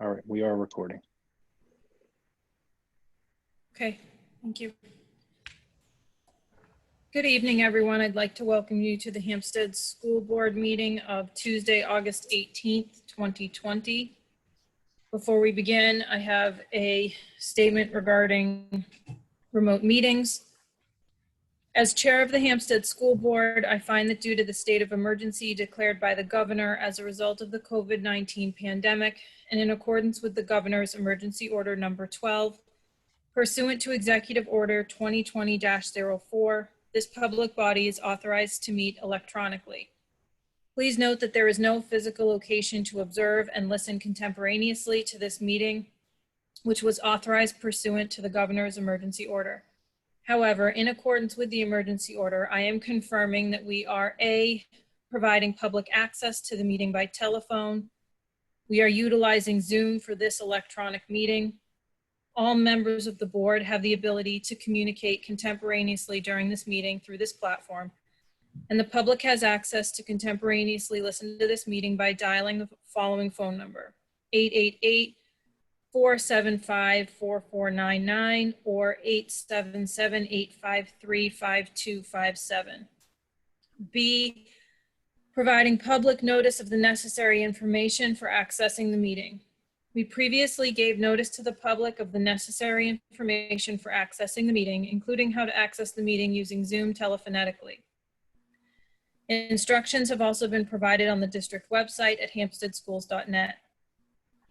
All right, we are recording. Okay, thank you. Good evening, everyone. I'd like to welcome you to the Hsd School Board meeting of Tuesday, August 18th, 2020. Before we begin, I have a statement regarding remote meetings. As chair of the Hsd School Board, I find that due to the state of emergency declared by the governor as a result of the COVID-19 pandemic, and in accordance with the governor's emergency order number 12, pursuant to Executive Order 2020-04, this public body is authorized to meet electronically. Please note that there is no physical location to observe and listen contemporaneously to this meeting, which was authorized pursuant to the governor's emergency order. However, in accordance with the emergency order, I am confirming that we are A, providing public access to the meeting by telephone. We are utilizing Zoom for this electronic meeting. All members of the board have the ability to communicate contemporaneously during this meeting through this platform, and the public has access to contemporaneously listen to this meeting by dialing the following phone number: 888-475-4499 or 877-853-5257. B, providing public notice of the necessary information for accessing the meeting. We previously gave notice to the public of the necessary information for accessing the meeting, including how to access the meeting using Zoom telephonetically. Instructions have also been provided on the district website at hsdschools.net.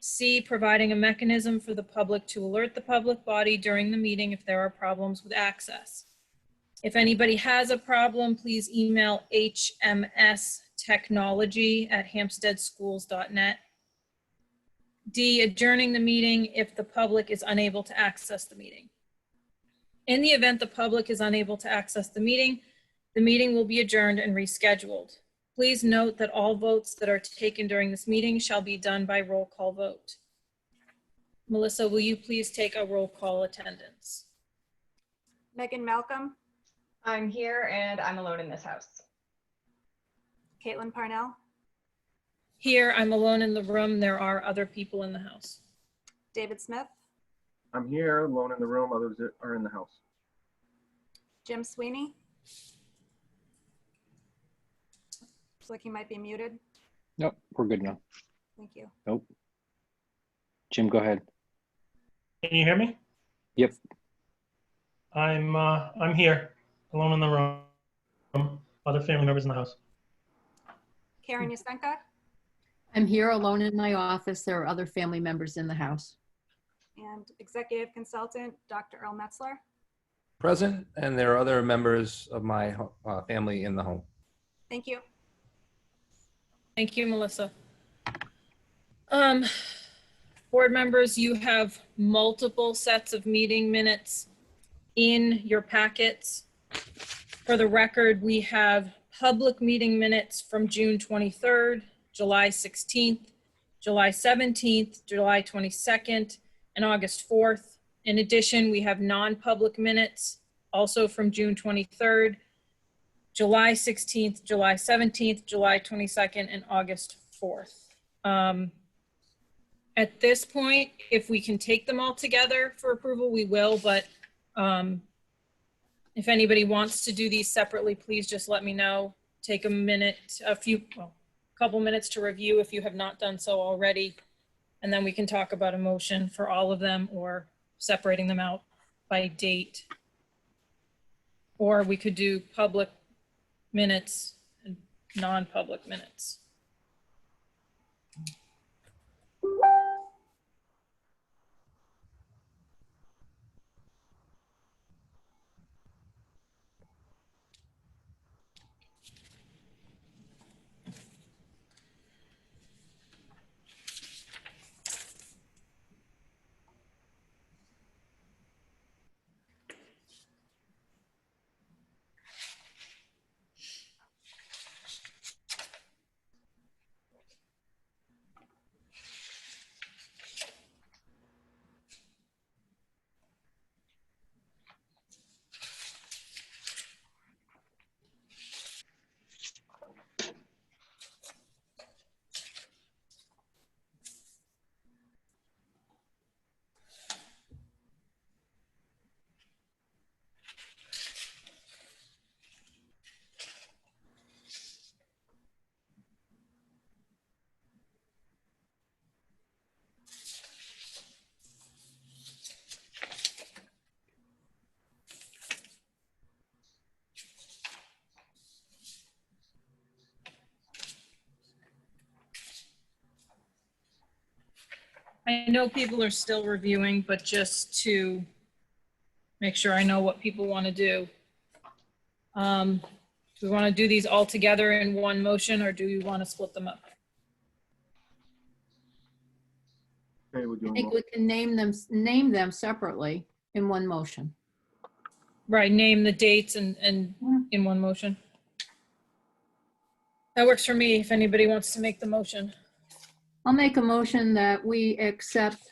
C, providing a mechanism for the public to alert the public body during the meeting if there are problems with access. If anybody has a problem, please email hmstechnology@hsdschools.net. D, adjourning the meeting if the public is unable to access the meeting. In the event the public is unable to access the meeting will be adjourned and rescheduled. Please note that all votes that are taken during this meeting shall be done by roll call vote. Melissa, will you please take a roll call attendance? Megan Malcolm. I'm here and I'm alone in this house. Caitlin Parnell. Here, I'm alone in the room. There are other people in the house. David Smith. I'm here, alone in the room. Others are in the house. Jim Sweeney. Looks like he might be muted. Nope, we're good now. Thank you. Nope. Jim, go ahead. Can you hear me? Yep. I'm here, alone in the room. Other family members in the house. Karen Yusenka. I'm here alone in my office. There are other family members in the house. And executive consultant, Dr. Earl Metzler. Present, and there are other members of my family in the home. Thank you. Thank you, Melissa. Board members, you have multiple sets of meeting minutes in your packets. For the record, we have public meeting minutes from June 23rd, July 16th, July 17th, July 22nd, and August 4th. In addition, we have non-public minutes also from June 23rd, July 16th, July 17th, July 22nd, and August 4th. At this point, if we can take them all together for approval, we will, but if anybody wants to do these separately, please just let me know. Take a minute, couple minutes to review if you have not done so already, and then we can talk about a motion for all of them or separating them out by date. Or we could do public minutes and non-public minutes. I know people are still reviewing, but just to make sure I know what people want to do. Do we want to do these all together in one motion, or do we want to split them up? Okay, we're I doing think both. we can name them separately in one motion. Right, name the dates and in one motion. That works for me if anybody wants to make the motion. I'll make a motion that we accept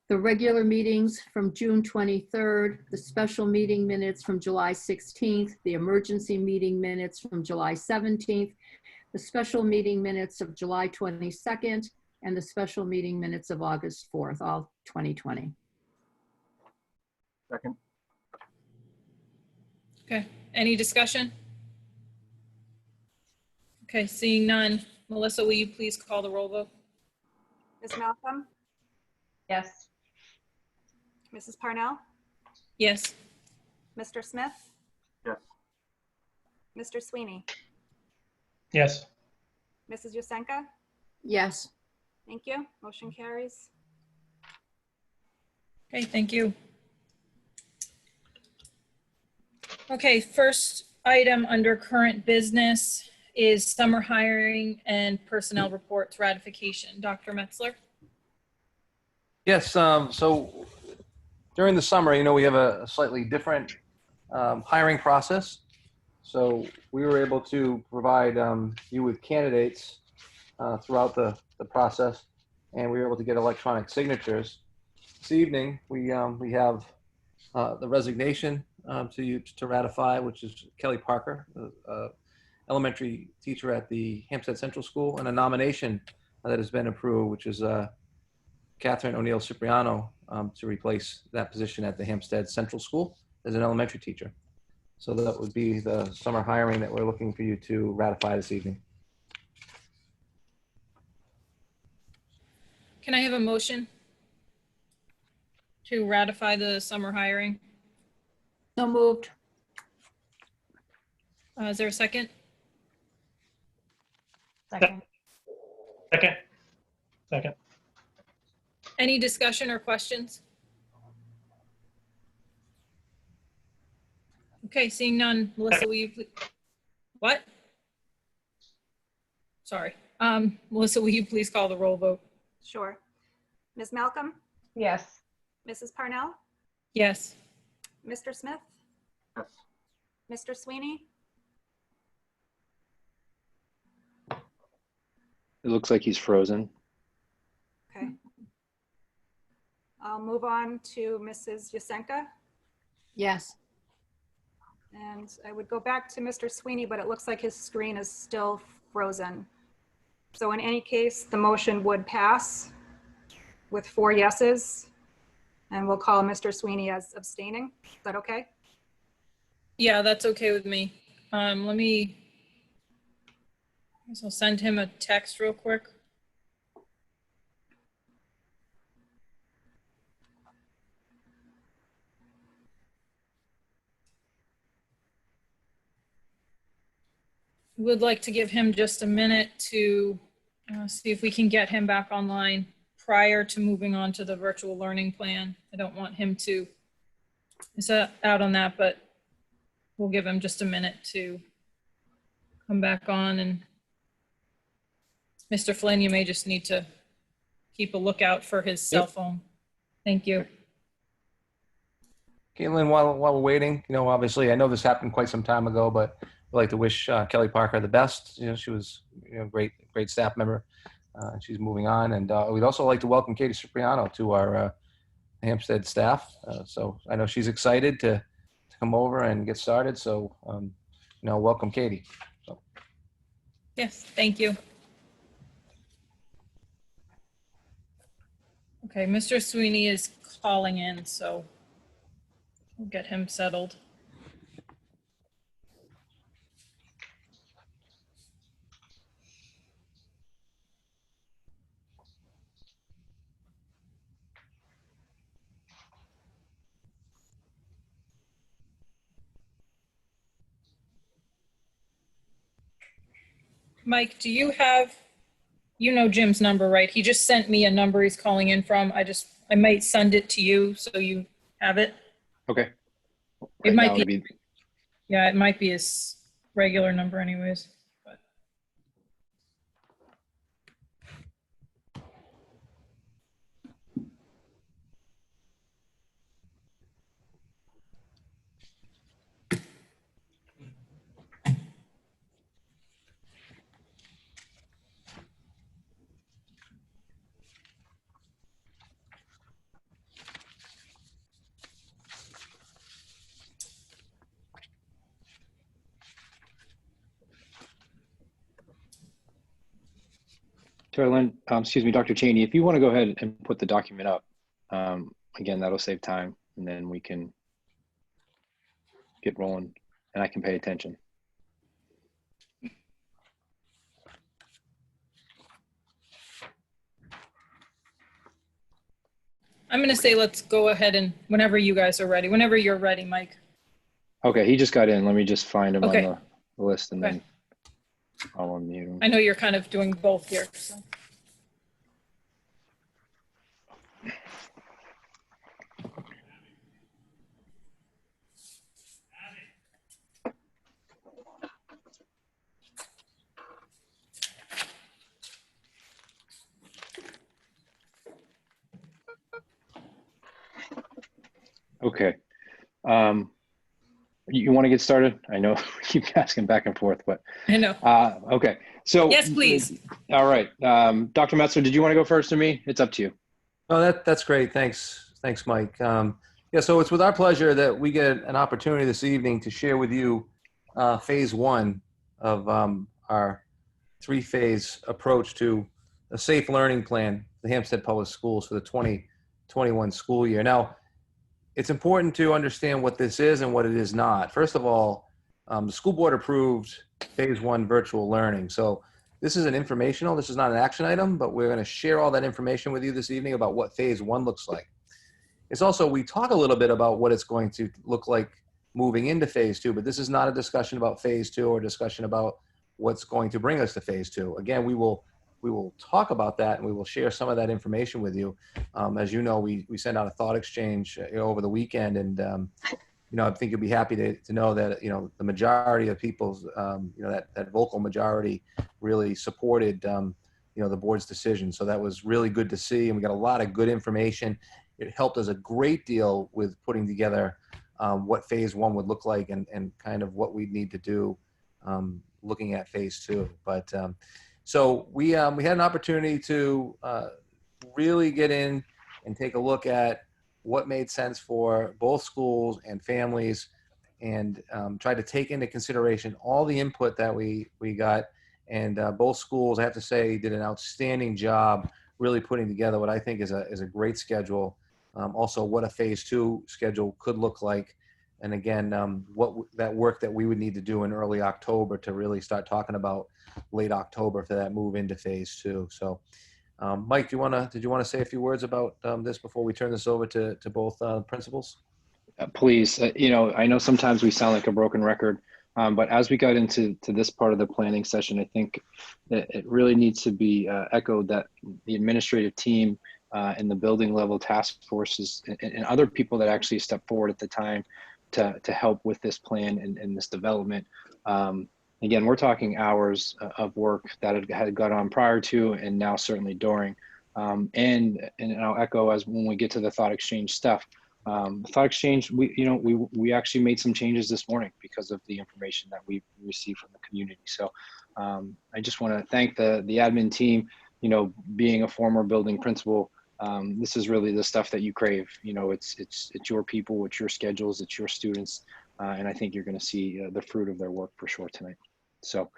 the regular meetings from June 23rd, the special meeting minutes from July 16th, the emergency meeting minutes from July 17th, the special meeting minutes of July 22nd, and the special meeting minutes of August 4th, all 2020. Second, Okay, any discussion? Okay, seeing none. Melissa, will you please call the roll vote? Ms. Malcolm, Yes. Mrs. Parnell, Yes. Mr. Smith, yes. Mr. Sweeney, Yes. Mrs. Yusenka. Yes. Thank you. Motion carries. Okay, thank you. Okay, first item under current business is summer hiring and personnel reports ratification. Dr. Metzler? Yes, so during the summer, we have a slightly different hiring process. So we were able to provide you with candidates throughout the process, and we were able to get electronic signatures. This evening, we have the resignation to ratify, which is Kelly Parker, elementary teacher at the Hampstead Central School, and a nomination that has been approved, which is Catherine O'Neill Cipriano to replace that position at the Hampstead Central School as an elementary teacher. So that would be the summer hiring that we're looking for you to ratify this evening. Can I have a motion to ratify the summer hiring? So moved. Is there a second? Second. Second. Second. Any discussion or questions? Okay, seeing none. Melissa, will you please? What? Sorry. Melissa, will you please call the roll vote? Sure. Ms. Malcolm, Yes. Mrs. Parnell, Yes. Mr. Smith, Yes. Mr. Sweeney, It looks like he's frozen. okay. I'll move on to Mrs. Yusenka, Yes. and I would go back to Mr. Sweeney, but it looks like his screen is still frozen. So in any case, the motion would pass with 4 yeses, and we'll call Mr. Sweeney as abstaining. Is that okay? Yeah, that's okay with me. Let me, I guess I'll send him a text real quick. Would like to give him just a minute to see if we can get him back online prior to moving on to the virtual learning plan. I don't want him to miss out on that, but we'll give him just a minute to come back on. And Mr. Flynn, you may just need to keep a lookout for his cell phone. Thank you. Caitlin, while we're waiting, obviously, I know this happened quite some time ago, but I'd like to wish Kelly Parker the best. She was great staff member. She's moving on. And we'd also like to welcome Katie Cipriano to our Hampstead staff. So I know she's excited to come over and get started. So, welcome, Katie. So. Yes, thank you. Okay, Mr. Sweeney is calling in, so we'll get him settled. Mike, do you have You know Jim's number, right? He just sent me a number he's calling in from. I might send it to you so you have it. Okay. It Right might now be, it'd be, yeah, it might be his regular number anyways. But Carolyn, excuse me, Dr. Cheney, if you want to go ahead and put the document up, again, that'll save time and then we can get rolling and I can pay attention. I'm going to say let's go ahead and whenever you guys are ready, whenever you're ready, Mike. Okay, he just got in. Let me just find him Okay. on the list and Okay. then I'll unmute him. I know you're kind of doing both here. So. Okay. You want to get started? I know we keep asking back and forth, but I know. okay. So Yes, please. All right. Dr. Metzler, did you want to go first or me? It's up to you. Oh, that's great. Thanks, Mike. Yeah, so it's with our pleasure that we get an opportunity this evening to share with you phase one of our three-phase approach to a safe learning plan, the Hampstead Public Schools for the 2021 school year. Now, it's important to understand what this is and what it is not. First of all, the school board approved phase one virtual learning. So this is an informational, this is not an action item, but we're going to share all that information with you this evening about what phase one looks like. It's also, we talk a little bit about what it's going to look like moving into phase two, but this is not a discussion about phase two or discussion about what's going to bring us to phase two. Again, we will talk about that and we will share some of that information with you. As you know, we sent out a thought exchange over the weekend, and I think you'll be happy to know that the majority of people's that vocal majority really supported the board's decision. So that was really good to see, and we got a lot of good information. It helped us a great deal with putting together what phase one would look like and kind of what we'd need to do looking at phase two. But so we had an opportunity to really get in and take a look at what made sense for both schools and families, and tried to take into consideration all the input that we got. And both schools, I have to say, did an outstanding job really putting together what I think is a great schedule. Also, what a phase two schedule could look like. And again, what that work that we would need to do in early October to really start talking about late October for that move into phase two. So, Mike, did you want to say a few words about this before we turn this over to both principals? Please, I know sometimes we sound like a broken record, but as we got into this part of the planning session, I think that it really needs to be echoed that the administrative team and the building level task forces and other people that actually stepped forward at the time to help with this plan and this development. Again, we're talking hours of work that had gone on prior to and now certainly during. And I'll echo as when we get to the thought exchange stuff. The thought exchange, we actually made some changes this morning because of the information that we received from the community. So I just want to thank the admin team. Being a former building principal, this is really the stuff that you crave. It's your people, it's your schedules, it's your students, and I think you're going to see the fruit of their work for sure tonight. So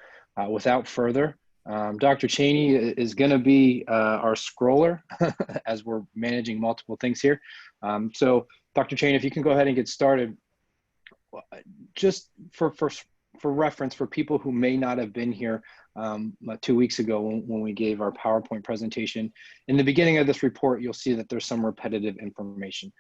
without further, Dr. Cheney is going to be our scroller as we're managing multiple things here. So Dr. Cheney, if you can go ahead and get started, just for reference for people who may not have been here 2 weeks ago when we gave our PowerPoint presentation. In the beginning of this report, you'll see that there's some repetitive information.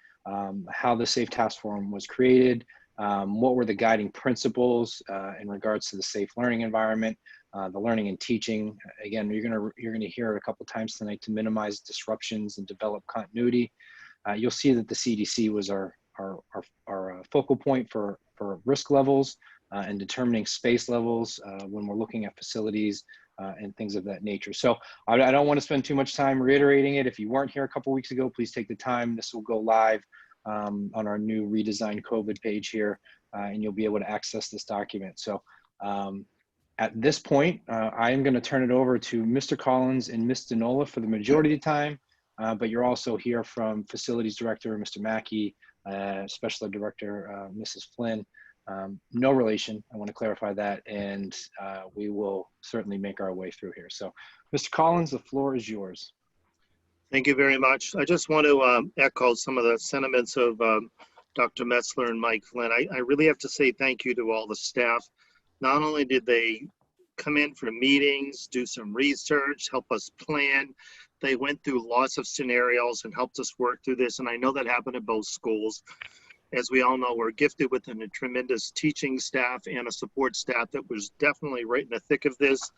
How the Safe Task Force was created, what were the guiding principles in regards to the safe learning environment, the learning and teaching. Again, you're gonna hear it a couple times tonight to minimize disruptions and develop continuity. You'll see that the CDC was our focal point for risk levels and determining space levels when we're looking at facilities and things of that nature. So I don't want to spend too much time reiterating it. If you weren't here a couple weeks ago, please take the time. This will go live on our new redesigned COVID page here, and you'll be able to access this document. So at this point, I am going to turn it over to Mr. Collins and Ms. Denola for the majority of the time, but you're also hear from Facilities Director, Mr. Mackey, Special Ed Director, Mrs. Flynn. No relation, I want to clarify that, and we will certainly make our way through here. So, Mr. Collins, the floor is yours. Thank you very much. I just want to echo some of the sentiments of Dr. Metzler and Mike Flynn. I really have to say thank you to all the staff. Not only did they come in for meetings, do some research, help us plan, they went through lots of scenarios and helped us work through this, and I know that happened at both schools. As we all know, we're gifted with a tremendous teaching staff and a support staff that was definitely right in the thick of this.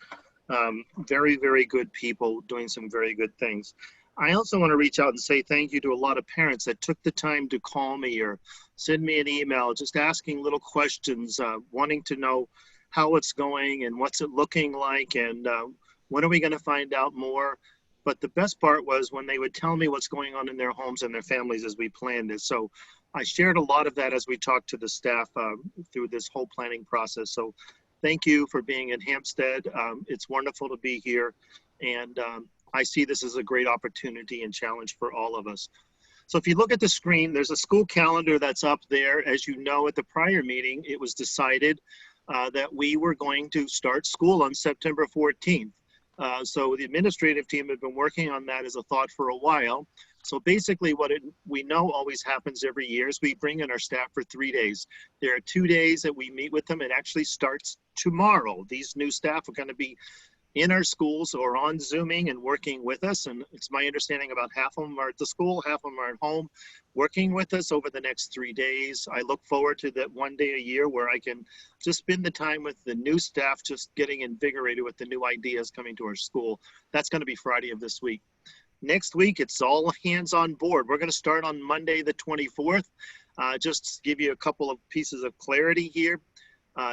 Very, very good people doing some very good things. I also want to reach out and say thank you to a lot of parents that took the time to call me or send me an email, just asking little questions, wanting to know how it's going and what's it looking like and when are we going to find out more. But the best part was when they would tell me what's going on in their homes and their families as we planned this. So I shared a lot of that as we talked to the staff through this whole planning process. So thank you for being in Hampstead. It's wonderful to be here. And I see this as a great opportunity and challenge for all of us. So if you look at the screen, there's a school calendar that's up there. As you know, at the prior meeting, it was decided that we were going to start school on September 14th. So the administrative team had been working on that as a thought for a while. So basically what we know always happens every year is we bring in our staff for 3 days. There are 2 days that we meet with them. It actually starts tomorrow. These new staff are going to be in our schools or on Zooming and working with us. And it's my understanding about half of them are at the school, half of them are at home working with us over the next 3 days. I look forward to that 1 day a year where I can just spend the time with the new staff, just getting invigorated with the new ideas coming to our school. That's going to be Friday of this week. Next week, it's all hands on board. We're going to start on Monday, the 24th. Just to give you a couple of pieces of clarity here.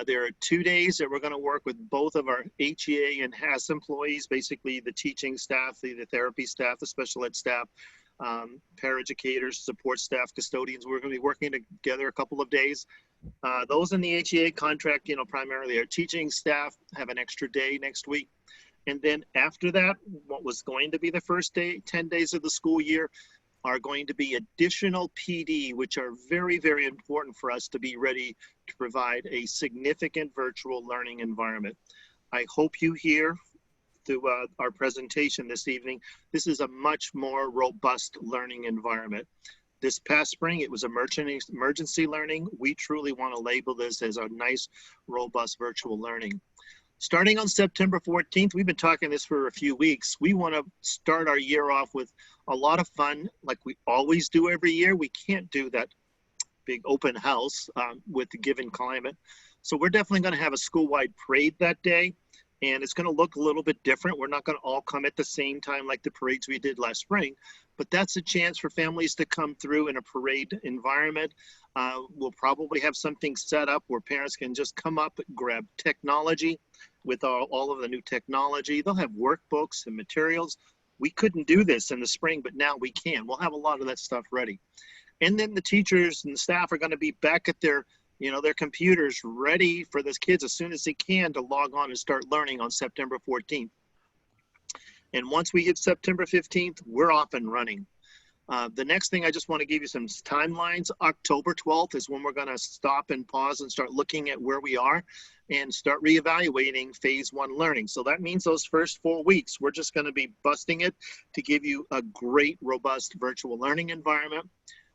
There are 2 days that we're going to work with both of our HEA and HAS employees, basically the teaching staff, the therapy staff, the special ed staff, paraeducators, support staff, custodians. We're going to be working together a couple of days. Those in the HEA contract, primarily our teaching staff have an extra day next week. And then after that, what was going to be the first 10 days of the school year are going to be additional PD, which are very, very important for us to be ready to provide a significant virtual learning environment. I hope you hear through our presentation this evening, this is a much more robust learning environment. This past spring, it was emergency learning. We truly want to label this as a nice, robust virtual learning. Starting on September 14th, we've been talking this for a few weeks. We want to start our year off with a lot of fun like we always do every year. We can't do that big open house with the given climate. So we're definitely going to have a school-wide parade that day. And it's going to look a little bit different. We're not going to all come at the same time like the parades we did last spring, but that's a chance for families to come through in a parade environment. We'll probably have something set up where parents can just come up, grab technology with all of the new technology. They'll have workbooks and materials. We couldn't do this in the spring, but now we can. We'll have a lot of that stuff ready. And then the teachers and the staff are going to be back at their computers ready for those kids as soon as they can to log on and start learning on September 14th. And once we hit September 15th, we're off and running. The next thing I just want to give you some timelines. October 12th is when we're going to stop and pause and start looking at where we are and start reevaluating phase 1 learning. So that means those first 4 weeks, we're just going to be busting it to give you a great, robust virtual learning environment.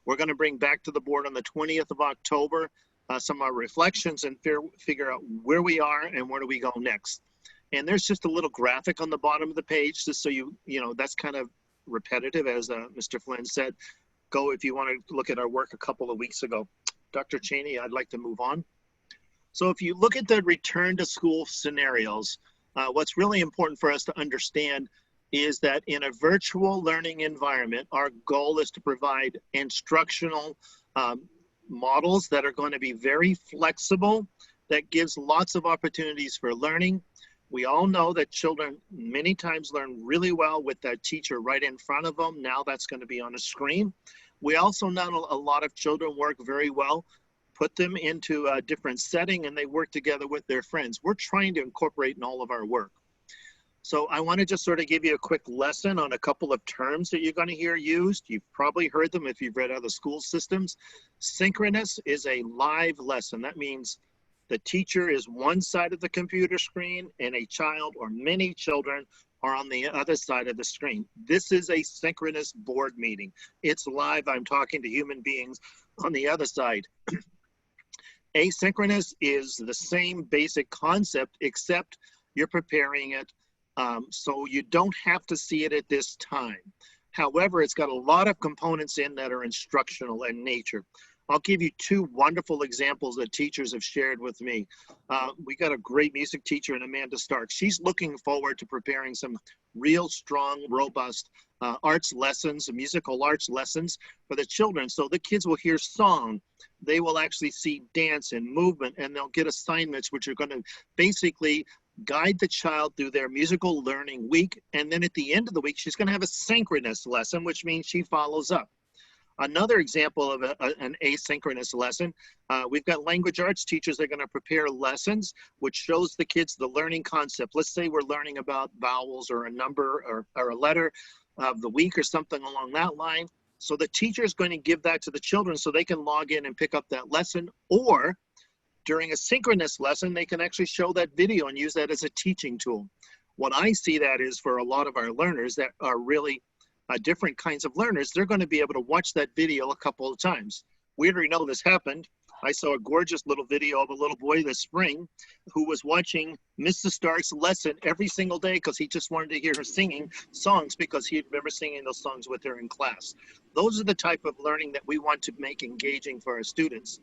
We're going to bring back to the board on the 20th of October some of our reflections and figure out where we are and where do we go next. And there's just a little graphic on the bottom of the page, just so you know, that's kind of repetitive, as Mr. Flynn said. Go if you want to look at our work a couple of weeks ago. Dr. Cheney, I'd like to move on. So if you look at the return to school scenarios, what's really important for us to understand is that in a virtual learning environment, our goal is to provide instructional models that are going to be very flexible, that gives lots of opportunities for learning. We all know that children many times learn really well with that teacher right in front of them. Now that's going to be on a screen. We also know a lot of children work very well. Put them into a different setting and they work together with their friends. We're trying to incorporate in all of our work. So I want to just sort of give you a quick lesson on a couple of terms that you're going to hear used. You've probably heard them if you've read other school systems. Synchronous is a live lesson. That means the teacher is one side of the computer screen and a child or many children are on the other side of the screen. This is a synchronous board meeting. It's live. I'm talking to human beings on the other side. Asynchronous is the same basic concept, except you're preparing it so you don't have to see it at this time. However, it's got a lot of components in that are instructional in nature. I'll give you two wonderful examples that teachers have shared with me. We got a great music teacher in Amanda Stark. She's looking forward to preparing some real strong, robust arts lessons, musical arts lessons for the children. So the kids will hear song, they will actually see dance and movement, and they'll get assignments which are going to basically guide the child through their musical learning week. And then at the end of the week, she's going to have a synchronous lesson, which means she follows up. Another example of an asynchronous lesson, we've got language arts teachers that are going to prepare lessons, which shows the kids the learning concept. Let's say we're learning about vowels or a number or a letter of the week or something along that line. So the teacher is going to give that to the children so they can log in and pick up that lesson, or during a synchronous lesson, they can actually show that video and use that as a teaching tool. What I see that is for a lot of our learners that are really different kinds of learners, they're going to be able to watch that video a couple of times. We already know this happened. I saw a gorgeous little video of a little boy this spring who was watching Mrs. Stark's lesson every single day because he just wanted to hear her singing songs because he had remember singing those songs with her in class. Those are the type of learning that we want to make engaging for our students.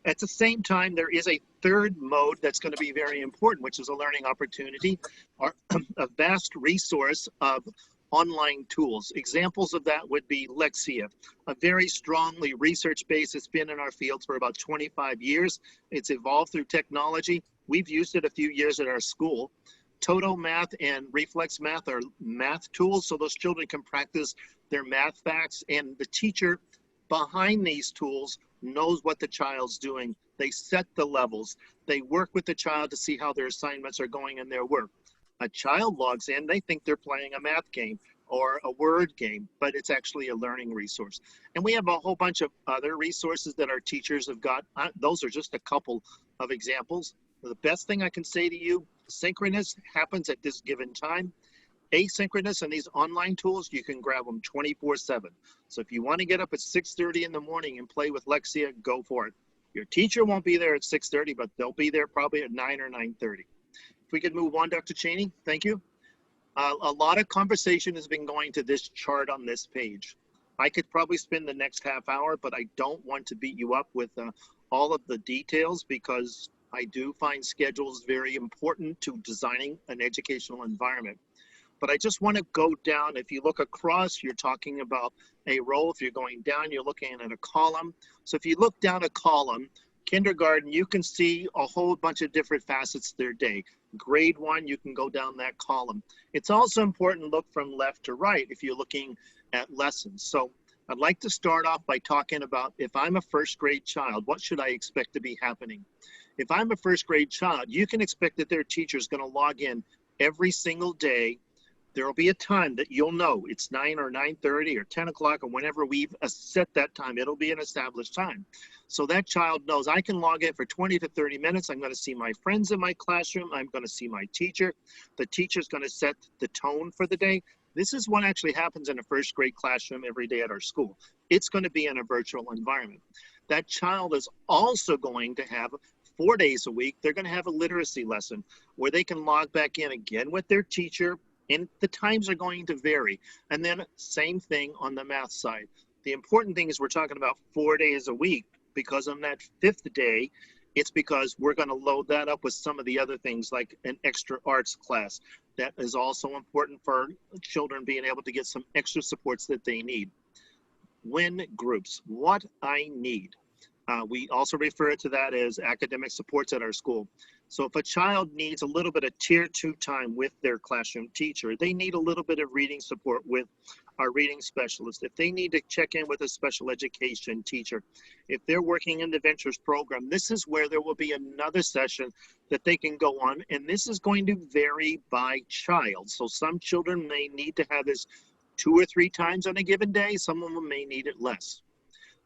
At the same time, there is a third mode that's going to be very important, which is a learning opportunity, or a vast resource of online tools. Examples of that would be Lexia, a very strongly research-based. It's been in our fields for about 25 years. It's evolved through technology. We've used it a few years at our school. Toto Math and Reflex Math are math tools, so those children can practice their math facts, and the teacher behind these tools knows what the child's doing. They set the levels. They work with the child to see how their assignments are going in their work. A child logs in, they think they're playing a math game or a word game, but it's actually a learning resource. And we have a whole bunch of other resources that our teachers have got. Those are just a couple of examples. The best thing I can say to you, synchronous happens at this given time. Asynchronous and these online tools, you can grab them 24/7. So if you want to get up at 6:30 in the morning and play with Lexia, go for it. Your teacher won't be there at 6:30, but they'll be there probably at 9 or 9:30. If we could move on, Dr. Cheney, thank you. A lot of conversation has been going to this chart on this page. I could probably spend the next half hour, but I don't want to beat you up with all of the details because I do find schedules very important to designing an educational environment. But I just want to go down. If you look across, you're talking about a row. If you're going down, you're looking at a column. So if you look down a column, kindergarten, you can see a whole bunch of different facets of their day. Grade 1, you can go down that column. It's also important to look from left to right if you're looking at lessons. So I'd like to start off by talking about if I'm a first grade child, what should I expect to be happening? If I'm a first grade child, you can expect that their teacher is going to log in every single day. There will be a time that you'll know it's 9 or 9:30 or 10 o'clock or whenever we've set that time. It'll be an established time. So that child knows I can log in for 20 to 30 minutes. I'm going to see my friends in my classroom. I'm going to see my teacher. The teacher's going to set the tone for the day. This is what actually happens in a first grade classroom every day at our school. It's going to be in a virtual environment. That child is also going to have 4 days a week. They're going to have a literacy lesson where they can log back in again with their teacher. And the times are going to vary. And then same thing on the math side. The important thing is we're talking about 4 days a week. because on that 5th day, it's because we're going to load that up with some of the other things like an extra arts class. That is also important for children being able to get some extra supports that they need. When groups, what I need. We also refer to that as academic supports at our school. So if a child needs a little bit of tier 2 time with their classroom teacher, they need a little bit of reading support with our reading specialist. If they need to check in with a special education teacher, if they're working in the Ventures program, this is where there will be another session that they can go on. And this is going to vary by child. So some children may need to have this 2 or 3 times on a given day. Some of them may need it less.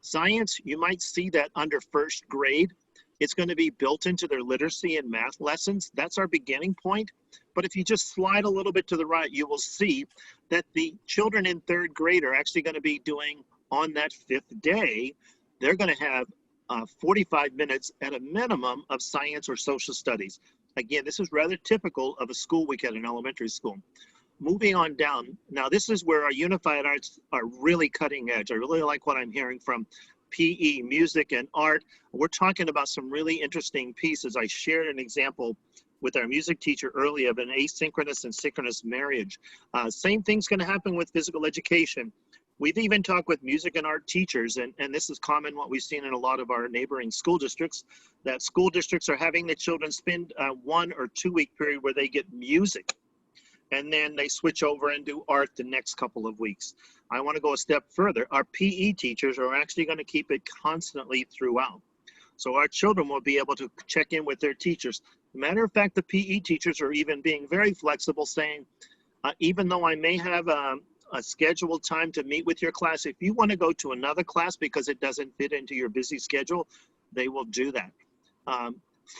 Science, you might see that under 1st grade. It's going to be built into their literacy and math lessons. That's our beginning point. But if you just slide a little bit to the right, you will see that the children in 3rd grade are actually going to be doing on that 5th day, they're going to have 45 minutes at a minimum of science or social studies. Again, this is rather typical of a school week at an elementary school. Moving on down, now this is where our unified arts are really cutting edge. I really like what I'm hearing from PE, music, and art. We're talking about some really interesting pieces. I shared an example with our music teacher earlier of an asynchronous and synchronous marriage. Same thing's going to happen with physical education. We've even talked with music and art teachers, and this is common what we've seen in a lot of our neighboring school districts, that school districts are having the children spend a 1 or 2 week period where they get music, and then they switch over and do art the next couple of weeks. I want to go a step further. Our PE teachers are actually going to keep it constantly throughout. So our children will be able to check in with their teachers. Matter of fact, the PE teachers are even being very flexible, saying, even though I may have a scheduled time to meet with your class, if you want to go to another class because it doesn't fit into your busy schedule, they will do that.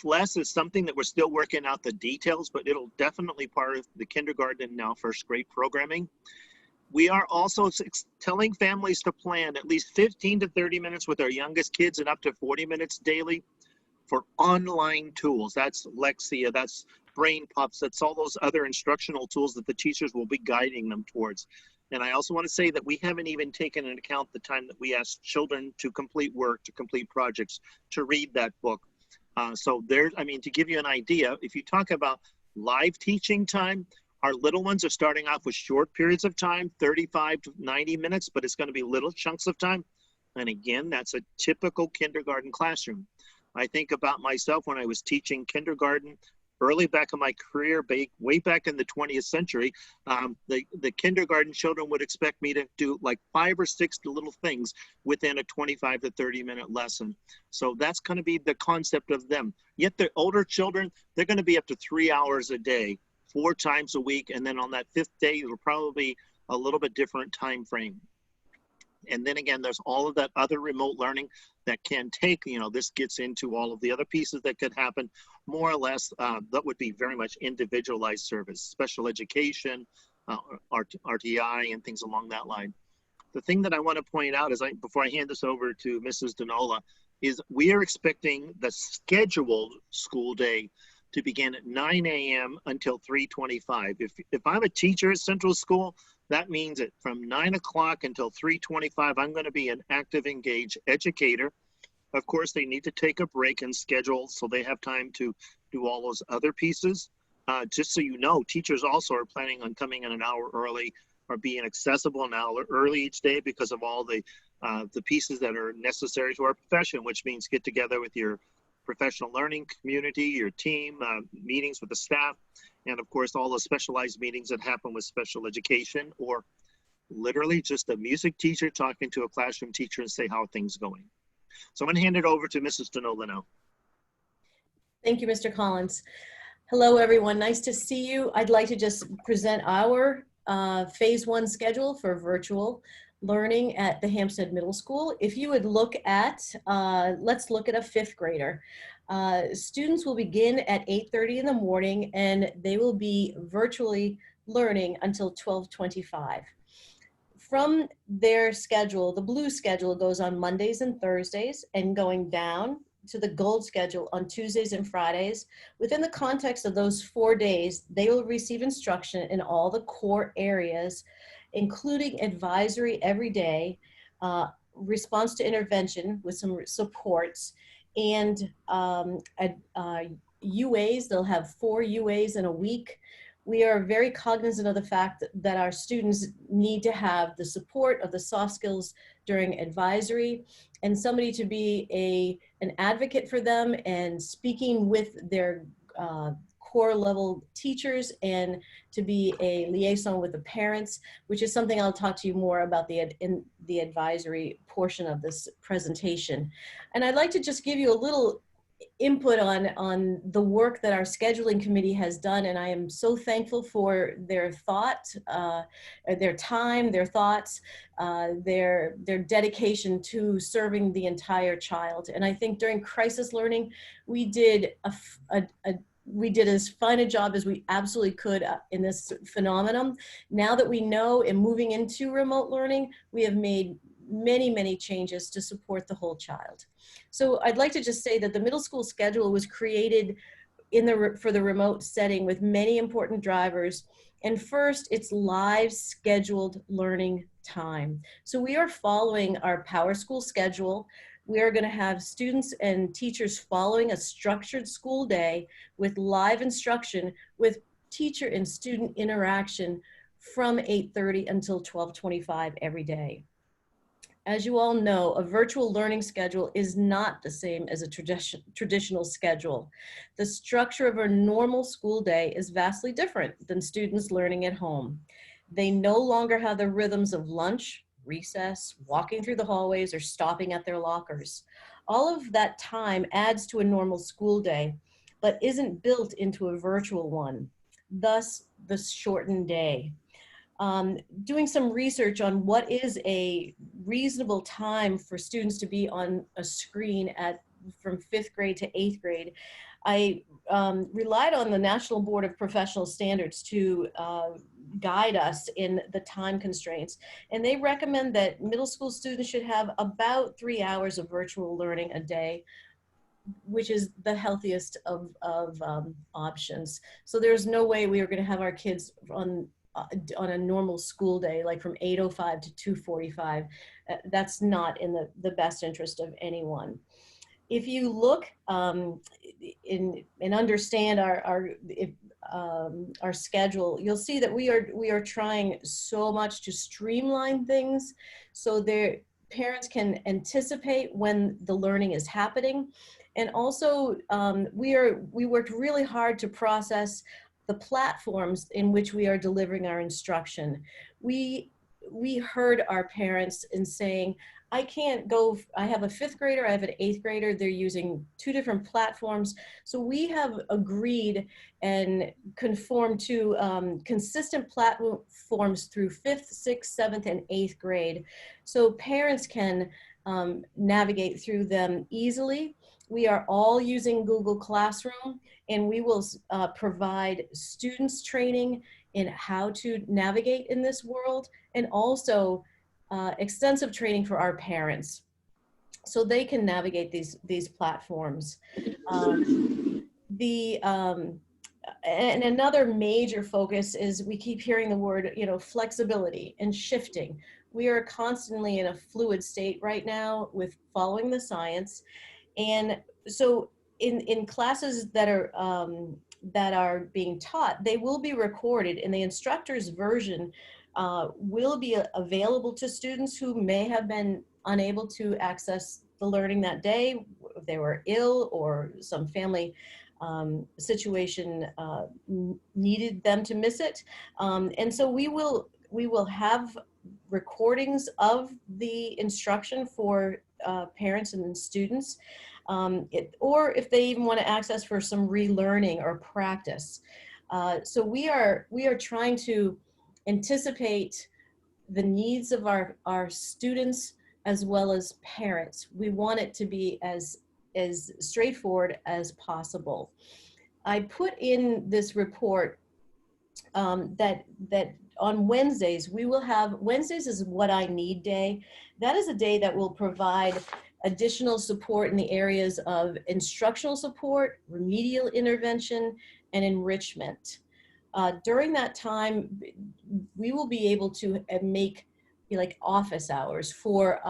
FLES is something that we're still working out the details, but it'll definitely part of the kindergarten and now 1st grade programming. We are also telling families to plan at least 15 to 30 minutes with our youngest kids and up to 40 minutes daily for online tools. That's Lexia, that's Brain Puffs, that's all those other instructional tools that the teachers will be guiding them towards. And I also want to say that we haven't even taken into account the time that we ask children to complete work, to complete projects, to read that book. So there, I mean, to give you an idea, if you talk about live teaching time, our little ones are starting off with short periods of time, 35 to 90 minutes, but it's going to be little chunks of time. And again, that's a typical kindergarten classroom. I think about myself when I was teaching kindergarten early back in my career, way back in the 20th century, the kindergarten children would expect me to do like 5 or 6 little things within a 25 to 30 minute lesson. So that's going to be the concept of them. Yet the older children, they're going to be up to 3 hours a day, 4 times a week. And then on that 5th day, it'll probably be a little bit different time frame. And then again, there's all of that other remote learning that can take, you know, this gets into all of the other pieces that could happen, more or less, that would be very much individualized service, special education, RTI, and things along that line. The thing that I want to point out is, before I hand this over to Mrs. Denola, is we are expecting the scheduled school day to begin at 9 a.m. until 3:25. If I'm a teacher at Central School, that means that from 9 o'clock until 3:25, I'm going to be an active, engaged educator. Of course, they need to take a break and schedule so they have time to do all those other pieces. Just so you know, teachers also are planning on coming in an hour early or being accessible an hour early each day because of all the pieces that are necessary to our profession, which means get together with your professional learning community, your team, meetings with the staff, and of course, all the specialized meetings that happen with special education, or literally just a music teacher talking to a classroom teacher and say, how are things going? So I'm gonna hand it over to Mrs. Denola now. Thank you, Mr. Collins. Hello, everyone. Nice to see you. I'd like to just present our phase 1 schedule for virtual learning at the Hampstead Middle School. If you would look at, let's look at a 5th grader. Students will begin at 8:30 in the morning and they will be virtually learning until 12:25. From their schedule, the blue schedule goes on Mondays and Thursdays, and going down to the gold schedule on Tuesdays and Fridays. Within the context of those 4 days, they will receive instruction in all the core areas, including advisory every day, response to intervention with some supports, and UAs. They'll have 4 UAs in a week. We are very cognizant of the fact that our students need to have the support of the soft skills during advisory, and somebody to be an advocate for them and speaking with their core level teachers, and to be a liaison with the parents, which is something I'll talk to you more about in the advisory portion of this presentation. And I'd like to just give you a little input on the work that our scheduling committee has done, and I am so thankful for their thought, their time, their thoughts, their dedication to serving the entire child. And I think during crisis learning, we did we did as fine a job as we absolutely could in this phenomenon. Now that we know and moving into remote learning, we have made many changes to support the whole child. So I'd like to just say that the middle school schedule was created for the remote setting with many important drivers. And first, it's live scheduled learning time. So we are following our Power School schedule. We are going to have students and teachers following a structured school day with live instruction with teacher and student interaction from 8:30 until 12:25 every day. As you all know, a virtual learning schedule is not the same as a traditional schedule. The structure of a normal school day is vastly different than students learning at home. They no longer have the rhythms of lunch, recess, walking through the hallways, or stopping at their lockers. All of that time adds to a normal school day, but isn't built into a virtual one, thus the shortened day. Doing some research on what is a reasonable time for students to be on a screen from 5th grade to 8th grade, I relied on the National Board of Professional Standards to guide us in the time constraints. And they recommend that middle school students should have about 3 hours of virtual learning a day, which is the healthiest of options. So there's no way we are going to have our kids on a normal school day, like from 8:05 to 2:45. That's not in the best interest of anyone. If you look and understand our schedule, you'll see that we are trying so much to streamline things so their parents can anticipate when the learning is happening. And also we worked really hard to process the platforms in which we are delivering our instruction. We heard our parents in saying, I can't go, I have a 5th grader, I have an 8th grader, they're using 2 different platforms. So we have agreed and conformed to consistent platforms through 5th, 6th, 7th, and 8th grade. So parents can navigate through them easily. We are all using Google Classroom, and we will provide students training in how to navigate in this world, and also extensive training for our parents so they can navigate these platforms. And another major focus is, we keep hearing the word, flexibility and shifting. We are constantly in a fluid state right now with following the science. And so in classes that are being taught, they will be recorded, and the instructor's version will be available to students who may have been unable to access the learning that day, if they were ill or some family situation needed them to miss it. And so we will have recordings of the instruction for parents and students, or if they even want to access for some relearning or practice. So we are trying to anticipate the needs of our students as well as parents. We want it to be as straightforward as possible. I put in this report that on Wednesdays, we will have, Wednesdays is What I Need Day. That is a day that will provide additional support in the areas of instructional support, remedial intervention, and enrichment. During that time, we will be able to make like office hours for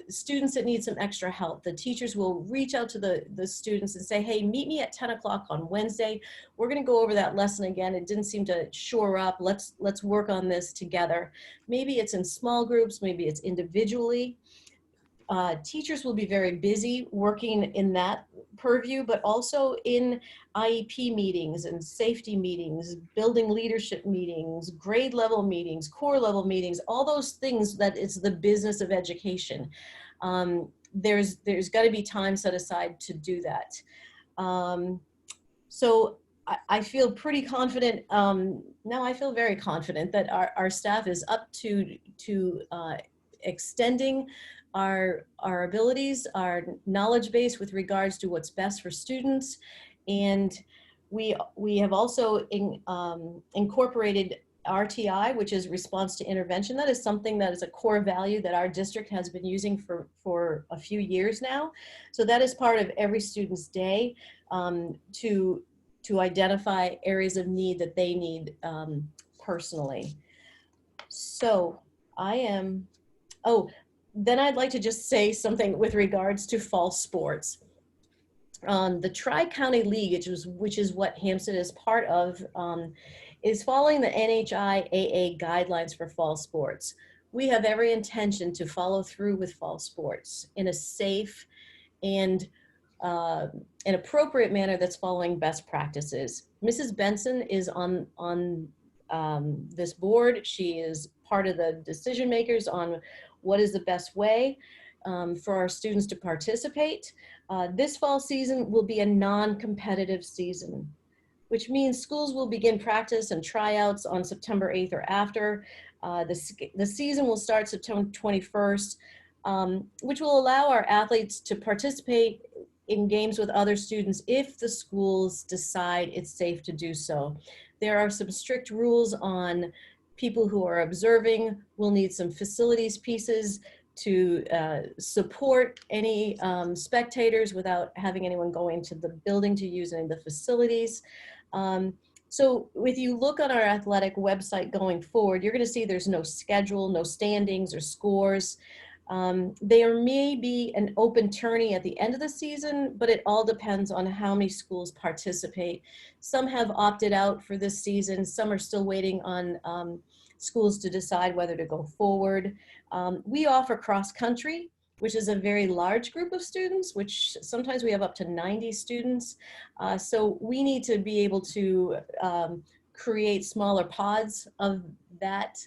students that need some extra help. The teachers will reach out to the students and say, hey, meet me at 10 o'clock on Wednesday. We're gonna go over that lesson again. It didn't seem to shore up. Let's work on this together. Maybe it's in small groups, maybe it's individually. Teachers will be very busy working in that purview, but also in IEP meetings and safety meetings, building leadership meetings, grade level meetings, core level meetings, all those things that it's the business of education. There's got to be time set aside to do that. So I feel pretty confident. Now I feel very confident that our staff is up to extending our abilities, our knowledge base with regards to what's best for students. And we have also incorporated RTI, which is response to intervention. That is something that is a core value that our district has been using for a few years now. So that is part of every student's day to identify areas of need that they need personally. So then I'd like to just say something with regards to fall sports. The Tri-County League, which is what Hampstead is part of, is following the NHIAA guidelines for fall sports. We have every intention to follow through with fall sports in a safe and an appropriate manner that's following best practices. Mrs. Benson is on this board. She is part of the decision makers on what is the best way for our students to participate. This fall season will be a non-competitive season, which means schools will begin practice and tryouts on September 8th or after. The season will start September 21st, which will allow our athletes to participate in games with other students if the schools decide it's safe to do so. There are some strict rules on people who are observing. We'll need some facilities pieces to support any spectators without having anyone going to the building to use any of the facilities. So if you look on our athletic website going forward, you're going to see there's no schedule, no standings or scores. There may be an open tourney at the end of the season, but it all depends on how many schools participate. Some have opted out for this season. Some are still waiting on schools to decide whether to go forward. We offer cross country, which is a very large group of students, which sometimes we have up to 90 students. So we need to be able to create smaller pods of that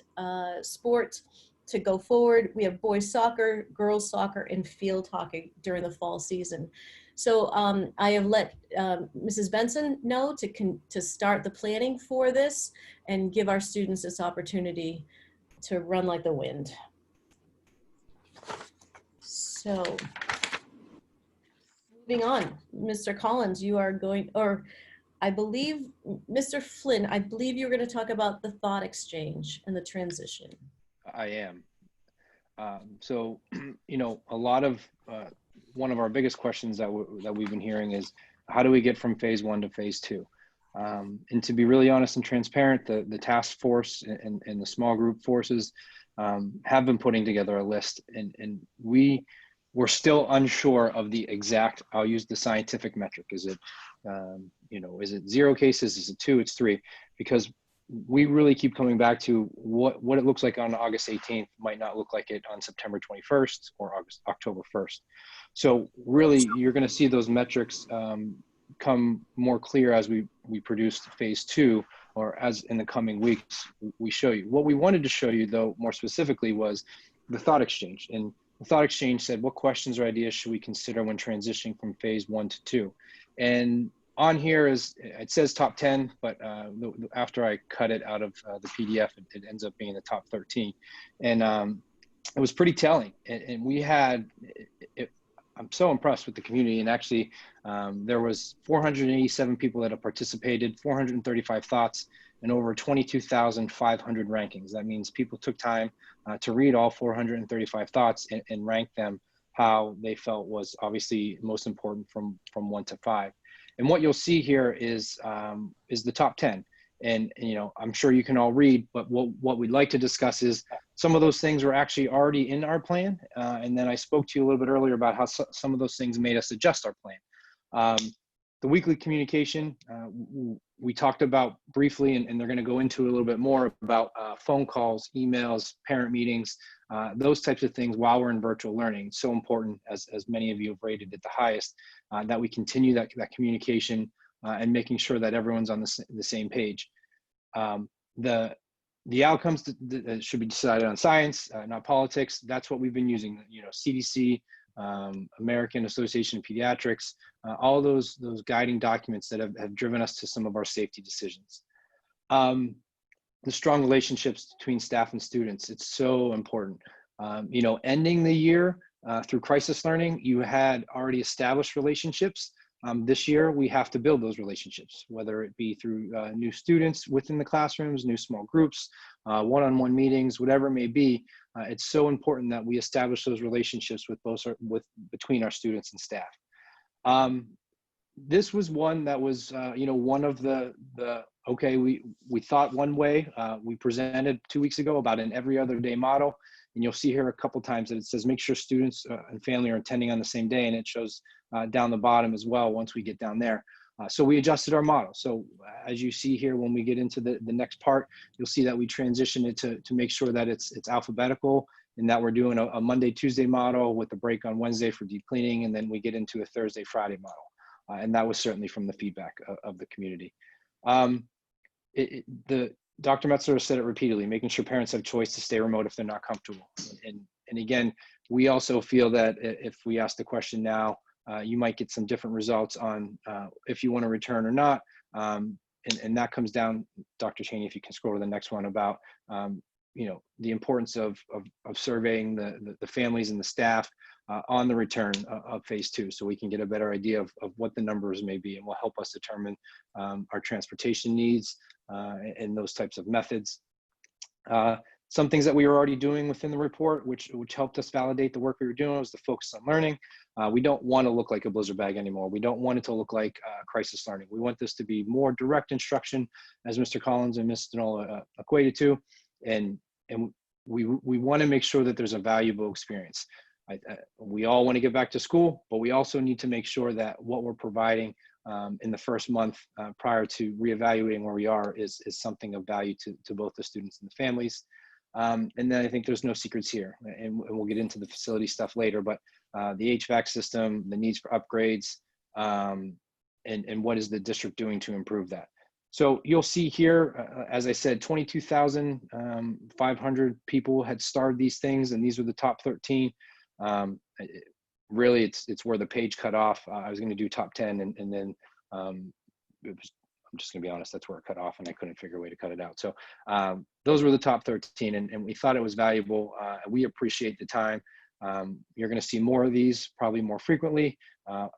sport to go forward. We have boys soccer, girls soccer, and field hockey during the fall season. So I have let Mrs. Benson know to start the planning for this and give our students this opportunity to run like the wind. So moving on, Mr. Collins, you are going, or I believe, Mr. Flynn, I believe you're going to talk about the thought exchange and the transition. I am. So, you know, a lot of, one of our biggest questions that we've been hearing is, how do we get from phase 1 to phase 2? And to be really honest and transparent, the task force and the small group forces have been putting together a list, and we're still unsure of the exact, I'll use the scientific metric. Is it, you know, is it 0 cases? Is it 2? It's 3, because we really keep coming back to what it looks like on August 18th might not look like it on September 21st or October 1st. So really, you're going to see those metrics come more clear as we produce phase 2, or as in the coming weeks we show you. What we wanted to show you, though, more specifically, was the thought exchange. And the thought exchange said, what questions or ideas should we consider when transitioning from phase 1 to 2? And on here is, it says top 10, but after I cut it out of the PDF, it ends up being the top 13. And it was pretty telling. And we had, I'm so impressed with the community. And actually, there was 487 people that have participated, 435 thoughts, and over 22,500 rankings. That means people took time to read all 435 thoughts and rank them how they felt was obviously most important from 1 to 5. And what you'll see here is the top 10. And you know, I'm sure you can all read, but what we'd like to discuss is Some of those things were actually already in our plan. And then I spoke to you a little bit earlier about how some of those things made us adjust our plan. The weekly communication, we talked about briefly, and they're going to go into a little bit more about phone calls, emails, parent meetings, those types of things while we're in virtual learning. It's so important, as many of you have rated at the highest, that we continue that communication and making sure that everyone's on the same page. The outcomes that should be decided on science, not politics. That's what we've been using. CDC, American Association of Pediatrics, all those guiding documents that have driven us to some of our safety decisions. The strong relationships between staff and students, it's so important. Ending the year through crisis learning, you had already established relationships. This year, we have to build those relationships, whether it be through new students within the classrooms, new small groups, one-on-one meetings, whatever it may be. It's so important that we establish those relationships between our students and staff. This was one that was, one of the okay, we thought one way. We presented 2 weeks ago about an every other day model. And you'll see here a couple times that it says, make sure students and family are attending on the same day. And it shows down the bottom as well once we get down there. So we adjusted our model. So as you see here, when we get into the next part, you'll see that we transition it to make sure that it's alphabetical, and that we're doing a Monday, Tuesday model with a break on Wednesday for deep cleaning. And then we get into a Thursday, Friday model. And that was certainly from the feedback of the community. Dr. Metzler said it repeatedly, making sure parents have choice to stay remote if they're not comfortable. And again, we also feel that if we ask the question now, you might get some different results on if you want to return or not. And that comes down, Dr. Cheney, if you can scroll to the next one, about the importance of surveying the families and the staff on the return of phase 2, so we can get a better idea of what the numbers may be, and will help us determine our transportation needs and those types of methods. Some things that we were already doing within the report, which helped us validate the work we were doing, was the focus on learning. We don't want to look like a blizzard bag anymore. We don't want it to look like crisis learning. We want this to be more direct instruction, as Mr. Collins and Ms. Denola equated to, and we want to make sure that there's a valuable experience. We all want to get back to school, but we also need to make sure that what we're providing in the first month prior to reevaluating where we are is something of value to both the students and the families. And then I think there's no secrets here, and we'll get into the facility stuff later, but the HVAC system, the needs for upgrades, and what is the district doing to improve that. So you'll see here, as I said, 22,500 people had starred these things, and these are the top 13. Really, it's where the page cut off. I was going to do top 10, and then I'm just going to be honest, that's where it cut off, and I couldn't figure a way to cut it out. So those were the top 13, and we thought it was valuable. We appreciate the time. You're going to see more of these, probably more frequently,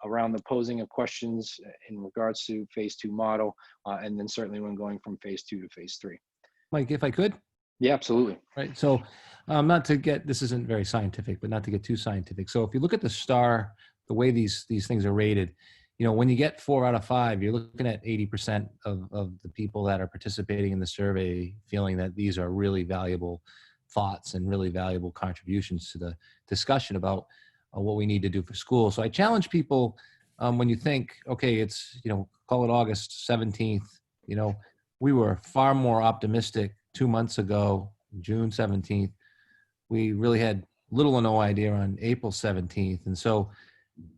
around the posing of questions in regards to phase 2 model, and then certainly when going from phase 2 to phase 3. Mike, if I could? Yeah, absolutely. Right. So not to get, this isn't very scientific, but not to get too scientific. So if you look at the star, the way these things are rated, when you get 4 out of 5, you're looking at 80% of the people that are participating in the survey feeling that these are really valuable thoughts and really valuable contributions to the discussion about what we need to do for school. So I challenge people, when you think, okay, it's, call it August 17th, we were far more optimistic 2 months ago, June 17th. We really had little or no idea on April 17th. And so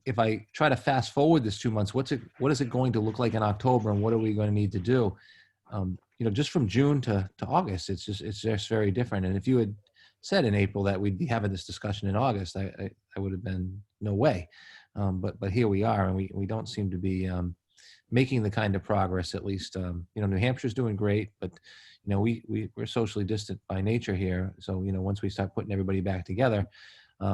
if I try to fast forward this 2 months, what is it going to look like in October, and what are we going to need to do? Just from June to August, it's just very different. And if you had said in April that we'd be having this discussion in August, I would have been no way. But here we are, and we don't seem to be making the kind of progress. At least New Hampshire's doing great, but we're socially distant by nature here. So once we start putting everybody back together,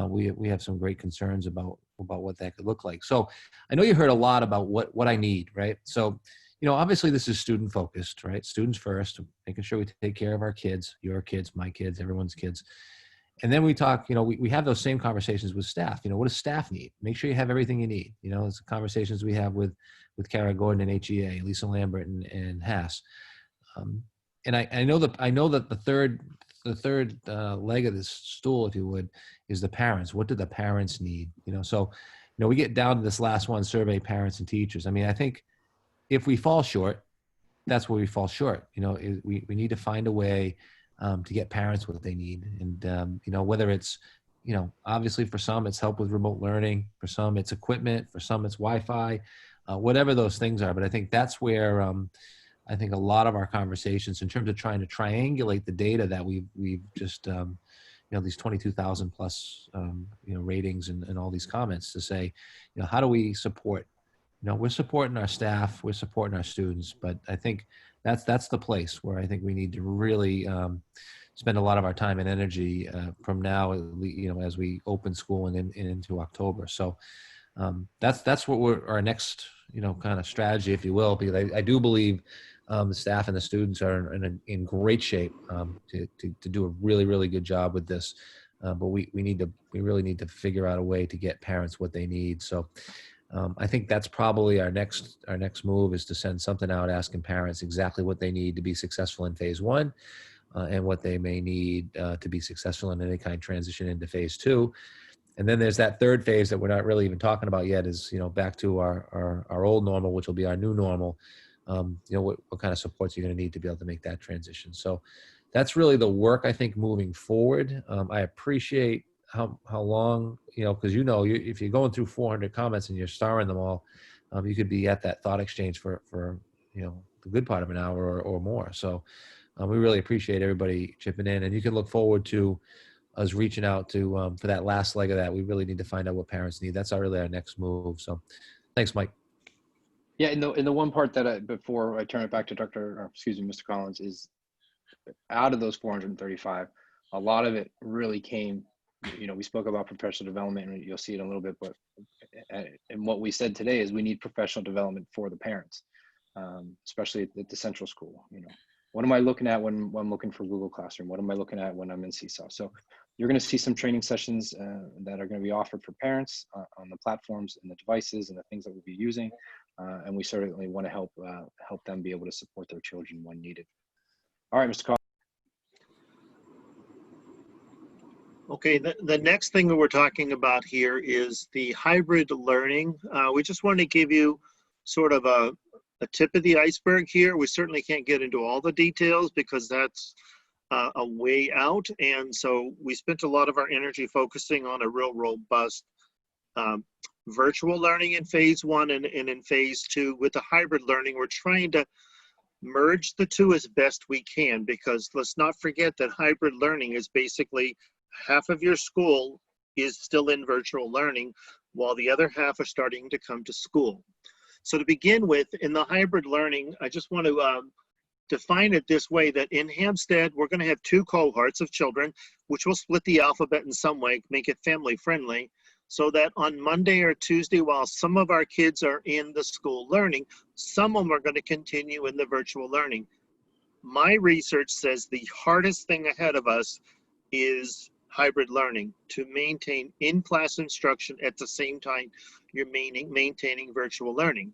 we have some great concerns about what that could look like. So I know you heard a lot about what I need, right? So obviously this is student focused, right? Students first, making sure we take care of our kids, your kids, my kids, everyone's kids. And then we talk, we have those same conversations with staff. What does staff need? Make sure you have everything you need. It's the conversations we have with Kara Gordon and HEA, Lisa Lambert and Hass. And I know that the leg of this stool, if you would, is the parents. What do the parents need? So we get down to this last one, survey parents and teachers. I mean, I think if we fall short, that's where we fall short. We need to find a way to get parents what they need. And, whether it's, obviously for some it's help with remote learning, for some it's equipment, for some it's Wi-Fi, whatever those things are. But I think that's where I think a lot of our conversations in terms of trying to triangulate the data that we've just, these 22,000 plus, ratings and all these comments to say, how do we support? We're supporting our staff, we're supporting our students, but I think that's the place where I think we need to really spend a lot of our time and energy from now, as we open school and into October. So that's what our next, kind of strategy, if you will, because I do believe the staff and the students are in great shape to do a really, really good job with this. But we really need to figure out a way to get parents what they need. So I think that's probably our next move, is to send something out asking parents exactly what they need to be successful in phase 1 and what they may need to be successful in any kind of transition into phase 2. And then there's that third phase that we're not really even talking about yet, is back to our old normal, which will be our new normal. What kind of supports you're going to need to be able to make that transition. So that's really the work, I think, moving forward. I appreciate how long, because if you're going through 400 comments and you're starring them all, you could be at that thought exchange for the good part of an hour or more. So we really appreciate everybody chipping in, and you can look forward to us reaching out to for that last leg of that. We really need to find out what parents need. That's really our next move. So thanks, Mike. Yeah, in the one part that before I turn it back to Mr. Collins, is out of those 435, a lot of it really came, we spoke about professional development, and you'll see it in a little bit, but and what we said today is we need professional development for the parents, especially at the central school. What am I looking at when I'm looking for Google Classroom? What am I looking at when I'm in Seesaw? So you're going to see some training sessions that are going to be offered for parents on the platforms and the devices and the things that we'll be using. And we certainly want to help them be able to support their children when needed. All right, Mr. Collins. Okay, the next thing that we're talking about here is the hybrid learning. We just want to give you sort of a tip of the iceberg here. We certainly can't get into all the details because that's a way out. And so we spent a lot of our energy focusing on a real robust virtual learning in phase 1 and in phase 2. With the hybrid learning, we're trying to merge the two as best we can, because let's not forget that hybrid learning is basically half of your school is still in virtual learning while the other half are starting to come to school. So to begin with, in the hybrid learning, I just want to define it this way, that in Hampstead, we're going to have 2 cohorts of children, which will split the alphabet in some way, make it family friendly, so that on Monday or Tuesday, while some of our kids are in the school learning, some of them are going to continue in the virtual learning. My research says the hardest thing ahead of us is hybrid learning, to maintain in-class instruction at the same time you're maintaining virtual learning.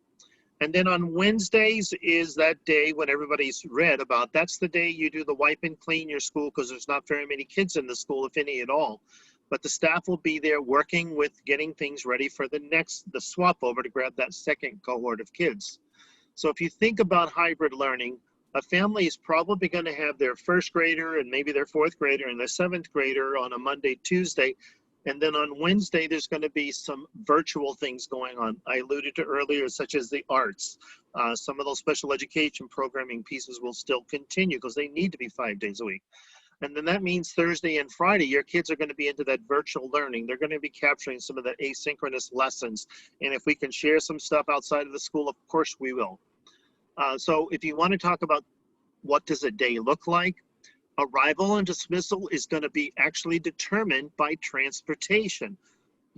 And then on Wednesdays is that day when everybody's read about, that's the day you do the wipe and clean your school, because there's not very many kids in the school, if any at all. But the staff will be there working with getting things ready for the swap over to grab that second cohort of kids. So if you think about hybrid learning, a family is probably going to have their first grader and maybe their fourth grader and their seventh grader on a Monday, Tuesday. And then on Wednesday, there's going to be some virtual things going on. I alluded to earlier, such as the arts. Some of those special education programming pieces will still continue because they need to be 5 days a week. And then that means Thursday and Friday, your kids are going to be into that virtual learning. They're going to be capturing some of the asynchronous lessons. And if we can share some stuff outside of the school, of course we will. So if you want to talk about what does a day look like, arrival and dismissal is going to be actually determined by transportation.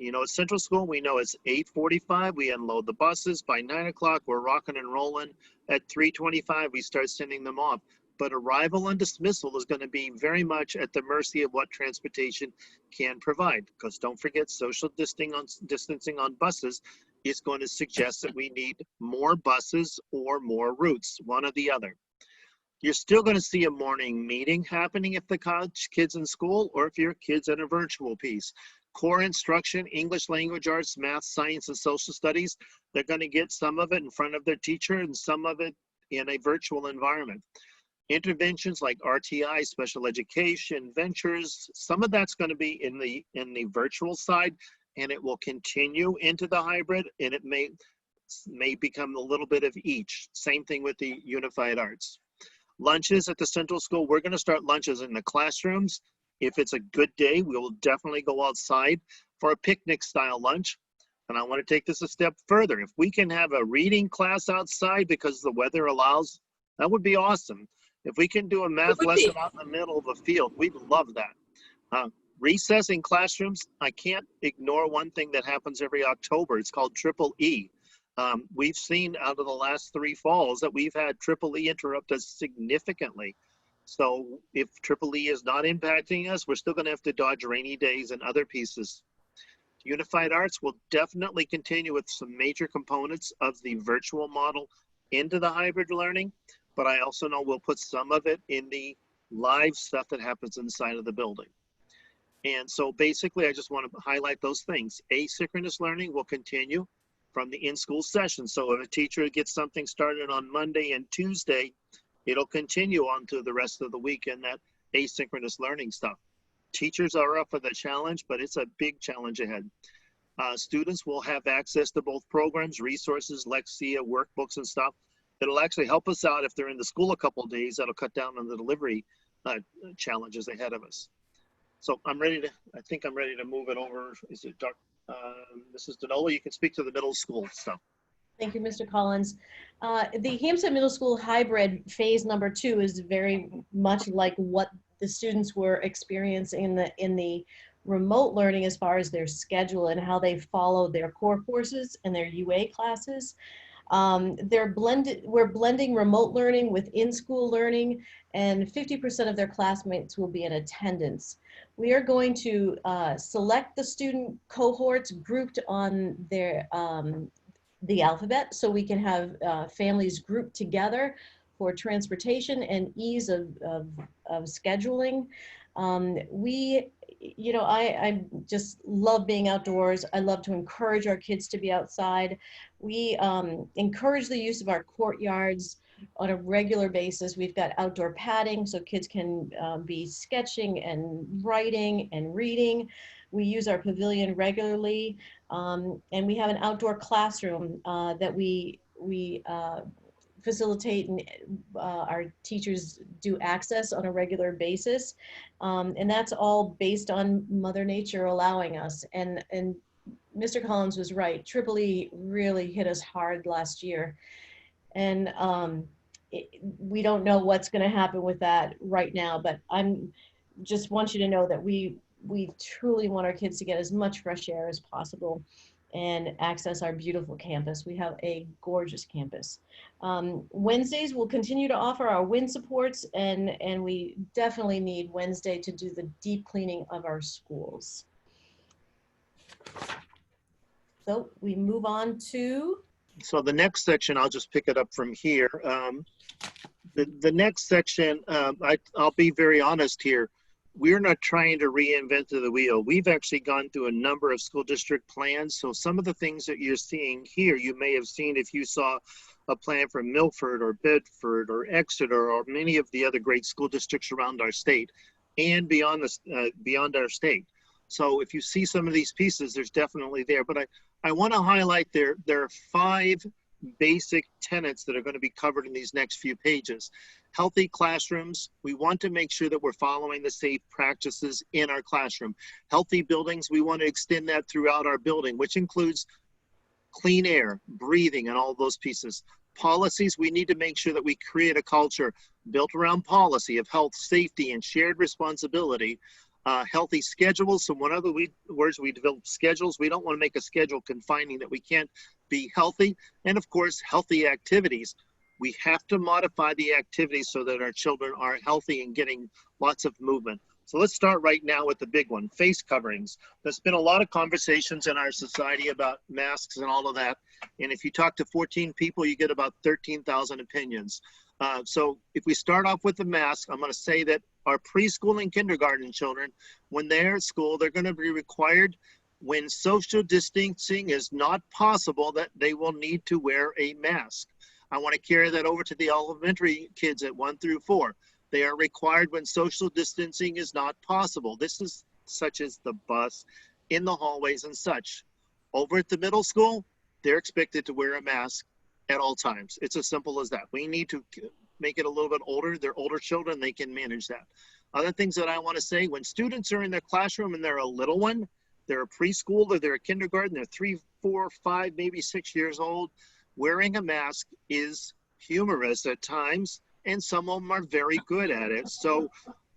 At Central School, we know it's 8:45, we unload the buses. By 9 o'clock, we're rocking and rolling. At 3:25, we start sending them off. But arrival and dismissal is going to be very much at the mercy of what transportation can provide. Because don't forget, social distancing on buses is going to suggest that we need more buses or more routes, one or the other. You're still going to see a morning meeting happening if the kids in school or if your kids in a virtual piece. Core instruction, English language arts, math, science, and social studies, they're going to get some of it in front of their teacher and some of it in a virtual environment. Interventions like RTI, special education, ventures, some of that's going to be in the virtual side, and it will continue into the hybrid, and it may become a little bit of each. Same thing with the unified arts. Lunches at the central school, we're going to start lunches in the classrooms. If it's a good day, we will definitely go outside for a picnic style lunch. And I want to take this a step further. If we can have a reading class outside because the weather allows, that would be awesome. If we can do a math lesson out in the middle of a field, we'd love that. Recess in classrooms, I can't ignore one thing that happens every October. It's called Triple E. We've seen out of the last 3 falls that we've had Triple E interrupt us significantly. So if Triple E is not impacting us, we're still going to have to dodge rainy days and other pieces. Unified Arts will definitely continue with some major components of the virtual model into the hybrid learning, but I also know we'll put some of it in the live stuff that happens inside of the building. And so basically, I just want to highlight those things. Asynchronous learning will continue from the in-school session. So if a teacher gets something started on Monday and Tuesday, it'll continue on to the rest of the week in that asynchronous learning stuff. Teachers are up for the challenge, but it's a big challenge ahead. Students will have access to both programs, resources, Lexia, workbooks and stuff. It'll actually help us out if they're in the school a couple of days. That'll cut down on the delivery challenges ahead of us. So I think I'm ready to move it over. Is it Mrs. Denola? You can speak to the middle school stuff. Thank you, Mr. Collins. The Hampstead Middle School hybrid phase number 2 is very much like what the students were experiencing in the remote learning as far as their schedule and how they follow their core courses and their UA classes. We're blending remote learning with in-school learning, and 50% of their classmates will be in attendance. We are going to select the student cohorts grouped on their the alphabet, so we can have families grouped together for transportation and ease of scheduling. I just love being outdoors. I love to encourage our kids to be outside. We encourage the use of our courtyards on a regular basis. We've got outdoor padding so kids can be sketching and writing and reading. We use our pavilion regularly, and we have an outdoor classroom that we facilitate, and our teachers do access on a regular basis. And that's all based on Mother Nature allowing us. And Mr. Collins was right. Triple E really hit us hard last year. And we don't know what's going to happen with that right now, but I'm just want you to know that we truly want our kids to get as much fresh air as possible and access our beautiful campus. We have a gorgeous campus. Wednesdays, we'll continue to offer our wind supports, and we definitely need Wednesday to do the deep cleaning of our schools. So we move on to. So the next section, I'll just pick it up from here. The next section, I'll be very honest here. We're not trying to reinvent the wheel. We've actually gone through a number of school district plans. So some of the things that you're seeing here, you may have seen if you saw a plan for Milford or Bedford or Exeter or many of the other great school districts around our state and beyond our state. So if you see some of these pieces, there's definitely there. But I want to highlight there are 5 basic tenets that are going to be covered in these next few pages. Healthy classrooms. We want to make sure that we're following the safe practices in our classroom. Healthy buildings. We want to extend that throughout our building, which includes clean air, breathing, and all those pieces. Policies. We need to make sure that we create a culture built around policy of health, safety, and shared responsibility. Healthy schedules. So one of the words we develop schedules. We don't want to make a schedule confining that we can't be healthy. And of course, healthy activities. We have to modify the activities so that our children are healthy and getting lots of movement. So let's start right now with the big one, face coverings. There's been a lot of conversations in our society about masks and all of that. And if you talk to 14 people, you get about 13,000 opinions. So if we start off with the mask, I'm going to say that our preschool and kindergarten children, when they're at school, they're going to be required, when social distancing is not possible, that they will need to wear a mask. I want to carry that over to the elementary kids at 1 through 4. They are required when social distancing is not possible. This is such as the bus, in the hallways and such. Over at the middle school, they're expected to wear a mask at all times. It's as simple as that. We need to make it a little bit older. They're older children, they can manage that. Other things that I want to say, when students are in their classroom and they're a little one, they're a preschool or they're a kindergarten, they're 3, 4, 5, maybe 6 years old, wearing a mask is humorous at times, and some of them are very good at it. So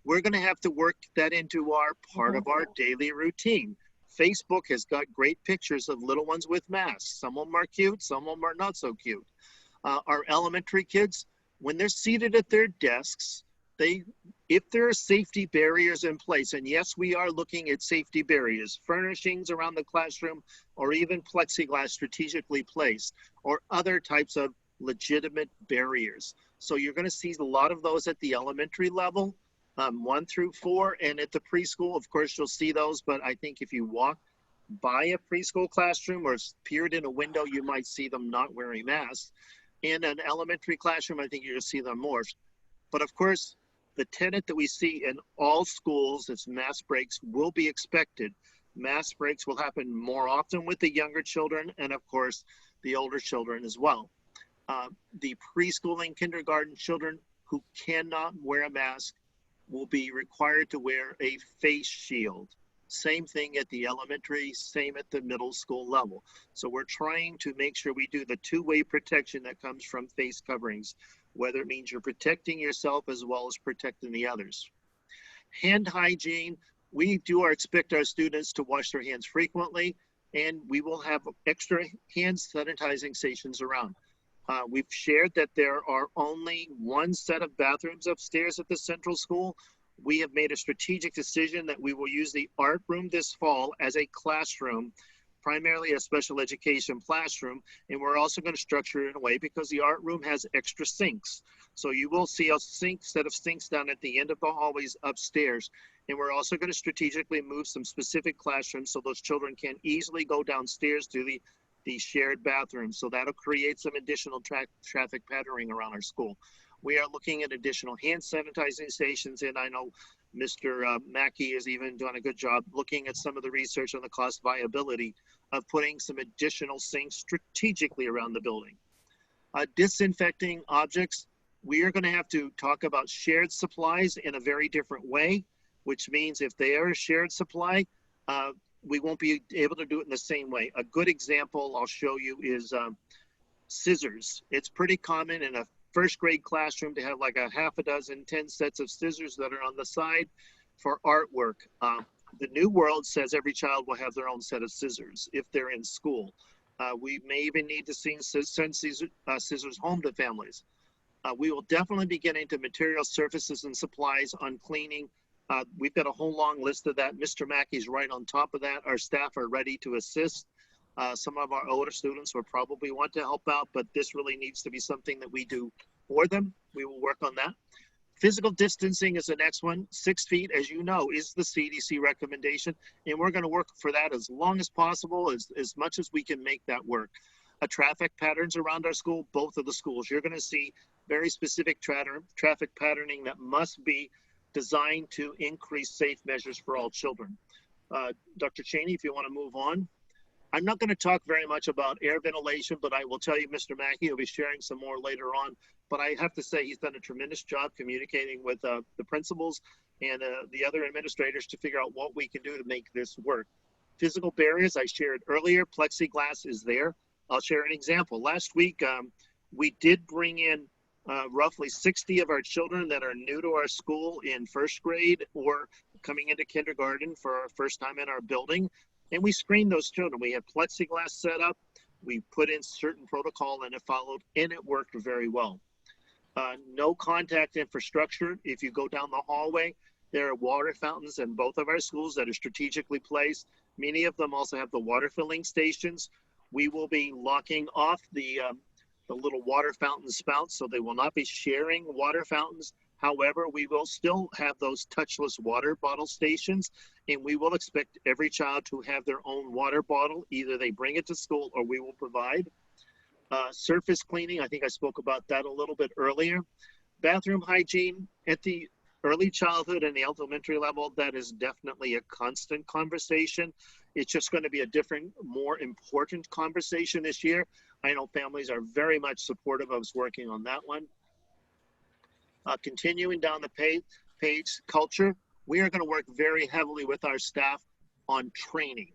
we're going to have to work that into our part of our daily routine. Facebook has got great pictures of little ones with masks. Some of them are cute, some of them are not so cute. Our elementary kids, when they're seated at their desks, if there are safety barriers in place, and yes, we are looking at safety barriers, furnishings around the classroom, or even plexiglass strategically placed, or other types of legitimate barriers. So you're going to see a lot of those at the elementary level. 1 through 4, and at the preschool, of course, you'll see those, but I think if you walk by a preschool classroom or peered in a window, you might see them not wearing masks. In an elementary classroom, I think you're going to see them more. But of course, the tenet that we see in all schools is mask breaks will be expected. Mask breaks will happen more often with the younger children, and of course, the older children as well. The preschool and kindergarten children who cannot wear a mask will be required to wear a face shield. Same thing at the elementary, same at the middle school level. So we're trying to make sure we do the two-way protection that comes from face coverings, whether it means you're protecting yourself as well as protecting the others. Hand hygiene, we do expect our students to wash their hands frequently, and we will have extra hand sanitizing stations around. We've shared that there are only one set of bathrooms upstairs at the central school. We have made a strategic decision that we will use the art room this fall as a classroom, primarily a special education classroom, and we're also going to structure it in a way because the art room has extra sinks. So you will see a set of sinks down at the end of the hallways upstairs, and we're also going to strategically move some specific classrooms so those children can easily go downstairs to the shared bathrooms. So that'll create some additional traffic patterning around our school. We are looking at additional hand sanitizing stations, and I know Mr. Mackey has even done a good job looking at some of the research on the cost viability of putting some additional sinks strategically around the building. Disinfecting objects, we are going to have to talk about shared supplies in a very different way, which means if they are a shared supply, we won't be able to do it in the same way. A good example I'll show you is scissors. It's pretty common in a first grade classroom to have like a half a dozen, 10 sets of scissors that are on the side for artwork. The new world says every child will have their own set of scissors if they're in school. We may even need to send scissors home to families. We will definitely be getting to material surfaces and supplies on cleaning. We've got a whole long list of that. Mr. Mackey's right on top of that. Our staff are ready to assist. Some of our older students will probably want to help out, but this really needs to be something that we do for them. We will work on that. Physical distancing is the next one. 6 feet, as you know, is the CDC recommendation, and we're going to work for that as long as possible, as much as we can make that work. Traffic patterns around our school, both of the schools, you're going to see very specific traffic patterning that must be designed to increase safe measures for all children. Dr. Cheney, if you want to move on. I'm not going to talk very much about air ventilation, but I will tell you Mr. Mackey will be sharing some more later on. But I have to say he's done a tremendous job communicating with the principals and the other administrators to figure out what we can do to make this work. Physical barriers, I shared earlier, plexiglass is there. I'll share an example. Last week, we did bring in roughly 60 of our children that are new to our school in first grade or coming into kindergarten for our first time in our building. And we screened those children. We had plexiglass set up. We put in certain protocol and it followed, and it worked very well. No contact infrastructure. If you go down the hallway, there are water fountains in both of our schools that are strategically placed. Many of them also have the water filling stations. We will be locking off the the little water fountain spouts, so they will not be sharing water fountains. However, we will still have those touchless water bottle stations, and we will expect every child to have their own water bottle. Either they bring it to school or we will provide. Surface cleaning, I think I spoke about that a little bit earlier. Bathroom hygiene at the early childhood and the elementary level, that is definitely a constant conversation. It's just going to be a different, more important conversation this year. I know families are very much supportive of us working on that one. Continuing down the page, culture, we are going to work very heavily with our staff on training.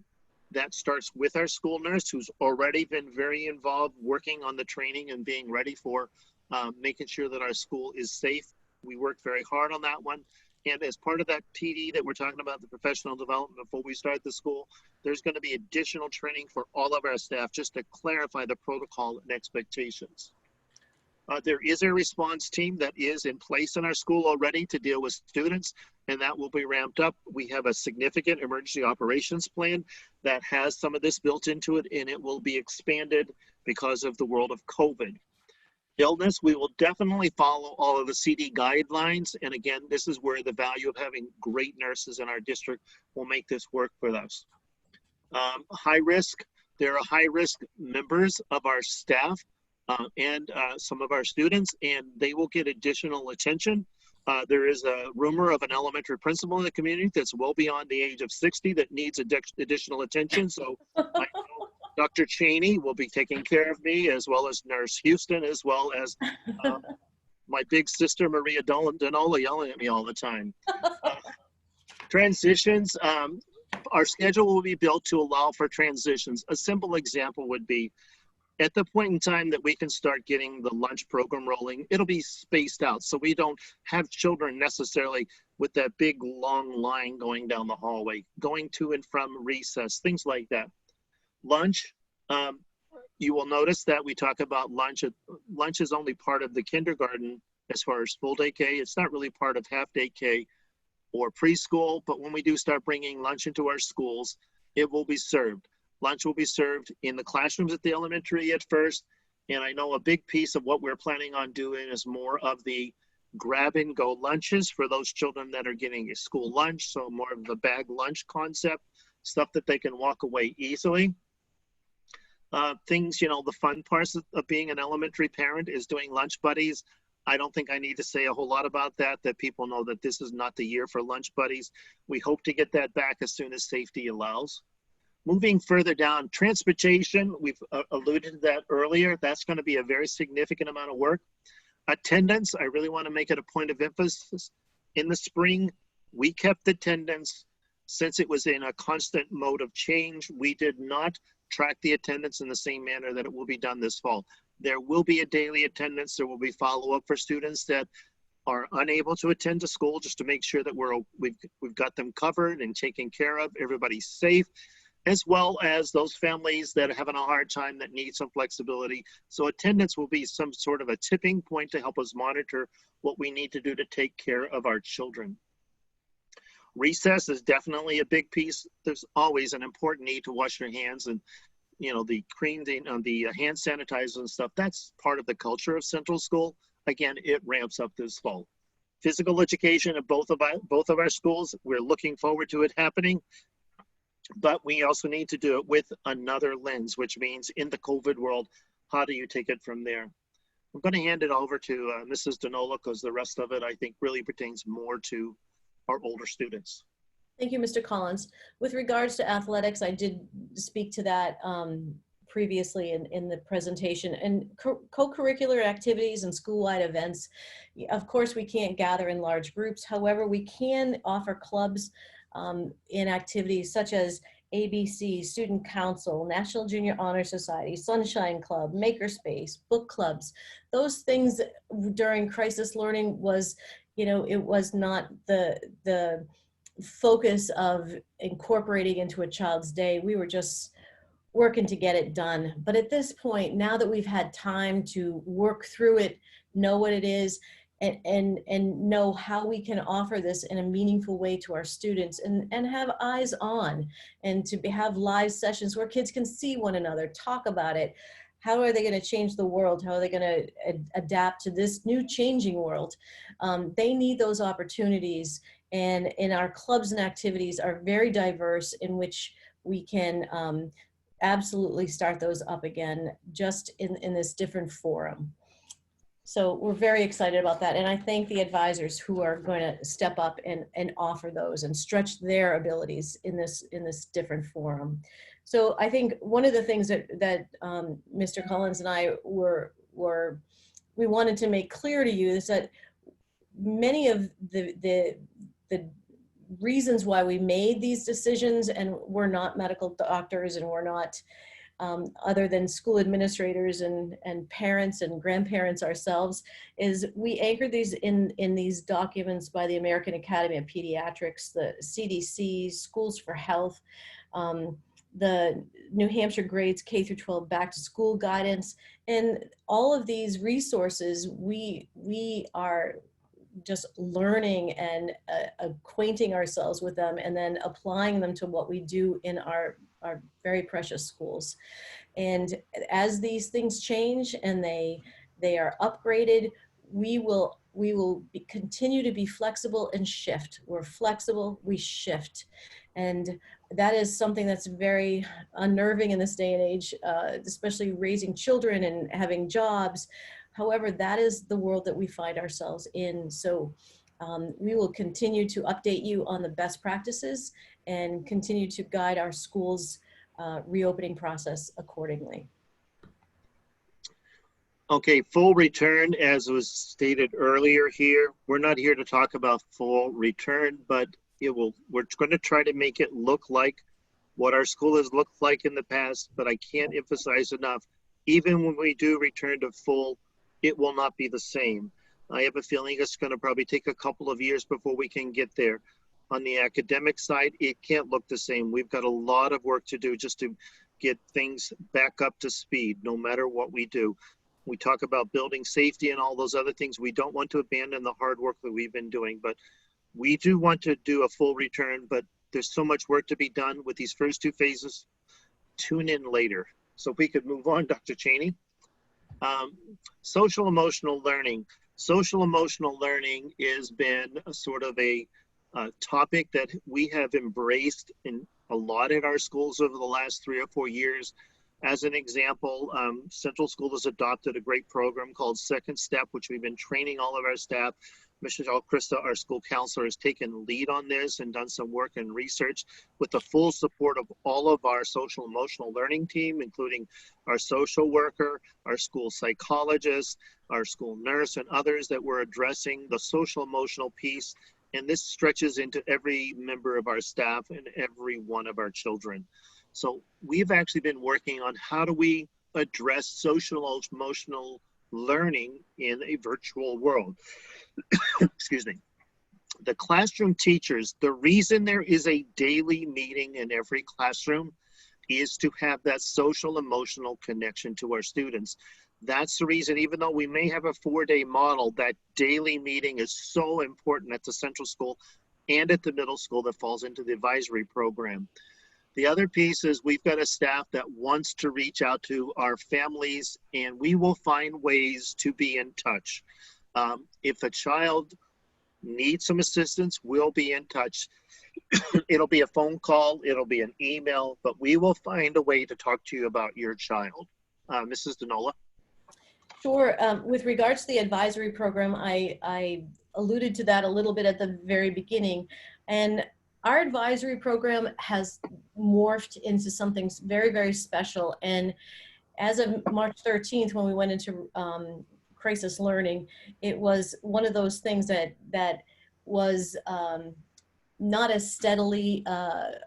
That starts with our school nurse, who's already been very involved working on the training and being ready for making sure that our school is safe. We work very hard on that one. And as part of that PD that we're talking about, the professional development before we start the school, there's going to be additional training for all of our staff just to clarify the protocol and expectations. There is a response team that is in place in our school already to deal with students, and that will be ramped up. We have a significant emergency operations plan that has some of this built into it, and it will be expanded because of the world of COVID. Illness, we will definitely follow all of the CD guidelines. And again, this is where the value of having great nurses in our district will make this work for us. High risk, there are high risk members of our staff and some of our students, and they will get additional attention. There is a rumor of an elementary principal in the community that's well beyond the age of 60 that needs additional attention. So I know Dr. Cheney will be taking care of me, as well as Nurse Houston, as well as my big sister, Maria Donola, yelling at me all the time. Transitions, our schedule will be built to allow for transitions. A simple example would be, at the point in time that we can start getting the lunch program rolling, it'll be spaced out. So we don't have children necessarily with that big long line going down the hallway, going to and from recess, things like that. Lunch, you will notice that we talk about lunch. Lunch is only part of the kindergarten as far as full day K. It's not really part of half day K or preschool, but when we do start bringing lunch into our schools, it will be served. Lunch will be served in the classrooms at the elementary at first. And I know a big piece of what we're planning on doing is more of the grab and go lunches for those children that are getting a school lunch. So more of the bag lunch concept, stuff that they can walk away easily. Things, you know, the fun parts of being an elementary parent is doing lunch buddies. I don't think I need to say a whole lot about that people know that this is not the year for lunch buddies. We hope to get that back as soon as safety allows. Moving further down, transportation, we've alluded to that earlier. That's going to be a very significant amount of work. Attendance, I really want to make it a point of emphasis. In the spring, we kept attendance since it was in a constant mode of change. We did not track the attendance in the same manner that it will be done this fall. There will be a daily attendance. There will be follow-up for students that are unable to attend to school, just to make sure that we've got them covered and taken care of. Everybody's safe, as well as those families that are having a hard time that need some flexibility. So attendance will be some sort of a tipping point to help us monitor what we need to do to take care of our children. Recess is definitely a big piece. There's always an important need to wash your hands, and you know, the cream, the hand sanitizer and stuff. That's part of the culture of Central School. Again, it ramps up this fall. Physical education at both of our schools. We're looking forward to it happening, but we also need to do it with another lens, which means in the COVID world, how do you take it from there? I'm going to hand it over to Mrs. Donola, because the rest of it, I think, really pertains more to our older students. Thank you, Mr. Collins. With regards to athletics, I did speak to that previously in the presentation. And co-curricular activities and school-wide events, of course, we can't gather in large groups. However, we can offer clubs in activities such as ABC, Student Council, National Junior Honor Society, Sunshine Club, Makerspace, book clubs. Those things during crisis learning was, you know, it was not the focus of incorporating into a child's day. We were just working to get it done. But at this point, now that we've had time to work through it, know what it is, and know how we can offer this in a meaningful way to our students, and have eyes on, and to have live sessions where kids can see one another, talk about it, how are they going to change the world? How are they going to adapt to this new changing world? They need those opportunities. And in our clubs and activities are very diverse in which we can absolutely start those up again just in this different forum. So we're very excited about that. And I thank the advisors who are going to step up and offer those and stretch their abilities in this different forum. So I think one of the things that Mr. Collins and I we wanted to make clear to you is that many of the reasons why we made these decisions, and we're not medical doctors and we're not other than school administrators and parents and grandparents ourselves, is we anchored these in these documents by the American Academy of Pediatrics, the CDC, Schools for Health, the New Hampshire Grades K through 12 back to school guidance, and all of these resources we are just learning and acquainting ourselves with them and then applying them to what we do in our very precious schools. And as these things change and they are upgraded, we will continue to be flexible and shift. We're flexible, we shift. And that is something that's very unnerving in this day and age, especially raising children and having jobs. However, that is the world that we find ourselves in. So we will continue to update you on the best practices and continue to guide our schools' reopening process accordingly. Okay, full return, as was stated earlier here. We're not here to talk about full return, but we're going to try to make it look like what our school has looked like in the past, but I can't emphasize enough, even when we do return to full, it will not be the same. I have a feeling it's going to probably take a couple of years before we can get there. On the academic side, it can't look the same. We've got a lot of work to do just to get things back up to speed, no matter what we do. We talk about building safety and all those other things. We don't want to abandon the hard work that we've been doing, but we do want to do a full return, but there's so much work to be done with these first two phases. Tune in later. So if we could move on, Dr. Cheney. Social emotional learning. Social emotional learning has been a sort of a topic that we have embraced in a lot at our schools over the last 3 or 4 years. As an example, Central School has adopted a great program called Second Step, which we've been training all of our staff. Michelle Krista, our school counselor, has taken lead on this and done some work and research with the full support of all of our social emotional learning team, including our social worker, our school psychologist, our school nurse, and others that were addressing the social emotional piece. And this stretches into every member of our staff and every one of our children. So we've actually been working on how do we address social emotional learning in a virtual world. Excuse me. The classroom teachers, the reason there is a daily meeting in every classroom is to have that social emotional connection to our students. That's the reason, even though we may have a 4-day model, that daily meeting is so important at the central school and at the middle school that falls into the advisory program. The other piece is we've got a staff that wants to reach out to our families, and we will find ways to be in touch. If a child needs some assistance, we'll be in touch. It'll be a phone call, it'll be an email, but we will find a way to talk to you about your child. Mrs. Denola? Sure. With regards to the advisory program, I alluded to that a little bit at the very beginning. And our advisory program has morphed into something very, very special. And as of March 13th, when we went into crisis learning, it was one of those things that was not as steadily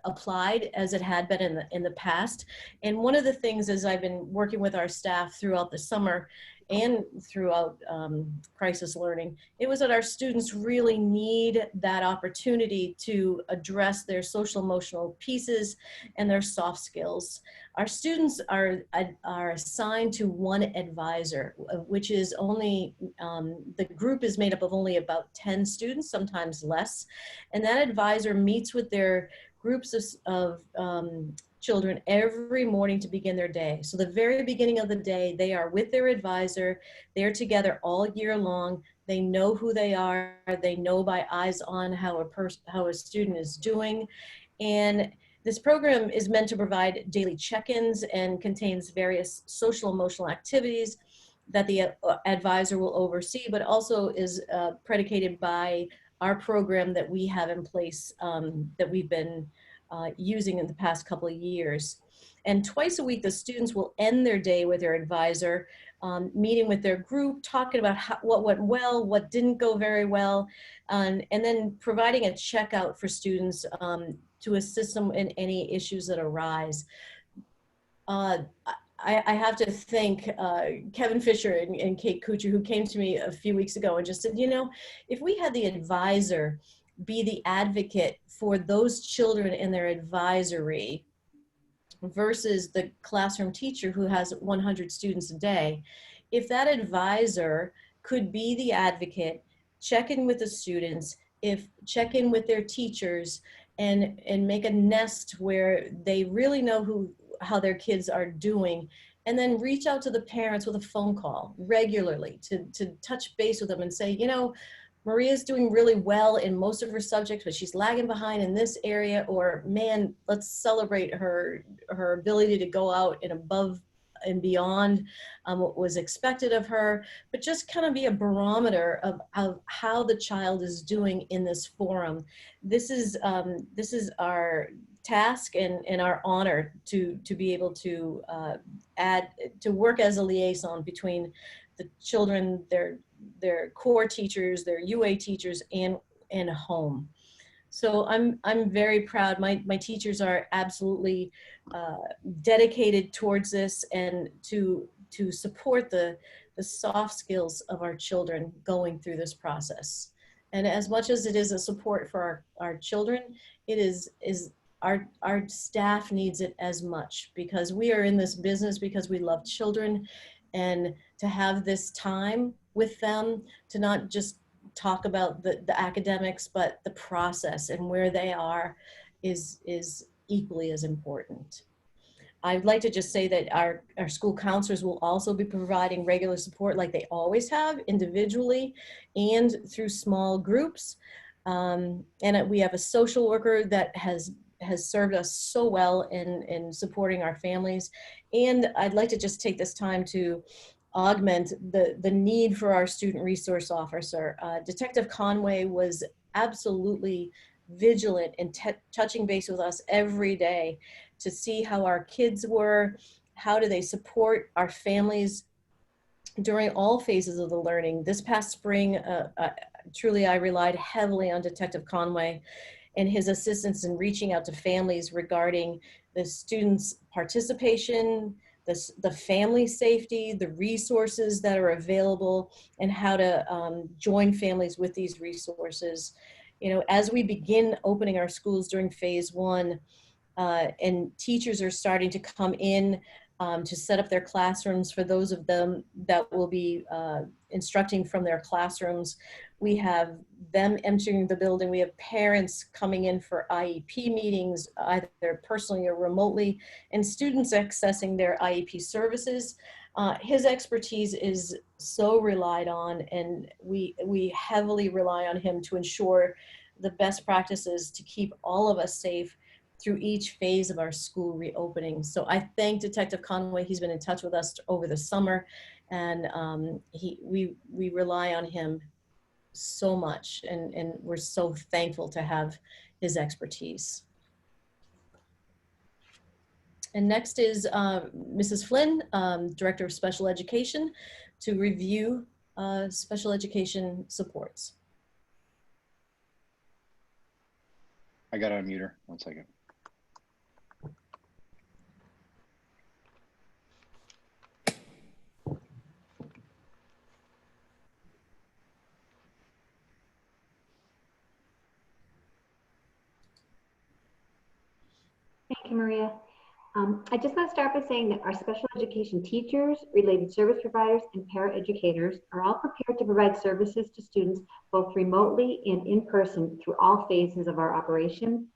applied as it had been in the past. And one of the things is I've been working with our staff throughout the summer and throughout crisis learning, it was that our students really need that opportunity to address their social emotional pieces and their soft skills. Our students are assigned to one advisor, which is only, the group is made up of only about 10 students, sometimes less. And that advisor meets with their groups of children every morning to begin their day. So the very beginning of the day, they are with their advisor. They're together all year long. They know who they are. They know by eyes on how a student is doing. And this program is meant to provide daily check-ins and contains various social emotional activities that the advisor will oversee, but also is predicated by our program that we have in place that we've been using in the past couple of years. And twice a week, the students will end their day with their advisor, meeting with their group, talking about what went well, what didn't go very well, and then providing a checkout for students to assist them in any issues that arise. I have to thank Kevin Fisher and Kate Kuchar, who came to me a few weeks ago and just said, you know, if we had the advisor be the advocate for those children in their advisory versus the classroom teacher who has 100 students a day, if that advisor could be the advocate, check in with the students, check in with their teachers, and make a nest where they really know how their kids are doing, and then reach out to the parents with a phone call regularly to touch base with them and say, you know, Maria's doing really well in most of her subjects, but she's lagging behind in this area, or man, let's celebrate her ability to go out and above and beyond what was expected of her, but just kind of be a barometer of how the child is doing in this forum. This is our task and our honor to be able to work as a liaison between the children, their core teachers, their UA teachers, and home. So I'm very proud. My teachers are absolutely dedicated towards this and to support the soft skills of our children going through this process. And as much as it is a support for our children, it is our staff needs it as much, because we are in this business because we love children, and to have this time with them, to not just talk about the academics, but the process and where they are is equally as important. I'd like to just say that our school counselors will also be providing regular support like they always have, individually and through small groups. And we have a social worker that has served us so well in supporting our families. And I'd like to just take this time to augment the need for our student resource officer. Detective Conway was absolutely vigilant in touching base with us every day to see how our kids were, how do they support our families during all phases of the learning. This past spring, truly I relied heavily on Detective Conway and his assistance in reaching out to families regarding the students' participation, the family safety, the resources that are available, and how to join families with these resources. You know, as we begin opening our schools during phase 1, and teachers are starting to come in to set up their classrooms for those of them that will be instructing from their classrooms. We have them entering the building. We have parents coming in for IEP meetings, either personally or remotely, and students accessing their IEP services. His expertise is so relied on, and we heavily rely on him to ensure the best practices to keep all of us safe through each phase of our school reopening. So I thank Detective Conway. He's been in touch with us over the summer, and we rely on him so much, and we're so thankful to have his expertise. And next is Mrs. Flynn, Director of Special Education, to review special education supports. I got to unmute her. 1 second. Thank you, Maria. I just want to start by saying that our special education teachers, related service providers, and paraeducators are all prepared to provide services to students both remotely and in person through all phases of our operation.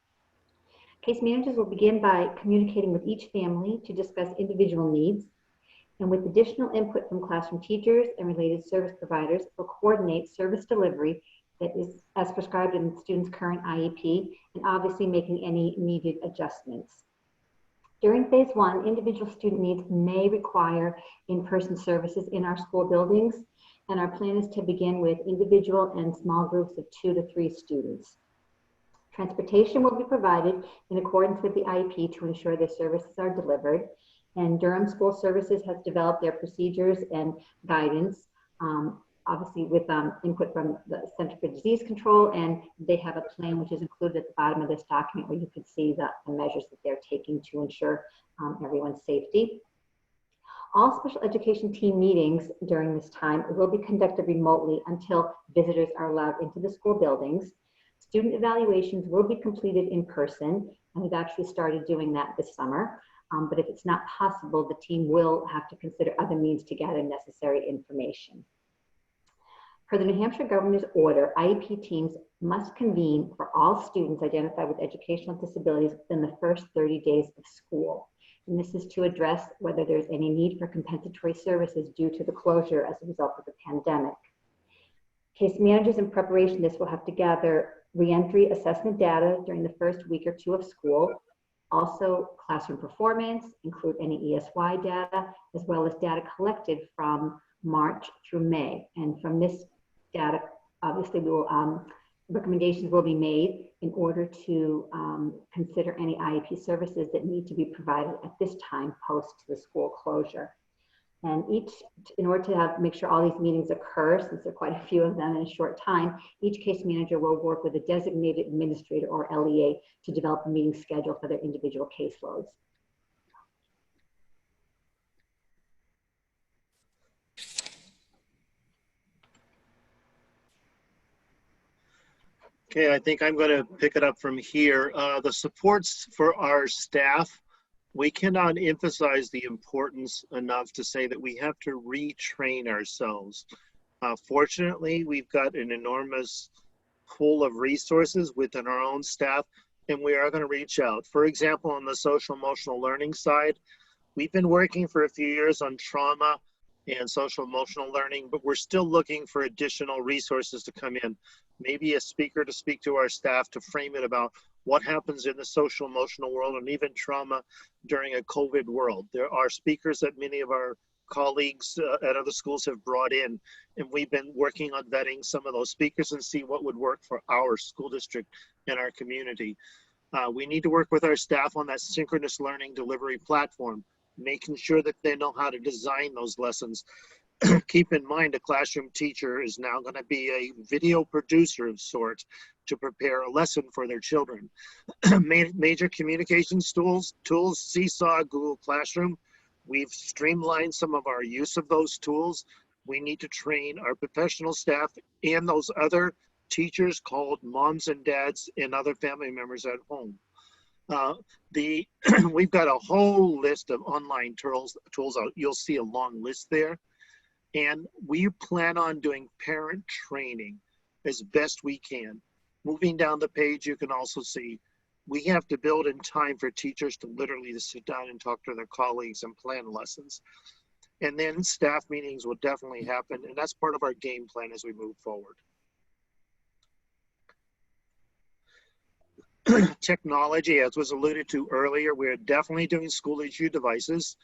Case managers will begin by communicating with each family to discuss individual needs, and with additional input from classroom teachers and related service providers, will coordinate service delivery that is as prescribed in the student's current IEP, and obviously making any needed adjustments. During phase one, individual student needs may require in-person services in our school buildings, and our plan is to begin with individual and small groups of 2 to 3 students. Transportation will be provided in accordance with the IEP to ensure their services are delivered, and Durham School Services has developed their procedures and guidance, obviously with input from the Center for Disease Control, and they have a plan which is included at the bottom of this document where you can see the measures that they're taking to ensure everyone's safety. All special education team meetings during this time will be conducted remotely until visitors are allowed into the school buildings. Student evaluations will be completed in person, and we've actually started doing that this summer. But if it's not possible, the team will have to consider other means to gather necessary information. Per the New Hampshire governor's order, IEP teams must convene for all students identified with educational disabilities within the first 30 days of school. And this is to address whether there's any need for compensatory services due to the closure as a result of the pandemic. Case managers in preparation this will have to gather reentry assessment data during the first week or 2 of school. Also, classroom performance, include any ESY data, as well as data collected from March through May. And from this data, obviously, we will, recommendations will be made in order to consider any IEP services that need to be provided at this time post the school closure. And in order to make sure all these meetings occur, since there are quite a few of them in a short time, each case manager will work with a designated administrator or LEA to develop a meeting schedule for their individual caseloads. Okay, I think I'm going to pick it up from here. The supports for our staff, we cannot emphasize the importance enough to say that we have to retrain ourselves. Fortunately, we've got an enormous pool of resources within our own staff, and we are going to reach out. For example, on the social emotional learning side, we've been working for a few years on trauma and social emotional learning, but we're still looking for additional resources to come in. Maybe a speaker to speak to our staff to frame it about what happens in the social emotional world and even trauma during a COVID world. There are speakers that many of our colleagues at other schools have brought in, and we've been working on vetting some of those speakers and see what would work for our school district and our community. We need to work with our staff on that synchronous learning delivery platform, making sure that they know how to design those lessons. Keep in mind, a classroom teacher is now going to be a video producer of sorts to prepare a lesson for their children. Major communications tools, Seesaw, Google Classroom. We've streamlined some of our use of those tools. We need to train our professional staff and those other teachers called moms and dads and other family members at home. We've got a whole list of online tools out. You'll see a long list there. And we plan on doing parent training as best we can. Moving down the page, you can also see we have to build in time for teachers to literally to sit down and talk to their colleagues and plan lessons. And then staff meetings will definitely happen. And that's part of our game plan as we move forward. Technology, as was alluded to earlier, we're definitely doing school issue devices.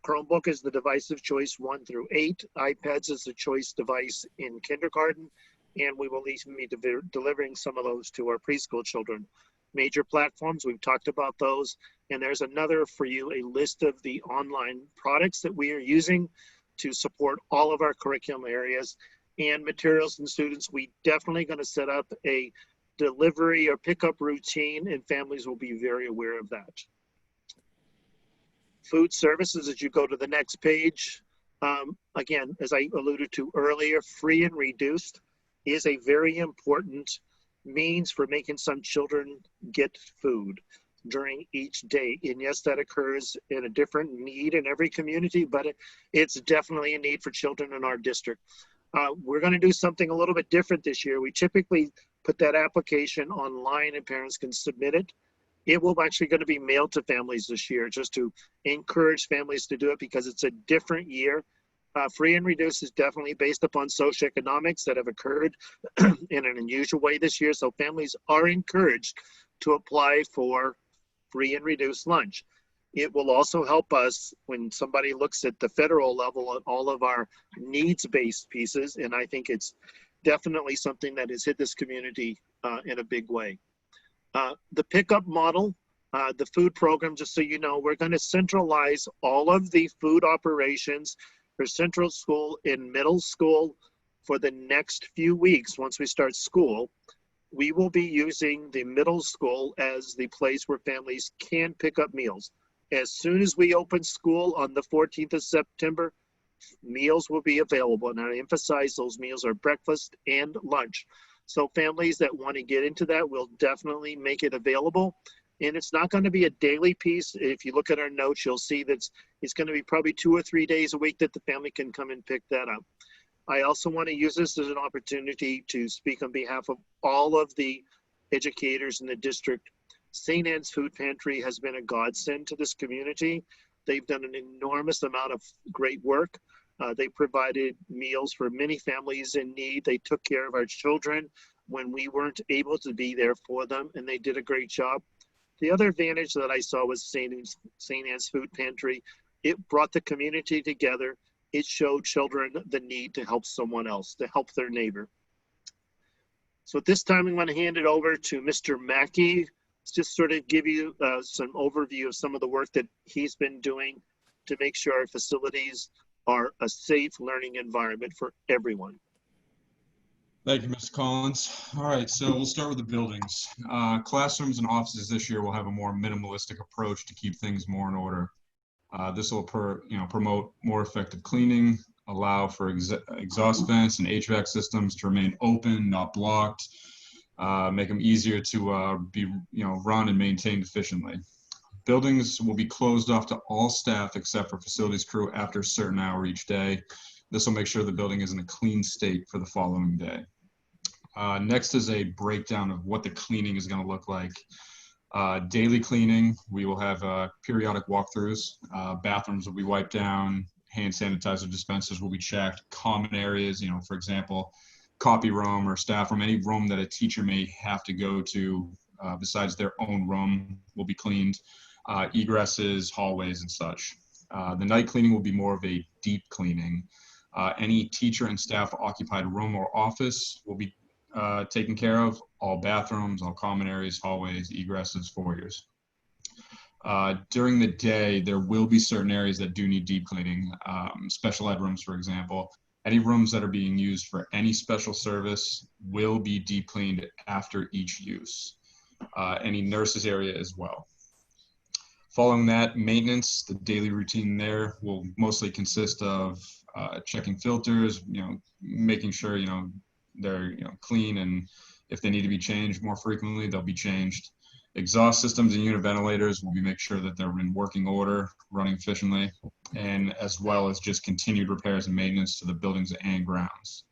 Chromebook is the device of choice 1 through 8. iPads is the choice device in kindergarten, and we will even be delivering some of those to our preschool children. Major platforms, we've talked about those, and there's another for you, a list of the online products that we are using to support all of our curriculum areas and materials and students. We definitely going to set up a delivery or pickup routine, and families will be very aware of that. Food services, as you go to the next page, again, as I alluded to earlier, free and reduced is a very important means for making some children get food during each day. And yes, that occurs in a different need in every community, but it's definitely a need for children in our district. We're going to do something a little bit different this year. We typically put that application online and parents can submit it. It will actually going to be mailed to families this year, just to encourage families to do it, because it's a different year. Free and reduced is definitely based upon socioeconomics that have occurred in an unusual way this year. So families are encouraged to apply for free and reduced lunch. It will also help us when somebody looks at the federal level at all of our needs-based pieces. And I think it's definitely something that has hit this community in a big way. The pickup model, the food program, just so you know, we're going to centralize all of the food operations for central school and middle school for the next few weeks. Once we start school, we will be using the middle school as the place where families can pick up meals. As soon as we open school on the 14th of September, meals will be available. And I emphasize those meals are breakfast and lunch. So families that want to get into that will definitely make it available. And it's not going to be a daily piece. If you look at our notes, you'll see that it's going to be probably 2 or 3 days a week that the family can come and pick that up. I also want to use this as an opportunity to speak on behalf of all of the educators in the district. St. Anne's Food Pantry has been a godsend to this community. They've done an enormous amount of great work. They provided meals for many families in need. They took care of our children when we weren't able to be there for them, and they did a great job. The other advantage that I saw was St. Anne's Food Pantry. It brought the community together. It showed children the need to help someone else, to help their neighbor. So at this time, I'm going to hand it over to Mr. Mackey, just sort of give you some overview of some of the work that he's been doing to make sure our facilities are a safe learning environment for everyone. Thank you, Mr. Collins. All right, so we'll start with the buildings. Classrooms and offices this year will have a more minimalistic approach to keep things more in order. This will promote more effective cleaning, allow for exhaust vents and HVAC systems to remain open, not blocked, make them easier to be run and maintained efficiently. Buildings will be closed off to all staff except for facilities crew after a certain hour each day. This will make sure the building is in a clean state for the following day. Next is a breakdown of what the cleaning is going to look like. Daily cleaning, we will have periodic walkthroughs. Bathrooms will be wiped down. Hand sanitizer dispensers will be checked. Common areas, for example, copy room or staff room, any room that a teacher may have to go to besides their own room will be cleaned. Egresses, hallways, and such. The night cleaning will be more of a deep cleaning. Any teacher and staff occupied room or office will be taken care of. All bathrooms, all common areas, hallways, egresses, foyers. During the day, there will be certain areas that do need deep cleaning. Special ed rooms, for example. Any rooms that are being used for any special service will be deep cleaned after each use. Any nurses area as well. Following that, maintenance, the daily routine there will mostly consist of checking filters, making sure, they're, clean, and if they need to be changed more frequently, they'll be changed. Exhaust systems and unit ventilators will be make sure that they're in working order, running efficiently, and as well as just continued repairs and maintenance to the buildings and grounds.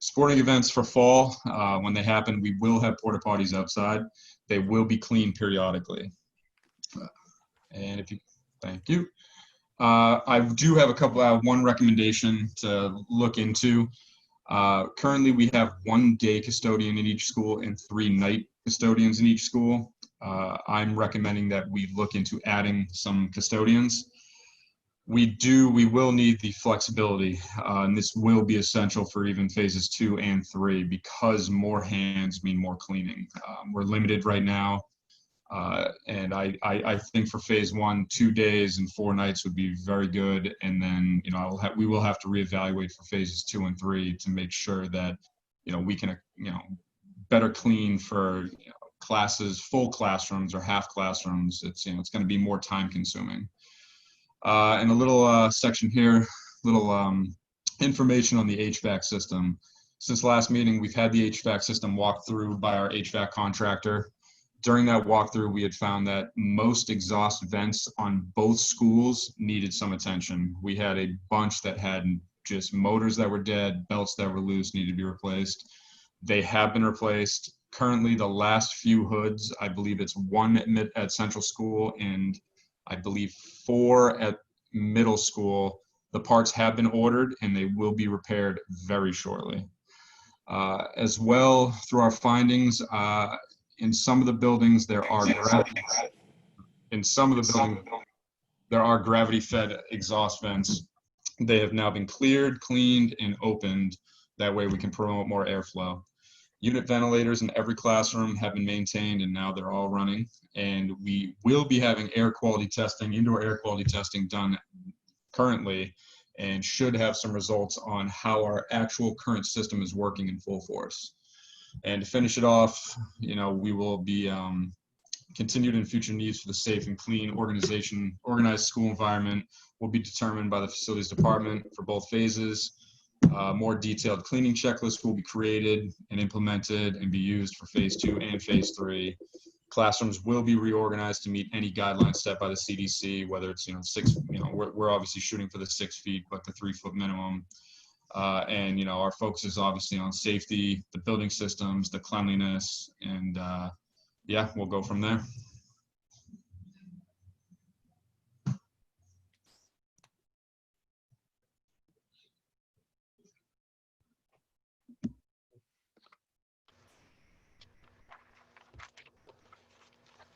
Sporting events for fall, when they happen, we will have porta potties outside. They will be cleaned periodically. And thank you. I do have one recommendation to look into. Currently, we have 1 day custodian in each school and 3 night custodians in each school. I'm recommending that we look into adding some custodians. We will need the flexibility, and this will be essential for even phases 2 and 3 because more hands mean more cleaning. We're limited right now. And I think for phase 1, 2 days and 4 nights would be very good. And then, we will have to reevaluate for phases 2 and 3 to make sure that, we can, better clean for classes, full classrooms or half classrooms. It's going to be more time consuming. And a little section here, information on the HVAC system. Since last meeting, we've had the HVAC system walked through by our HVAC contractor. During that walkthrough, we had found that most exhaust vents on both schools needed some attention. We had a bunch that had just motors that were dead, belts that were loose, needed to be replaced. They have been replaced. currently the last few hoods, I believe it's 1 at Central School and I believe 4 at middle school. The parts have been ordered and they will be repaired very shortly. As well, through our findings, in some of the buildings there are gravity-fed exhaust vents. They have now been cleared, cleaned, and opened. That way we can promote more airflow. Unit ventilators in every classroom have been maintained and now they're all running. And we will be having air quality testing, indoor air quality testing done currently, and should have some results on how our actual current system is working in full force. And to finish it off, you know, we will be continued in future needs for the safe and clean organized school environment will be determined by the facilities department for both phases. More detailed cleaning checklists will be created and implemented and be used for phase 2 and phase 3. Classrooms will be reorganized to meet any guidelines set by the CDC, whether it's, we're obviously shooting for the 6 feet, but the 3-foot minimum. And, our focus is obviously on safety, the building systems, the cleanliness, and yeah, we'll go from there.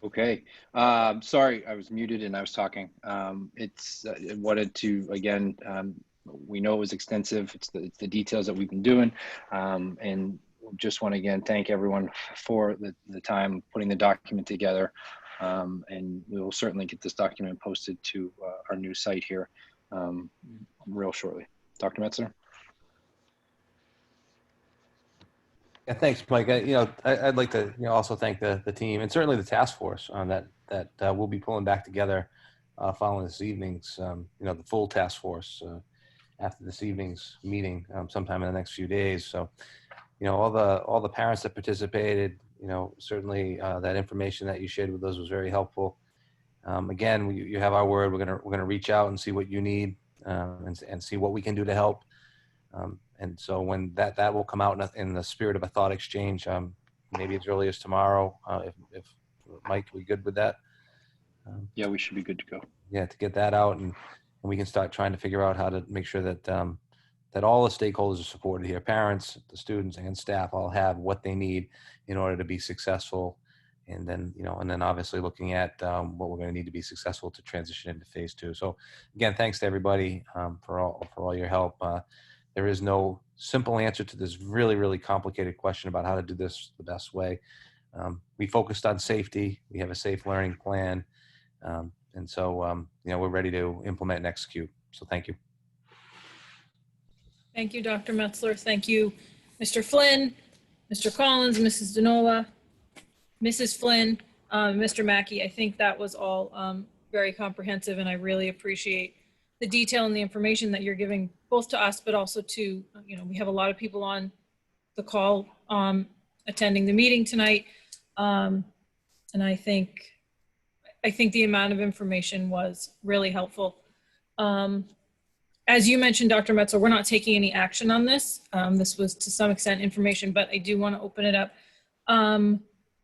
Okay. Sorry, I was muted and I was talking. I wanted to, again, we know it was extensive. It's the details that we've been doing. And just want to, again, thank everyone for the time putting the document together. And we will certainly get this document posted to our new site here real shortly. Dr. Metzler? Yeah, thanks, Mike. I'd like to also thank the team and certainly the task force on that we'll be pulling back together following this evening's the full task force after this evening's meeting sometime in the next few days. So all the parents that participated, certainly that information that you shared with us was very helpful. Again, you have our word. We're gonna reach out and see what you need and see what we can do to help. And so when that will come out in the spirit of a thought exchange, maybe as early as tomorrow, if Mike, we good with that? Yeah, we should be good to go. Yeah, to get that out and we can start trying to figure out how to make sure that that all the stakeholders are supported here. Parents, the students, and staff all have what they need in order to be successful. And then, and then obviously looking at what we're going to need to be successful to transition into phase 2. So again, thanks to everybody for all your help. There is no simple answer to this really, really complicated question about how to do this the best way. We focused on safety. We have a safe learning plan. And so, we're ready to implement and execute. So thank you. Thank you, Dr. Metzler. Thank you, Mr. Flynn, Mr. Collins, Mrs. Denola, Mrs. Flynn, Mr. Mackey. I think that was all very comprehensive, and I really appreciate the detail and the information that you're giving both to us, but also to, we have a lot of people on the call attending the meeting tonight. And I think the amount of information was really helpful. As you mentioned, Dr. Metzler, we're not taking any action on this. This was to some extent information, but I do want to open it up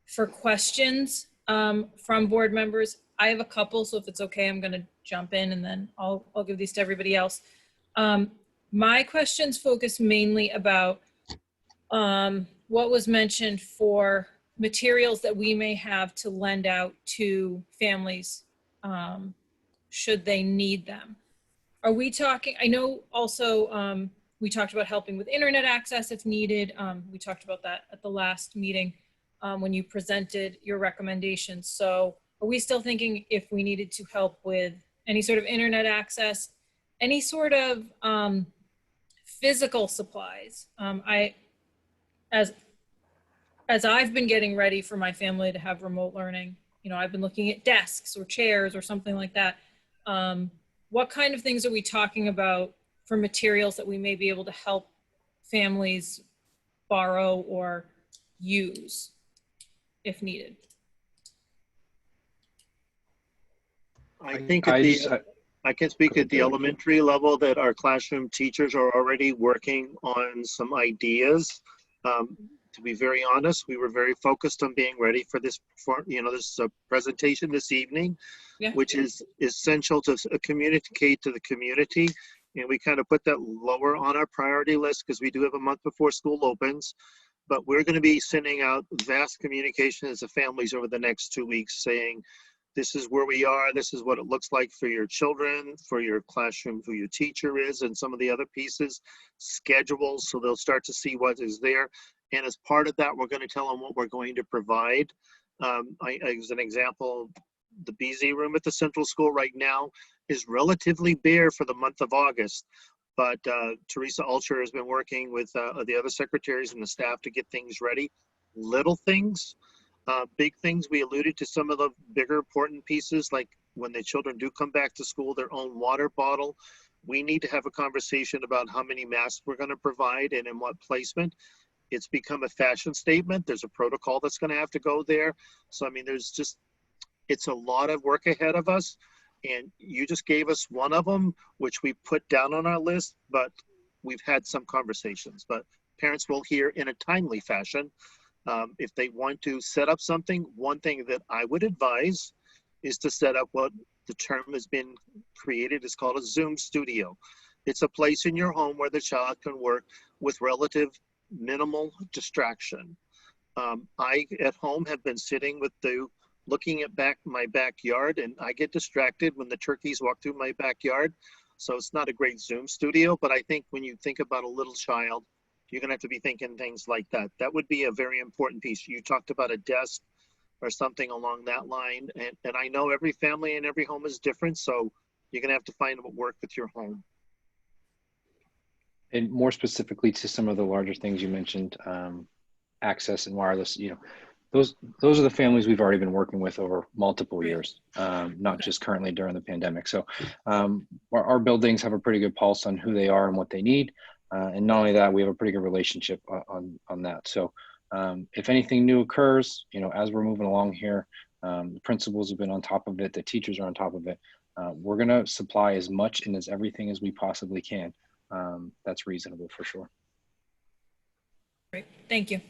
for questions from board members. I have a couple, so if it's okay, I'm going to jump in and then I'll give these to everybody else. My questions focus mainly about what was mentioned for materials that we may have to lend out to families should they need them. Are we talking, I know also we talked about helping with internet access if needed. We talked about that at the last meeting when you presented your recommendations. So are we still thinking if we needed to help with any sort of internet access, any sort of physical supplies? As I've been getting ready for my family to have remote learning, I've been looking at desks or chairs or something like that. What kind of things are we talking about for materials that we may be able to help families borrow or use if needed? I think I can speak at the elementary level that our classroom teachers are already working on some ideas. To be very honest, we were very focused on being ready for this, this presentation this evening, Yeah. which is essential to communicate to the community. And we kind of put that lower on our priority list because we do have a month before school opens. But we're going to be sending out vast communications to families over the next 2 weeks saying, this is where we are, this is what it looks like for your children, for your classroom, who your teacher is, and some of the other pieces, schedules, so they'll start to see what is there. And as part of that, we're going to tell them what we're going to provide. As an example, the BZ room at the Central School right now is relatively bare for the month of August. But Teresa Ulcher has been working with the other secretaries and the staff to get things ready. Little things, big things. We alluded to some of the bigger important pieces, like when the children do come back to school, their own water bottle. We need to have a conversation about how many masks we're going to provide and in what placement. It's become a fashion statement. There's a protocol that's going to have to go there. So, I mean, it's a lot of work ahead of us. And you just gave us one of them, which we put down on our list, but we've had some conversations. But parents will hear in a timely fashion. If they want to set up something, one thing that I would advise is to set up what the term has been created is called a Zoom studio. It's a place in your home where the child can work with relative minimal distraction. I, at home, have been sitting with looking at my backyard, and I get distracted when the turkeys walk through my backyard. So it's not a great Zoom studio, but I think when you think about a little child, you're gonna have to be thinking things like that. That would be a very important piece. You talked about a desk or something along that line. And I know every family and every home is different, so you're gonna have to find what work with your home. And more specifically to some of the larger things you mentioned, access and wireless, those are the families we've already been working with over multiple years, not just currently during the pandemic. So our buildings have a pretty good pulse on who they are and what they need. And not only that, we have a pretty good relationship on that. So if anything new occurs, as we're moving along here, the principals have been on top of it, the teachers are on top of it. We're gonna supply as much and as everything as we possibly can. That's reasonable for sure. Great, thank you.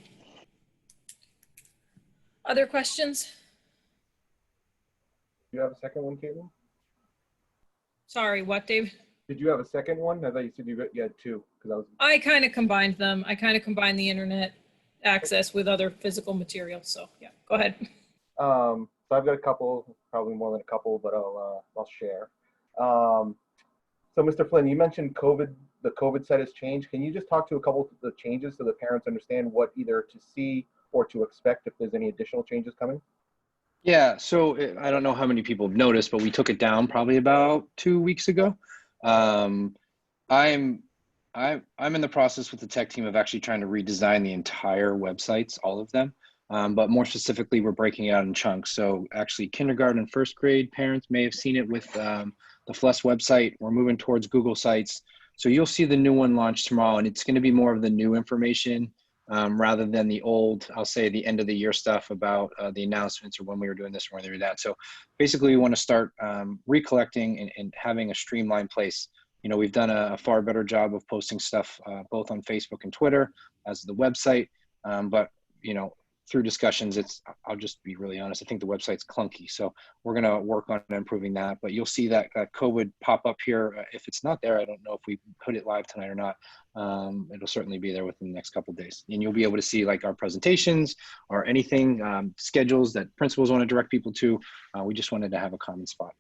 Other questions? Do you have a second one, Caitlin? Sorry, what, Dave? Did you have a second one? I thought you said you had two. I kind of combined them. I kind of combined the internet access with other physical materials. So yeah, go ahead. So I've got a couple, probably more than a couple, but I'll share. So Mr. Flynn, you mentioned the COVID site has changed. Can you just talk to a couple of the changes so the parents understand what either to see or to expect if there's any additional changes coming? Yeah, so I don't know how many people have noticed, but we took it down probably about 2 weeks ago. I'm in the process with the tech team of actually trying to redesign the entire websites, all of them. But more specifically, we're breaking it out in chunks. So actually kindergarten and first grade parents may have seen it with the FLES website. We're moving towards Google Sites. So you'll see the new one launch tomorrow, and it's going to be more of the new information rather than the old, I'll say the end of the year stuff about the announcements or when we were doing this or when they were that. So basically we want to start recollecting and having a streamlined place. We've done a far better job of posting stuff both on Facebook and Twitter as the website, but through discussions, I'll just be really honest, I think the website's clunky. So we're going to work on improving that, but you'll see that code pop up here. If it's not there, I don't know if we put it live tonight or not. It'll certainly be there within the next couple of days. And you'll be able to see like our presentations or anything, schedules that principals want to direct people to. We just wanted to have a common spot.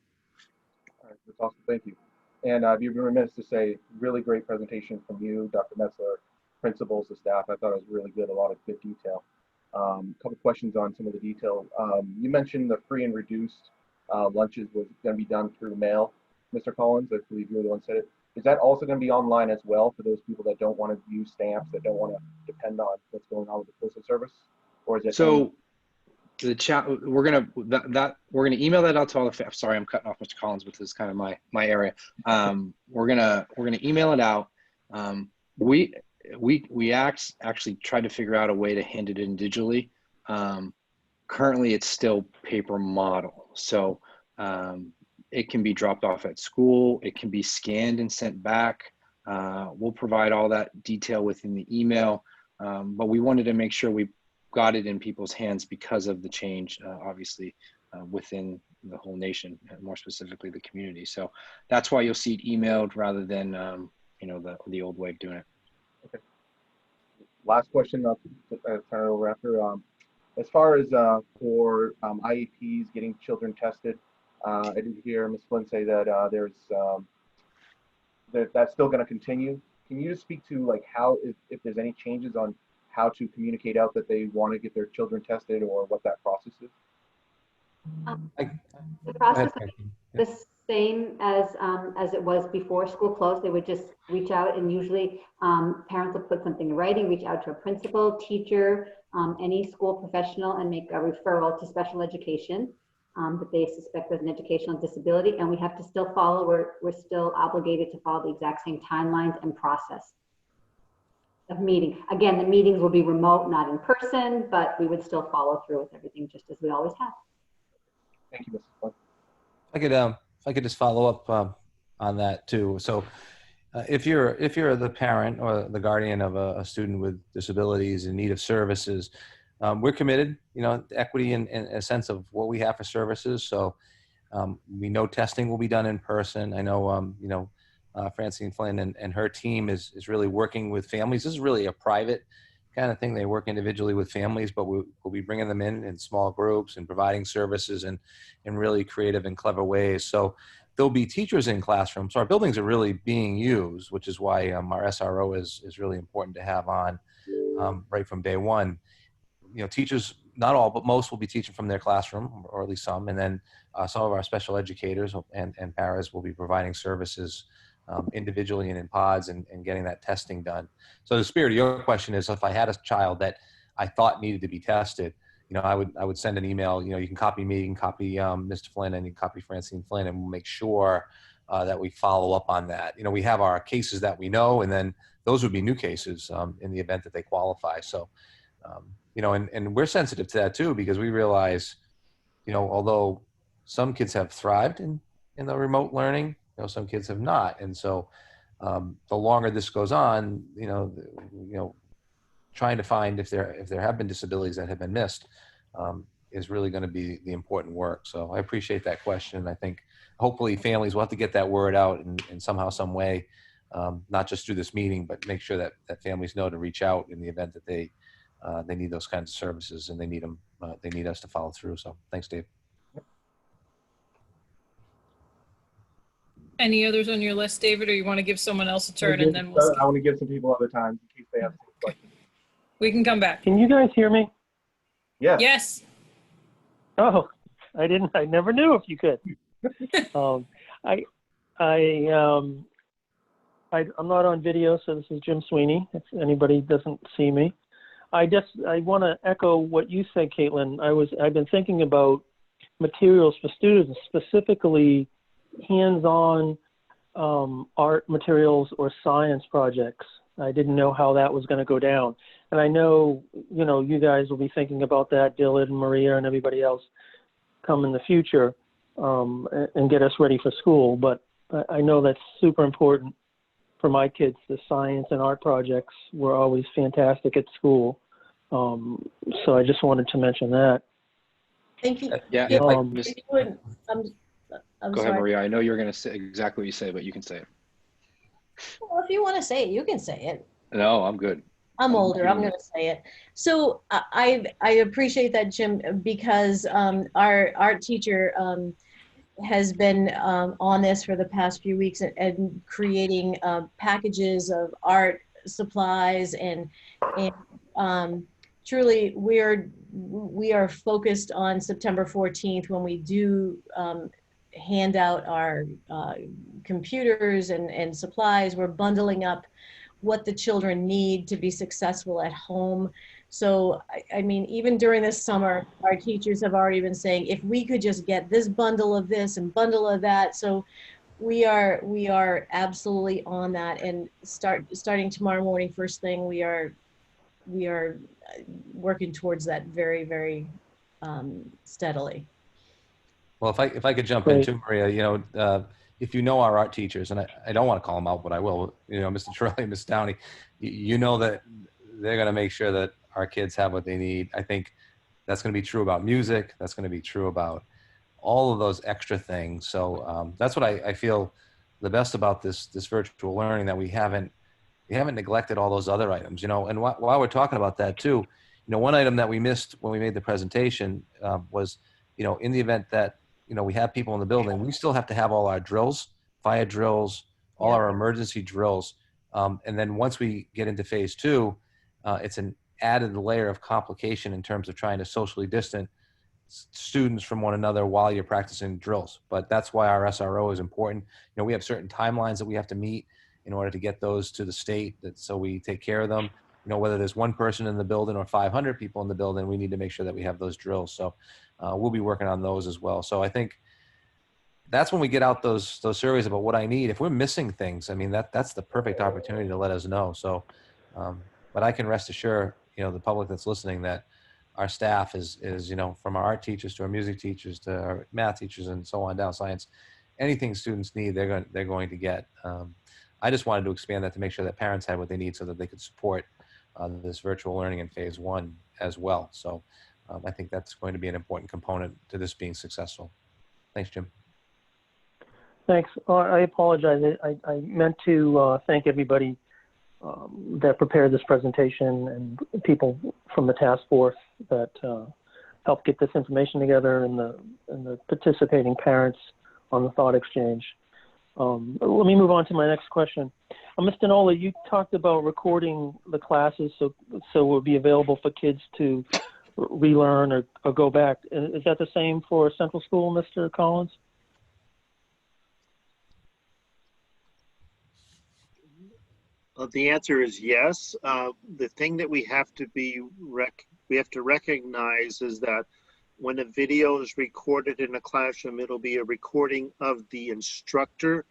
All right, that's awesome, thank you. And you've been remiss to say, really great presentation from you, Dr. Metzler, principals, the staff. I thought it was really good, a lot of good detail. A couple questions on some of the detail. You mentioned the free and reduced lunches was going to be done through mail. Mr. Collins, I believe you were the one who said it. Is that also going to be online as well for those people that don't want to use stamps, that don't want to depend on what's going on with the postal service? Or is it? So the chat, we're gonna email that out to all the. Sorry, I'm cutting off Mr. Collins, but this is kind of my area. We're gonna email it out. We actually tried to figure out a way to hand it in digitally. Currently, it's still paper model, so it can be dropped off at school. It can be scanned and sent back. We'll provide all that detail within the email. But we wanted to make sure we got it in people's hands because of the change, obviously, within the whole nation, and more specifically the community. So that's why you'll see it emailed rather than, you know, the old way of doing it. Okay. Last question, I'll turn it over after. As far as for IEPs getting children tested, I did hear Ms. Flynn say that that's still going to continue. Can you just speak to like how, if there's any changes on how to communicate out that they want to get their children tested or what that process is? The process is the same as it was before school closed. They would just reach out, and usually parents will put something in writing, reach out to a principal, teacher, any school professional, and make a referral to special education that they suspect there's an educational disability, and we have to still follow. We're still obligated to follow the exact same timelines and process of meeting. Again, the meetings will be remote, not in person, but we would still follow through with everything just as we always have. Thank you, Mrs. Flynn. If I could just follow up on that too. So if you're the parent or the guardian of a student with disabilities in need of services, we're committed, you know, to equity and a sense of what we have for services. So we know testing will be done in person. I know, you know, Francine Flynn and her team is really working with families. This is really a private kind of thing. They work individually with families, but we'll be bringing them in small groups and providing services in really creative and clever ways. So there'll be teachers in classrooms. So our buildings are really being used, which is why our SRO is really important to have on right from day one. You know, teachers, not all, but most will be teaching from their classroom, or at least some. And then some of our special educators and paras will be providing services individually and in pods and getting that testing done. So the spirit of your question is, if I had a child that I thought needed to be tested, you know, I would send an email. You know, you can copy me, you can copy Mr. Flynn, and you can copy Francine Flynn, and we'll make sure that we follow up on that. You know, we have our cases that we know, and then those would be new cases in the event that they qualify. So, you know, and we're sensitive to that too, because we realize, you know, although some kids have thrived in the remote learning, you know, some kids have not. And so the longer this goes on, you know, trying to find if there have been disabilities that have been missed is really going to be the important work. So I appreciate that question. I think hopefully families will have to get that word out in somehow, some way, not just through this meeting, but make sure that families know to reach out in the event that they need those kinds of services, and they need them. They need us to follow through. So thanks, Dave. Any others on your list, David, or you want to give someone else a turn and then we'll skip? I want to give some people other time in case they have some questions. We can come back. Can you guys hear me? Yeah. Yes. Oh, I never knew if you could. I'm not on video, so this is Jim Sweeney, if anybody doesn't see me. I want to echo what you said, Caitlin. I've been thinking about materials for students, specifically hands-on art materials or science projects. I didn't know how that was going to go down. And I know, you know, you guys will be thinking about that, Dylan and Maria and everybody else come in the future and get us ready for school. But I know that's super important for my kids. The science and art projects were always fantastic at school. So I just wanted to mention that. Thank you. Yeah. I'm Go sorry. ahead, Maria. I know you're going to say exactly what you say, but you can say it. Well, if you want to say it, you can say it. No, I'm good. I'm older. I'm going to say it. So I appreciate that, Jim, because our art teacher has been on this for the past few weeks and creating packages of art supplies and truly we are focused on September 14th when we do hand out our computers and supplies. We're bundling up what the children need to be successful at home. So, I mean, even during this summer, our teachers have already been saying, if we could just get this bundle of this and bundle of that. So we are absolutely on that, and starting tomorrow morning, first thing, we are working towards that very, very steadily. Well, if I could jump in too, Maria, you know, if you know our art teachers, and I don't want to call them out, but I will, you know, Mr. Torelli, Ms. Downey, you know that they're going to make sure that our kids have what they need. I think that's going to be true about music. That's going to be true about all of those extra things. So that's what I feel the best about this virtual learning, that we haven't neglected all those other items, you know. And while we're talking about that too, you know, one item that we missed when we made the presentation was, you know, in the event that, you know, we have people in the building, we still have to have all our drills, fire drills, all our emergency drills. And then once we get into phase 2, it's an added layer of complication in terms of trying to socially distant students from one another while you're practicing drills. But that's why our SRO is important. You know, we have certain timelines that we have to meet in order to get those to the state, so we take care of them. You know, whether there's one person in the building or 500 people in the building, we need to make sure that we have those drills. So we'll be working on those as well. So I think that's when we get out those surveys about what I need. If we're missing things, I mean, that's the perfect opportunity to let us know. So, but I can rest assured, you know, the public that's listening, that our staff is, you know, from our art teachers to our music teachers to our math teachers and so on down, science, anything students need, they're going to get. I just wanted to expand that to make sure that parents had what they need so that they could support this virtual learning in phase 1 as well. So I think that's going to be an important component to this being successful. Thanks, Jim. Thanks. I apologize. I meant to thank everybody that prepared this presentation and people from the task force that helped get this information together, and the participating parents on the thought exchange. Let me move on to my next question. Mr. Nola, you talked about recording the classes so it will be available for kids to relearn or go back. Is that the same for Central School, Mr. Collins? The answer is yes. The thing that we have to recognize is that when a video is recorded in a classroom, it'll be a recording of the instructor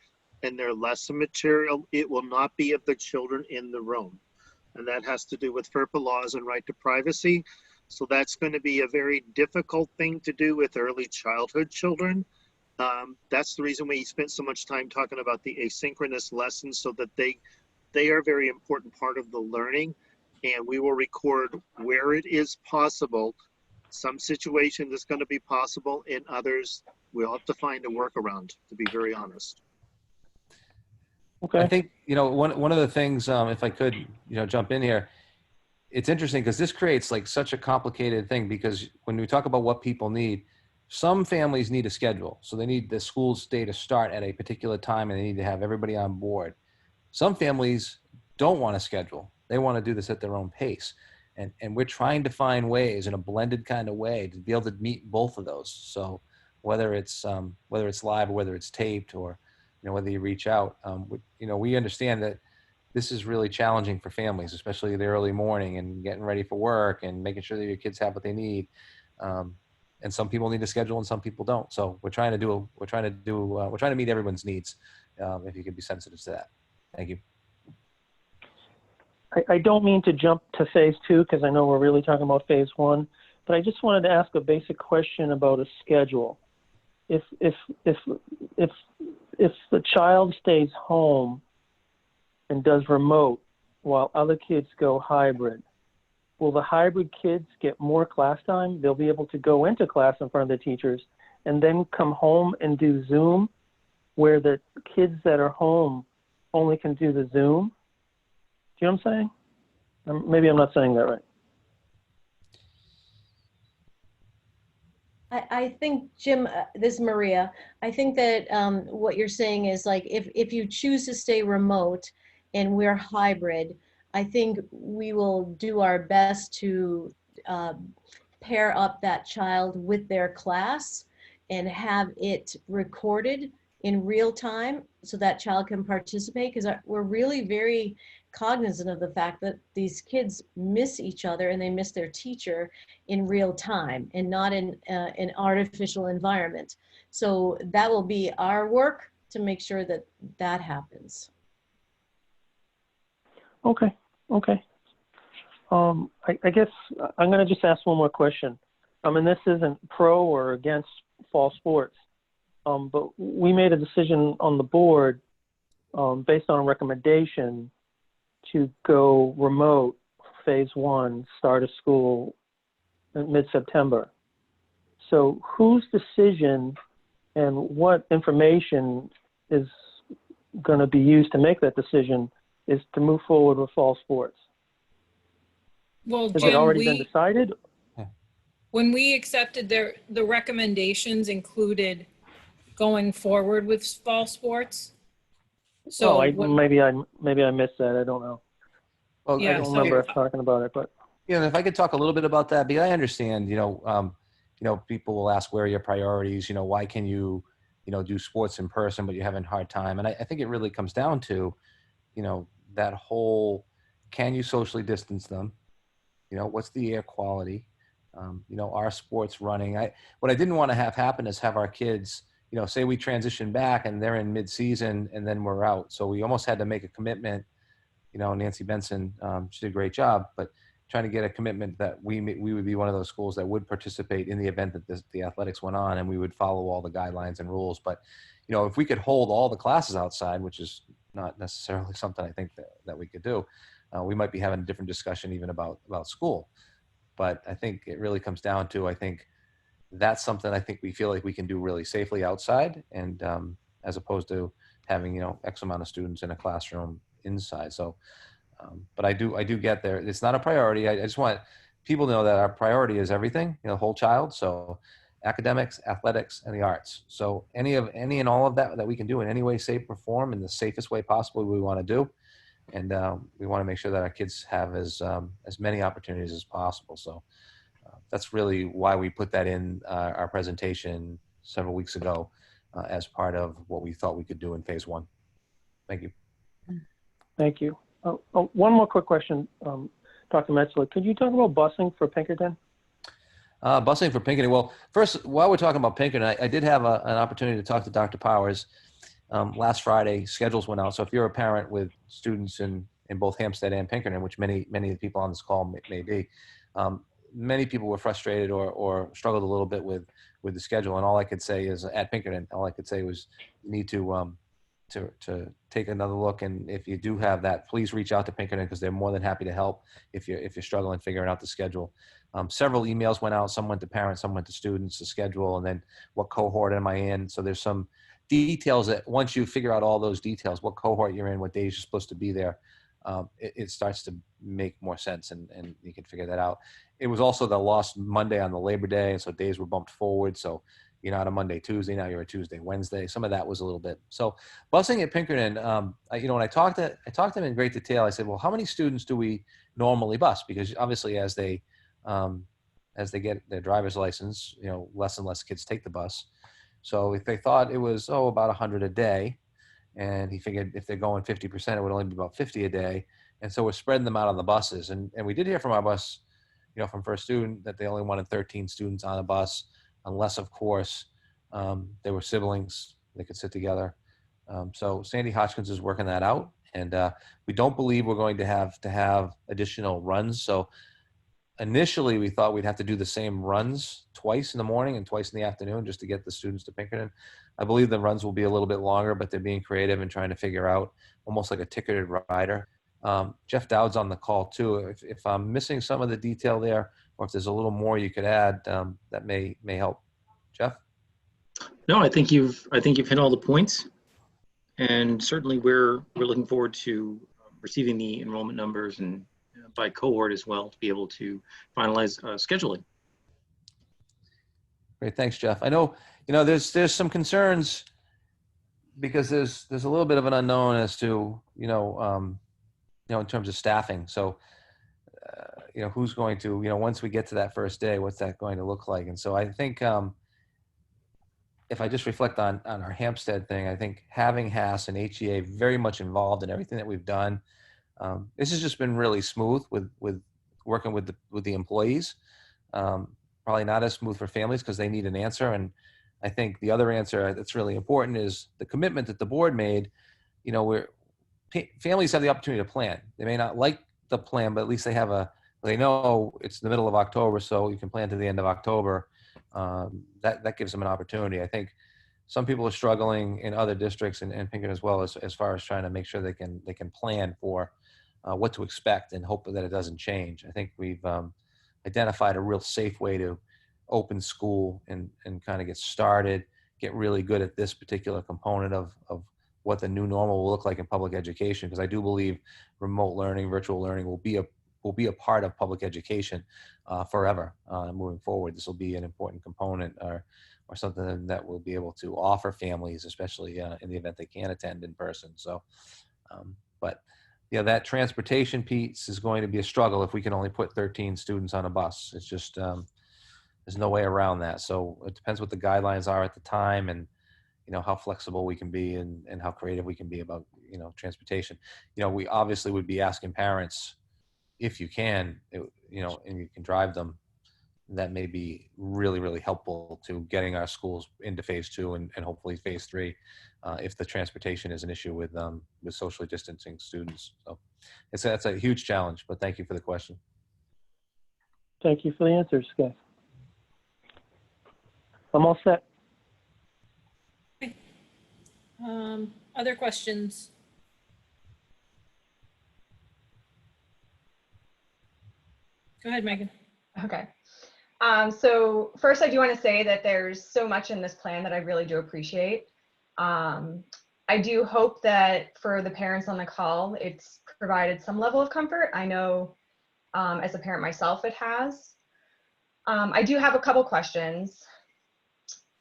and their lesson material. It will not be of the children in the room. And that has to do with FERPA laws and right to privacy. So that's going to be a very difficult thing to do with early childhood children. That's the reason we spent so much time talking about the asynchronous lessons, so that they are a very important part of the learning, and we will record where it is possible. Some situations it's going to be possible, in others we'll have to find a workaround, to be very honest. Okay. I think, you know, one of the things, if I could, you know, jump in here, it's interesting because this creates like such a complicated thing, because when we talk about what people need, some families need a schedule. So they need the school's day to start at a particular time, and they need to have everybody on board. Some families don't want a schedule. They want to do this at their own pace. And we're trying to find ways in a blended kind of way to be able to meet both of those. So whether it's live or whether it's taped, or, you know, whether you reach out, you know, we understand that this is really challenging for families, especially the early morning and getting ready for work and making sure that your kids have what they need. And some people need a schedule and some people don't. So we're trying to meet everyone's needs. If you could be sensitive to that. Thank you. I don't mean to jump to phase 2 because I know we're really talking about phase 1, but I just wanted to ask a basic question about a schedule. If the child stays home and does remote while other kids go hybrid, will the hybrid kids get more class time? They'll be able to go into class in front of the teachers and then come home and do Zoom, where the kids that are home only can do the Zoom? Do you know what I'm saying? Maybe I'm not saying that right. I think, Jim, this is Maria. I think that what you're saying is, like, if you choose to stay remote and we're hybrid, I think we will do our best to pair up that child with their class and have it recorded in real time so that child can participate, because we're really very cognizant of the fact that these kids miss each other and they miss their teacher in real time and not in an artificial environment. So that will be our work to make sure that that happens. Okay. I guess I'm going to just ask one more question. I mean, this isn't pro or against fall sports, but we made a decision on the board based on a recommendation to go remote phase one, start of school in mid-September. So whose decision and what information is going to be used to make that decision is to move forward with fall sports? Well, Has it Jim, already been decided? when we accepted the recommendations included going forward with fall sports. So Maybe I missed that. I don't know. Well, Yeah, I don't remember us talking about it, but yeah, and if I could talk a little bit about that, because I understand, people will ask, where are your priorities? Why can you, do sports in person, but you're having a hard time? And I think it really comes down to, that whole, can you socially distance them? What's the air quality? Are sports running? What I didn't want to have happen is have our kids, say we transition back and they're in mid-season and then we're out. So we almost had to make a commitment. Nancy Benson, she did a great job, but trying to get a commitment that we would be one of those schools that would participate in the event that the athletics went on, and we would follow all the guidelines and rules. But, if we could hold all the classes outside, which is not necessarily something I think that we could do, we might be having a different discussion even about school. But I think it really comes down to, I think that's something I think we feel like we can do really safely outside, and as opposed to having, X amount of students in a classroom inside. So, but I do get there. It's not a priority. I just want people to know that our priority is everything, the whole child. So academics, athletics, and the arts. So any and all of that we can do in any way, shape, or form in the safest way possible, we want to do. And we want to make sure that our kids have as many opportunities as possible. So that's really why we put that in our presentation several weeks ago as part of what we thought we could do in phase one. Thank you. thank you. One more quick question, Dr. Metzler. Could you talk about busing for Pinkerton? Busing for Pinkerton. Well, first, while we're talking about Pinkerton, I did have an opportunity to talk to Dr. Powers last Friday. Schedules went out. So if you're a parent with students in both Hampstead and Pinkerton, which many of the people on this call may be, many people were frustrated or struggled a little bit with the schedule. And all I could say is at Pinkerton, all I could say was you need to take another look. And if you do have that, please reach out to Pinkerton, because they're more than happy to help if you're struggling figuring out the schedule. Several emails went out. Some went to parents, some went to students, the schedule, and then what cohort am I in? So there's some details that once you figure out all those details, what cohort you're in, what days you're supposed to be there, it starts to make more sense, and you can figure that out. It was also the lost Monday on the Labor Day, and so days were bumped forward. So you're not a Monday, Tuesday, now you're a Tuesday, Wednesday. Some of that was a little bit. So busing at Pinkerton, when I talked to them in great detail, I said, well, how many students do we normally bus? Because obviously as they get their driver's license, less and less kids take the bus. So if they thought it was, about 100 a day, and he figured if they're going 50%, it would only be about 50 a day. And so we're spreading them out on the buses. And we did hear from our bus, from First Student, that they only wanted 13 students on a bus, unless, of course, they were siblings, they could sit together. So Sandy Hodgkins is working that out. And we don't believe we're going to have additional runs. So initially, we thought we'd have to do the same runs twice in the morning and twice in the afternoon just to get the students to Pinkerton. I believe the runs will be a little bit longer, but they're being creative and trying to figure out almost like a ticketed rider. Jeff Dowd's on the call too. If I'm missing some of the detail there, or if there's a little more you could add, that may help. Jeff? No, I think you've hit all the points, and certainly we're looking forward to receiving the enrollment numbers and by cohort as well to be able to finalize scheduling. Great, thanks, Jeff. I know, there's some concerns because there's a little bit of an unknown as to, in terms of staffing. So, who's going to, once we get to that first day, what's that going to look like? And so I think if I just reflect on our Hampstead thing, I think having Hass and HEA very much involved in everything that we've done, this has just been really smooth with working with the employees. Probably not as smooth for families because they need an answer. And I think the other answer that's really important is the commitment that the board made. Families have the opportunity to plan. They may not like the plan, but at least they know it's the middle of October, so you can plan to the end of October. That gives them an opportunity. I think some people are struggling in other districts and Pinkerton as well as far as trying to make sure they can plan for what to expect and hope that it doesn't change. I think we've identified a real safe way to open school and kind of get started, get really good at this particular component of what the new normal will look like in public education. Because I do believe remote learning, virtual learning will be a part of public education forever moving forward. This will be an important component or something that we'll be able to offer families, especially in the event they can't attend in person. So, but yeah, that transportation piece is going to be a struggle if we can only put 13 students on a bus. It's just, there's no way around that. So it depends what the guidelines are at the time and, how flexible we can be and how creative we can be about, transportation. We obviously would be asking parents, if you can, and you can drive them, that may be really, really helpful to getting our schools into phase 2 and hopefully phase 3, if the transportation is an issue with socially distancing students. So that's a huge challenge, but thank you for the question. Thank you for the answers, guys. I'm all set. Other questions? Go ahead, Megan. Okay. So first, I do want to say that there's so much in this plan that I really do appreciate. I do hope that for the parents on the call, it's provided some level of comfort. I know as a parent myself, it has. I do have a couple questions.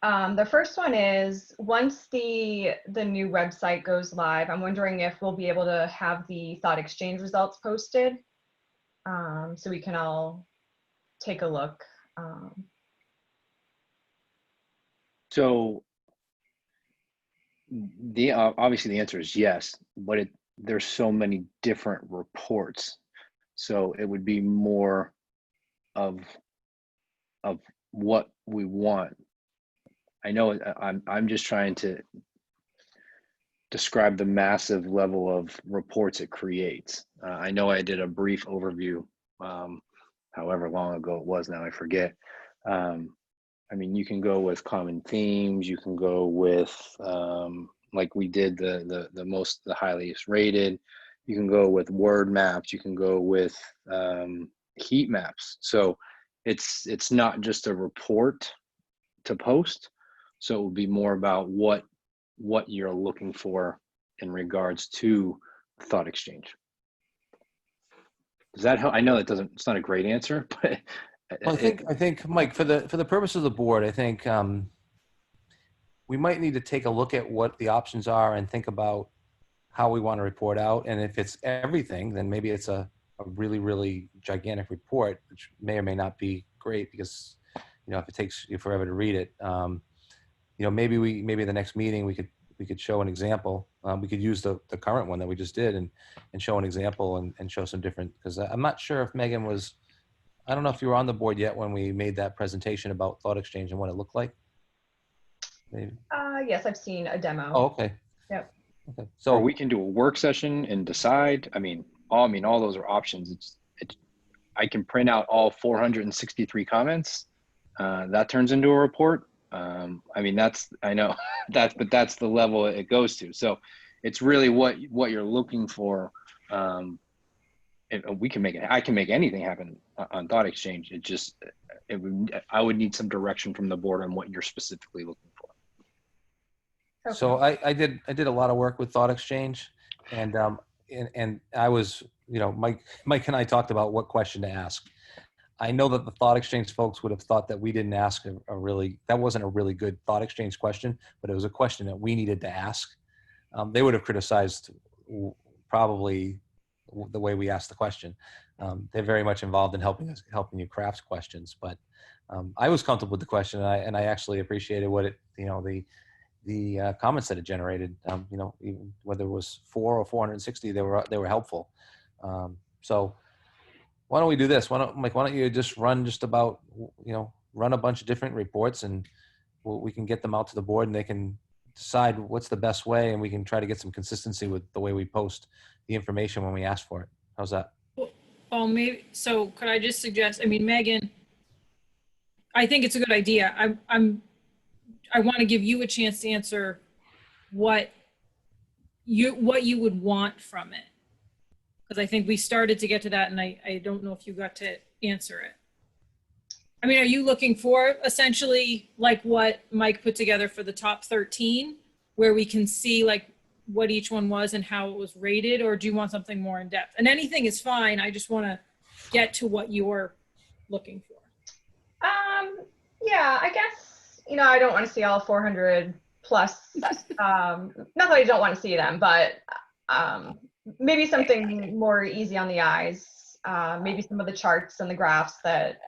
The first one is, once the new website goes live, I'm wondering if we'll be able to have the thought exchange results posted so we can all take a look. So obviously the answer is yes, but there's so many different reports. So it would be more of what we want. I know I'm just trying to describe the massive level of reports it creates. I know I did a brief overview, however long ago it was now, I forget. I mean, you can go with common themes. You can go with like we did the highest rated. You can go with word maps. You can go with heat maps. So it's not just a report to post. So it would be more about what you're looking for in regards to thought exchange. Does that help? I know it's not a great answer, but well, I think, Mike, for the purpose of the board, I think we might need to take a look at what the options are and think about how we want to report out. And if it's everything, then maybe it's a really, really gigantic report, which may or may not be great because, if it takes you forever to read it, maybe the next meeting we could show an example. We could use the current one that we just did and show an example and show some different, because I'm not sure if Megan was, I don't know if you were on the board yet when we made that presentation about thought exchange and what it looked like. Maybe. Yes, I've seen a demo. Oh, okay. Yep. Okay. So we can do a work session and decide. I mean, all those are options. I can print out all 463 comments. That turns into a report. I mean, I know but that's the level it goes to. So it's really what you're looking for. We can make it. I can make anything happen on thought exchange. I would need some direction from the board on what you're specifically looking for. Okay. So I did a lot of work with thought exchange, and I was, Mike and I talked about what question to ask. I know that the thought exchange folks would have thought that we didn't ask that wasn't a really good thought exchange question, but it was a question that we needed to ask. They would have criticized probably the way we asked the question. They're very much involved in helping you craft questions, but I was comfortable with the question, and I actually appreciated what the comments that it generated. Even whether it was 4 or 460, they were helpful. So why don't we do this? Why don't you just run run a bunch of different reports, and we can get them out to the board, and they can decide what's the best way, and we can try to get some consistency with the way we post the information when we ask for it. How's that? Well, maybe, so could I just suggest, Megan, I think it's a good idea. I want to give you a chance to answer what you would want from it. Because I think we started to get to that and I don't know if you got to answer it. I mean, are you looking for essentially like what Mike put together for the top 13, where we can see like what each one was and how it was rated, or do you want something more in depth? And anything is fine. I just want to get to what you're looking for. Yeah, I guess, you know, I don't want to see all 400 plus, not that I don't want to see them, but maybe something more easy on the eyes. Maybe some of the charts and the graphs that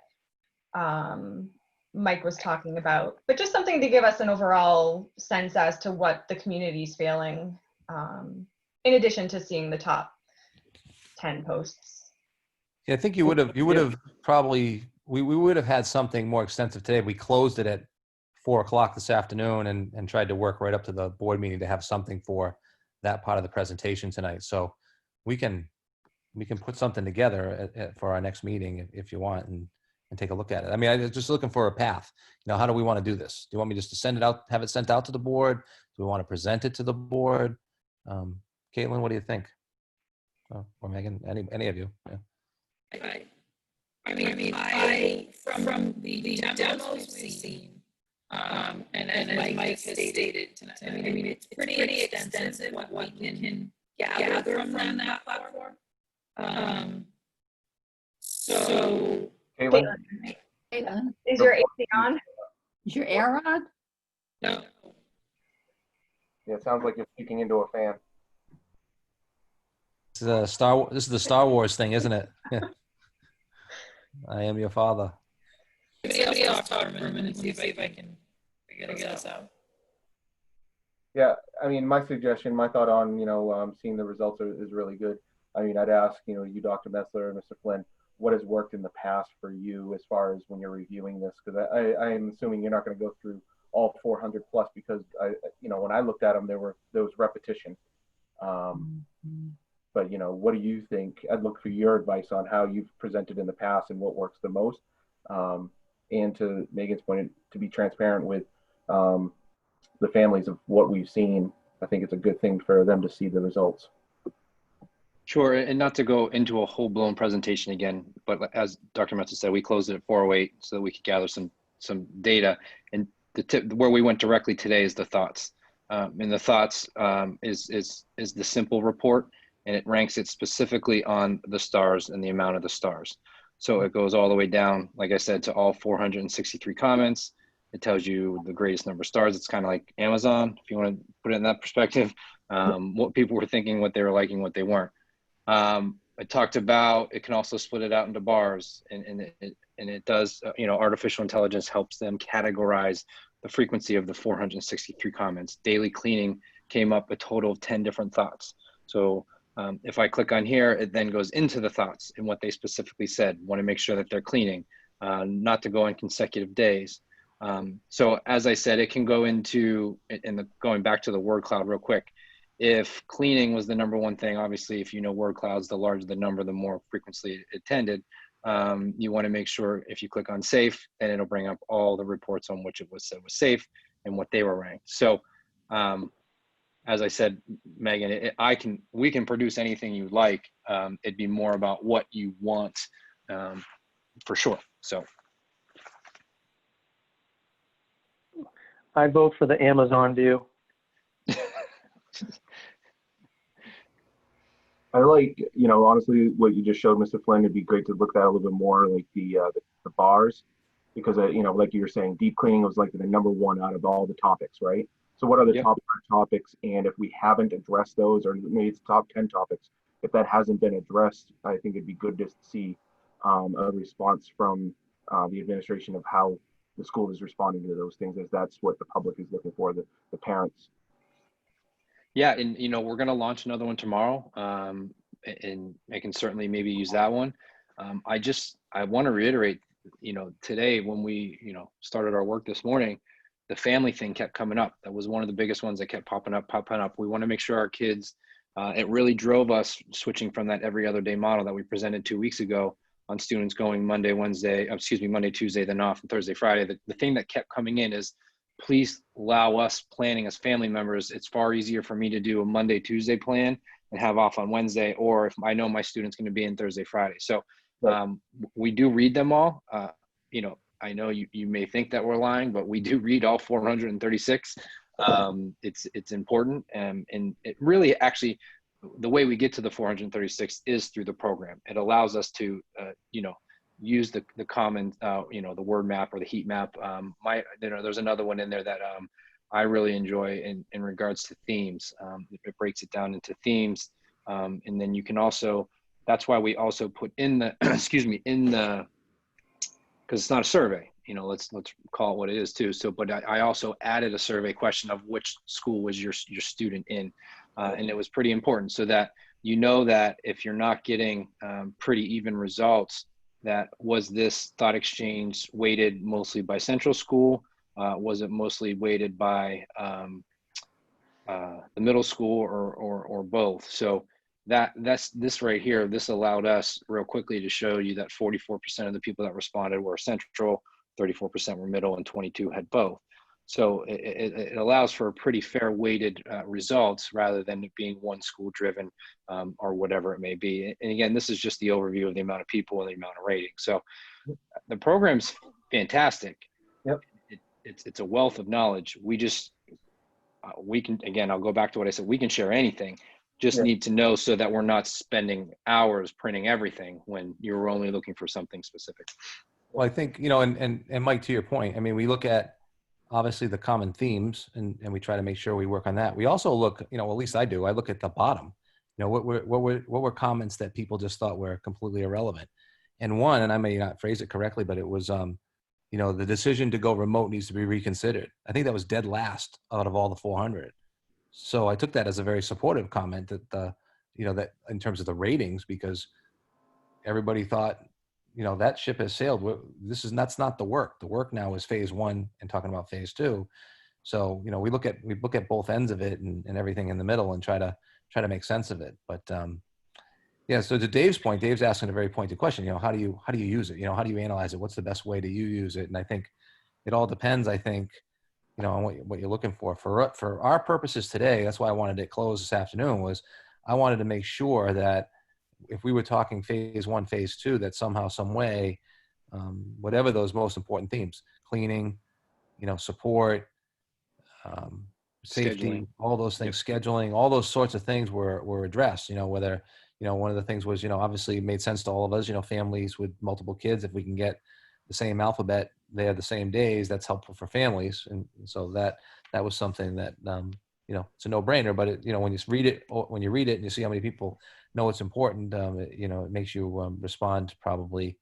Mike was talking about, but just something to give us an overall sense as to what the community's feeling, in addition to seeing the top 10 posts. Yeah, I think you would have probably, we would have had something more extensive today. We closed it at 4 o'clock this afternoon and tried to work right up to the board meeting to have something for that part of the presentation tonight. So we can put something together for our next meeting if you want and take a look at it. I mean, I was just looking for a path. You know, how do we want to do this? Do you want me just to send it out, have it sent out to the board? Do we want to present it to the board? Caitlin, what do you think? Or Megan, any of you? Yeah. I mean, from the demos we've seen, and as Mike has stated tonight, I mean, it's pretty extensive what we can gather from that platform. So, Caitlin? Is your AC on? Is your air on? No. Yeah, it sounds like you're speaking into a fan. This is the Star Wars thing, isn't it? I am your father. Somebody else talk for a minute and see if I can figure this out. Yeah, I mean, my suggestion, my thought on, you know, seeing the results is really good. I mean, I'd ask, you know, you, Dr. Metzler and Mr. Flynn, what has worked in the past for you as far as when you're reviewing this? Because I am assuming you're not going to go through all 400 plus, because you know, when I looked at them, there was repetition. But you know, what do you think? I'd look for your advice on how you've presented in the past and what works the most. And to Megan's point, to be transparent with the families of what we've seen, I think it's a good thing for them to see the results. Sure, and not to go into a whole-blown presentation again, but as Dr. Metzer said, we closed it at 4:08 so that we could gather some data. And the tip where we went directly today is the thoughts. And the thoughts is the simple report, and it ranks it specifically on the stars and the amount of the stars. So it goes all the way down, like I said, to all 463 comments. It tells you the greatest number of stars. It's kind of like Amazon, if you want to put it in that perspective, what people were thinking, what they were liking, what they weren't. I talked about, it can also split it out into bars, and it does, you know, artificial intelligence helps them categorize the frequency of the 463 comments. Daily cleaning came up a total of 10 different thoughts. So if I click on here, it then goes into the thoughts and what they specifically said. Want to make sure that they're cleaning, not to go in consecutive days. So as I said, it can go into, going back to the word cloud real quick, if cleaning was the number one thing, obviously, if you know word clouds, the larger the number, the more frequently attended. You want to make sure if you click on safe, then it'll bring up all the reports on which it was said was safe and what they were ranked. So as I said, Megan, we can produce anything you like. It'd be more about what you want, for sure. So I vote for the Amazon view. I like, you know, honestly, what you just showed, Mr. Flynn. It'd be great to look at a little bit more, like the bars, because you know, like you were saying, deep cleaning was like the number one out of all the topics, right? So what are the top 5 topics? And if we haven't addressed those, or maybe it's top 10 topics, if that hasn't been addressed, I think it'd be good to see a response from the administration of how the school is responding to those things, as that's what the public is looking for, the parents. yeah, and you know, we're going to launch another one tomorrow, and I can certainly maybe use that one. I want to reiterate, you know, today when we, you know, started our work this morning, the family thing kept coming up. That was one of the biggest ones that kept popping up. We want to make sure our kids, it really drove us switching from that every other day model that we presented 2 weeks ago on students going Monday, Tuesday, then off, and Thursday, Friday. The thing that kept coming in is, please allow us planning as family members. It's far easier for me to do a Monday, Tuesday plan and have off on Wednesday, or if I know my student's going to be in Thursday, Friday. So Right. we do read them all. You know, I know you may think that we're lying, but we do read all 436. It's important, and it really actually, the way we get to the 436 is through the program. It allows us to, you know, use the common, you know, the word map or the heat map. You know, there's another one in there that I really enjoy in regards to themes. It breaks it down into themes, and then you can also. That's why we also put in the, excuse me, in the, because it's not a survey. You know, let's call it what it is too. So, but I also added a survey question of which school was your student in, and it was pretty important so that you know that if you're not getting pretty even results, that was this thought exchange weighted mostly by central school? Was it mostly weighted by the middle school or both? So that's this right here. This allowed us real quickly to show you that 44% of the people that responded were central, 34% were middle, and 22 had both. So it allows for pretty fair weighted results rather than it being one school driven or whatever it may be. And again, this is just the overview of the amount of people and the amount of rating. So the program's fantastic. Yep. It's a wealth of knowledge. We just, we can, again, I'll go back to what I said, we can share anything, just need to know so that we're not spending hours printing everything when you're only looking for something specific. Well, I think, you know, and Mike, to your point, I mean, we look at obviously the common themes and we try to make sure we work on that. We also look, you know, at least I do, I look at the bottom, you know, what were comments that people just thought were completely irrelevant. And one, and I may not phrase it correctly, but it was, you know, the decision to go remote needs to be reconsidered. I think that was dead last out of all the 400. So I took that as a very supportive comment that you know, that in terms of the ratings, because everybody thought, you know, that ship has sailed. That's not the work. The work now is phase one and talking about phase two. So, you know, we look at both ends of it and everything in the middle and try to make sense of it. But yeah, so to Dave's point, Dave's asking a very pointed question, you know, how do you use it? You know, how do you analyze it? What's the best way to use it? And I think it all depends, I think, you know, on what you're looking for. For our purposes today, that's why I wanted it closed this afternoon, was I wanted to make sure that if we were talking phase one, phase two, that somehow, some way, whatever those most important themes, cleaning, you know, support, safety, Scheduling. all those things, scheduling, all those sorts of things were addressed, you know, whether, you know, one of the things was, you know, obviously it made sense to all of us, you know, families with multiple kids, if we can get the same alphabet, they have the same days, that's helpful for families. And so that was something that, you know, it's a no-brainer, but it, you know, when you read it and you see how many people know it's important, you know, it makes you respond probably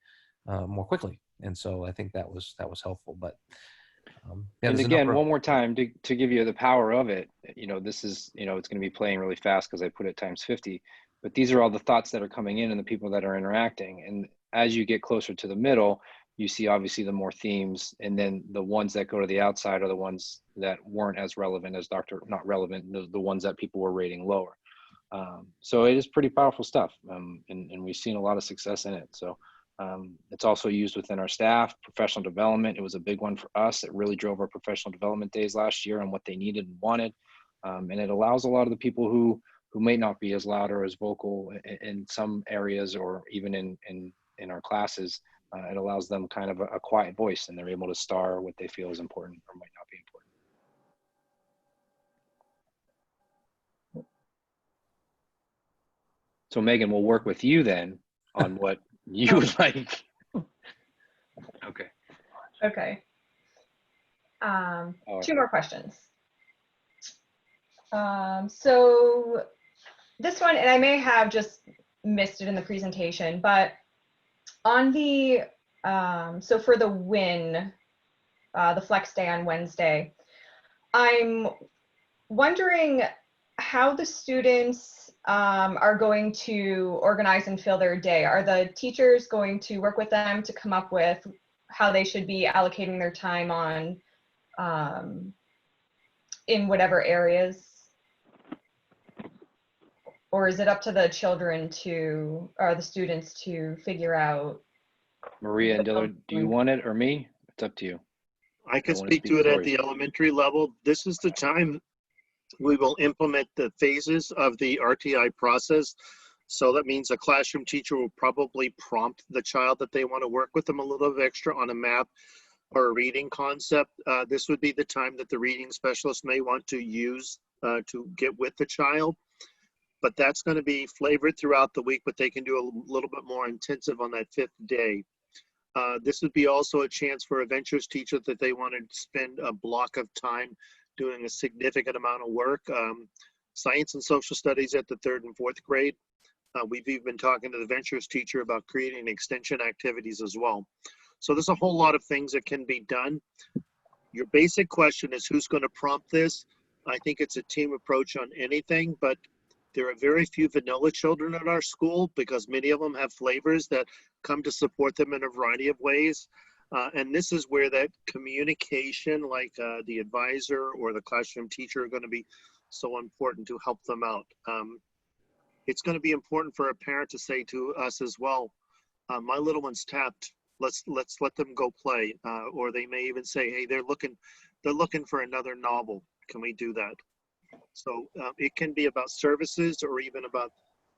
more quickly. And so I think that was helpful. But yeah, and again, one more time to give you the power of it, you know, this is, you know, it's going to be playing really fast because I put it times 50, but these are all the thoughts that are coming in and the people that are interacting. And as you get closer to the middle, you see obviously the more themes, and then the ones that go to the outside are the ones that weren't as relevant as not relevant, the ones that people were rating lower. So it is pretty powerful stuff, and we've seen a lot of success in it. So it's also used within our staff, professional development. It was a big one for us. It really drove our professional development days last year on what they needed and wanted. And it allows a lot of the people who may not be as loud or as vocal in some areas, or even in our classes, it allows them kind of a quiet voice, and they're able to star what they feel is important or might not be important. So Megan, we'll work with you then on what you would like. Okay. Okay. Two more questions. So this one, and I may have just missed it in the presentation, but on the, so for the WIN, the flex day on Wednesday, I'm wondering how the students are going to organize and fill their day. Are the teachers going to work with them to come up with how they should be allocating their time on in whatever areas? Or is it up to the children to, or the students to figure out? Maria and Dillard, do you want it or me? It's up to you. I can speak to it at the elementary level. This is the time We will implement the phases of the RTI process. So that means a classroom teacher will probably prompt the child that they want to work with them a little bit extra on a math or a reading concept. This would be the time that the reading specialist may want to use to get with the child. But that's going to be flavored throughout the week, but they can do a little bit more intensive on that 5th day. This would be also a chance for a ventures teacher that they want to spend a block of time doing a significant amount of work. Science and social studies at the 3rd and 4th grade. We've even been talking to the ventures teacher about creating extension activities as well. So there's a whole lot of things that can be done. Your basic question is who's going to prompt this? I think it's a team approach on anything, but there are very few vanilla children at our school because many of them have flavors that come to support them in a variety of ways. And this is where that communication, like the advisor or the classroom teacher, are going to be so important to help them out. It's going to be important for a parent to say to us as well, my little one's tapped. Let's let them go play. Or they may even say, hey, they're looking for another novel. Can we do that? So it can be about services or even about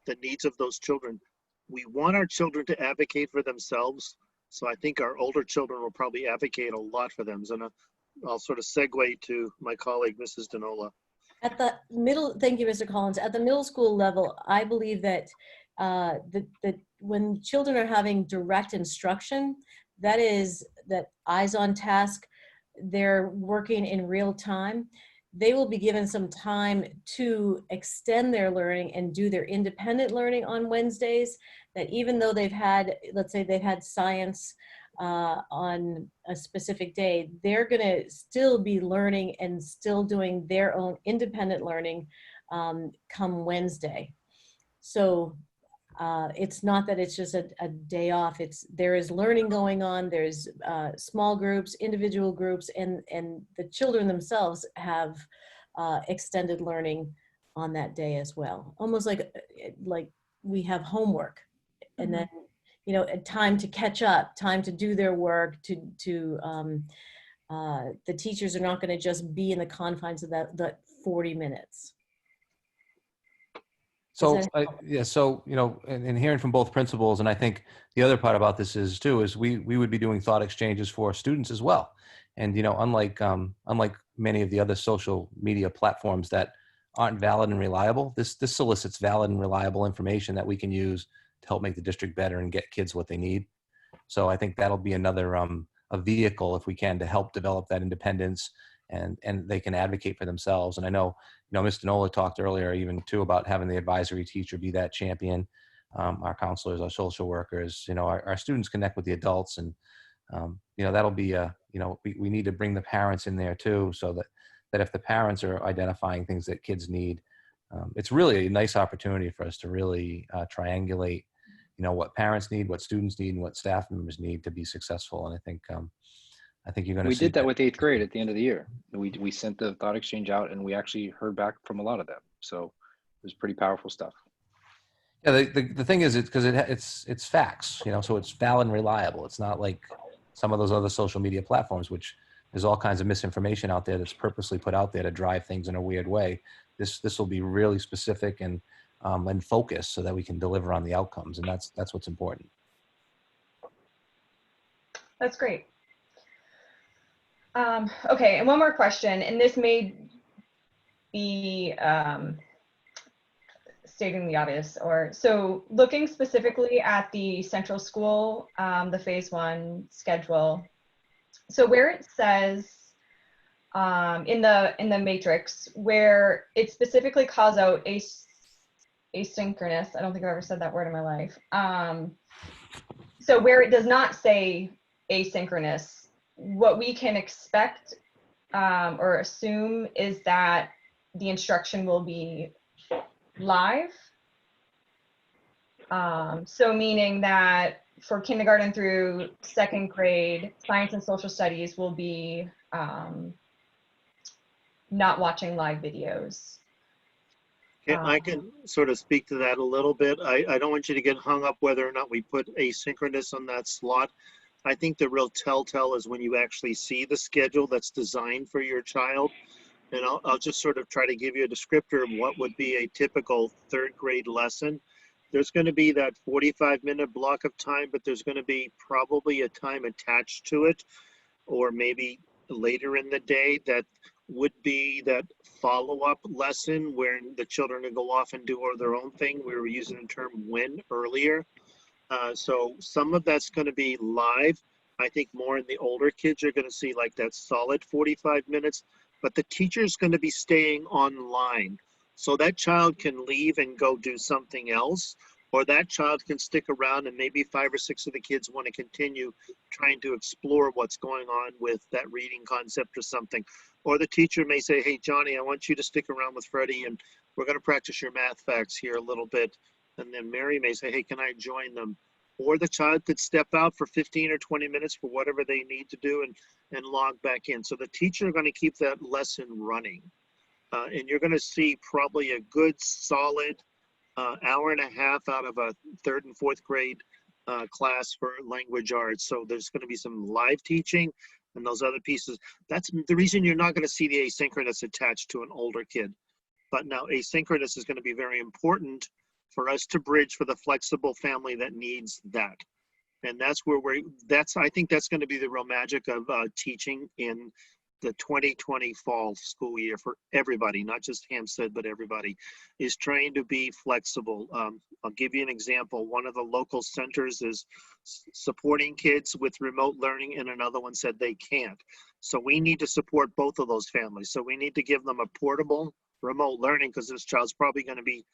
the needs of those children. We want our children to advocate for themselves. So I think our older children will probably advocate a lot for them. And I'll sort of segue to my colleague, Mrs. Denola. At the middle, thank you, Mr. Collins. At the middle school level, I believe that when children are having direct instruction, that eyes on task, they're working in real time. They will be given some time to extend their learning and do their independent learning on Wednesdays, that even though they've had, let's say they've had science on a specific day, they're gonna still be learning and still doing their own independent learning come Wednesday. So it's not that it's just a day off. There is learning going on. There's small groups, individual groups, and the children themselves have extended learning on that day as well. Almost like we have homework, and then time to catch up, time to do their work. The teachers are not going to just be in the confines of that 40 minutes. So, and hearing from both principals, and I think the other part about this is we would be doing thought exchanges for students as well. And, unlike many of the other social media platforms that aren't valid and reliable, this solicits valid and reliable information that we can use to help make the district better and get kids what they need. So I think that'll be another, a vehicle, if we can, to help develop that independence, and they can advocate for themselves. And I know, Ms. Denola talked earlier even too about having the advisory teacher be that champion. Our counselors, our social workers, our students connect with the adults, and that'll be we need to bring the parents in there too, so that if the parents are identifying things that kids need, it's really a nice opportunity for us to really triangulate, what parents need, what students need, and what staff members need to be successful. And I think you're going to. We did that with 8th grade at the end of the year. We sent the thought exchange out, and we actually heard back from a lot of them. So it was pretty powerful stuff. Yeah, the thing is, it's facts, so it's valid and reliable. It's not like some of those other social media platforms, which there's all kinds of misinformation out there that's purposely put out there to drive things in a weird way. This will be really specific and focused so that we can deliver on the outcomes, and that's what's important. That's great. Okay, and one more question, and this may be stating the obvious, so looking specifically at the central school, the phase 1 schedule. So where it says in the matrix, where it specifically calls out asynchronous, I don't think I've ever said that word in my life. So where it does not say asynchronous, what we can expect or assume is that the instruction will be live. So meaning that for kindergarten through 2nd grade, science and social studies will be not watching live videos. Okay, I can sort of speak to that a little bit. I don't want you to get hung up whether or not we put asynchronous on that slot. I think the real telltale is when you actually see the schedule that's designed for your child. And I'll just sort of try to give you a descriptor of what would be a typical third grade lesson. There's going to be that 45-minute block of time, but there's going to be probably a time attached to it, or maybe later in the day that would be that follow-up lesson where the children can go off and do their own thing. We were using the term win earlier. So some of that's going to be live. I think more in the older kids are going to see like that solid 45 minutes, but the teacher's going to be staying online. So that child can leave and go do something else, or that child can stick around and maybe 5 or 6 of the kids want to continue trying to explore what's going on with that reading concept or something. Or the teacher may say, hey, Johnny, I want you to stick around with Freddie and we're going to practice your math facts here a little bit. And then Mary may say, hey, can I join them? Or the child could step out for 15 or 20 minutes for whatever they need to do and log back in. So the teacher are going to keep that lesson running. And you're going to see probably a good solid hour and a half out of a 3rd and 4th grade class for language arts. So there's going to be some live teaching and those other pieces. That's the reason you're not going to see the asynchronous attached to an older kid. But now asynchronous is going to be very important for us to bridge for the flexible family that needs that. And that's where I think that's going to be the real magic of teaching in the 2020 fall school year for everybody, not just Hampstead, but everybody, is trying to be flexible. I'll give you an example. One of the local centers is supporting kids with remote learning, and another one said they can't. So we need to support both of those families. So we need to give them a portable remote learning, because this child's probably going to be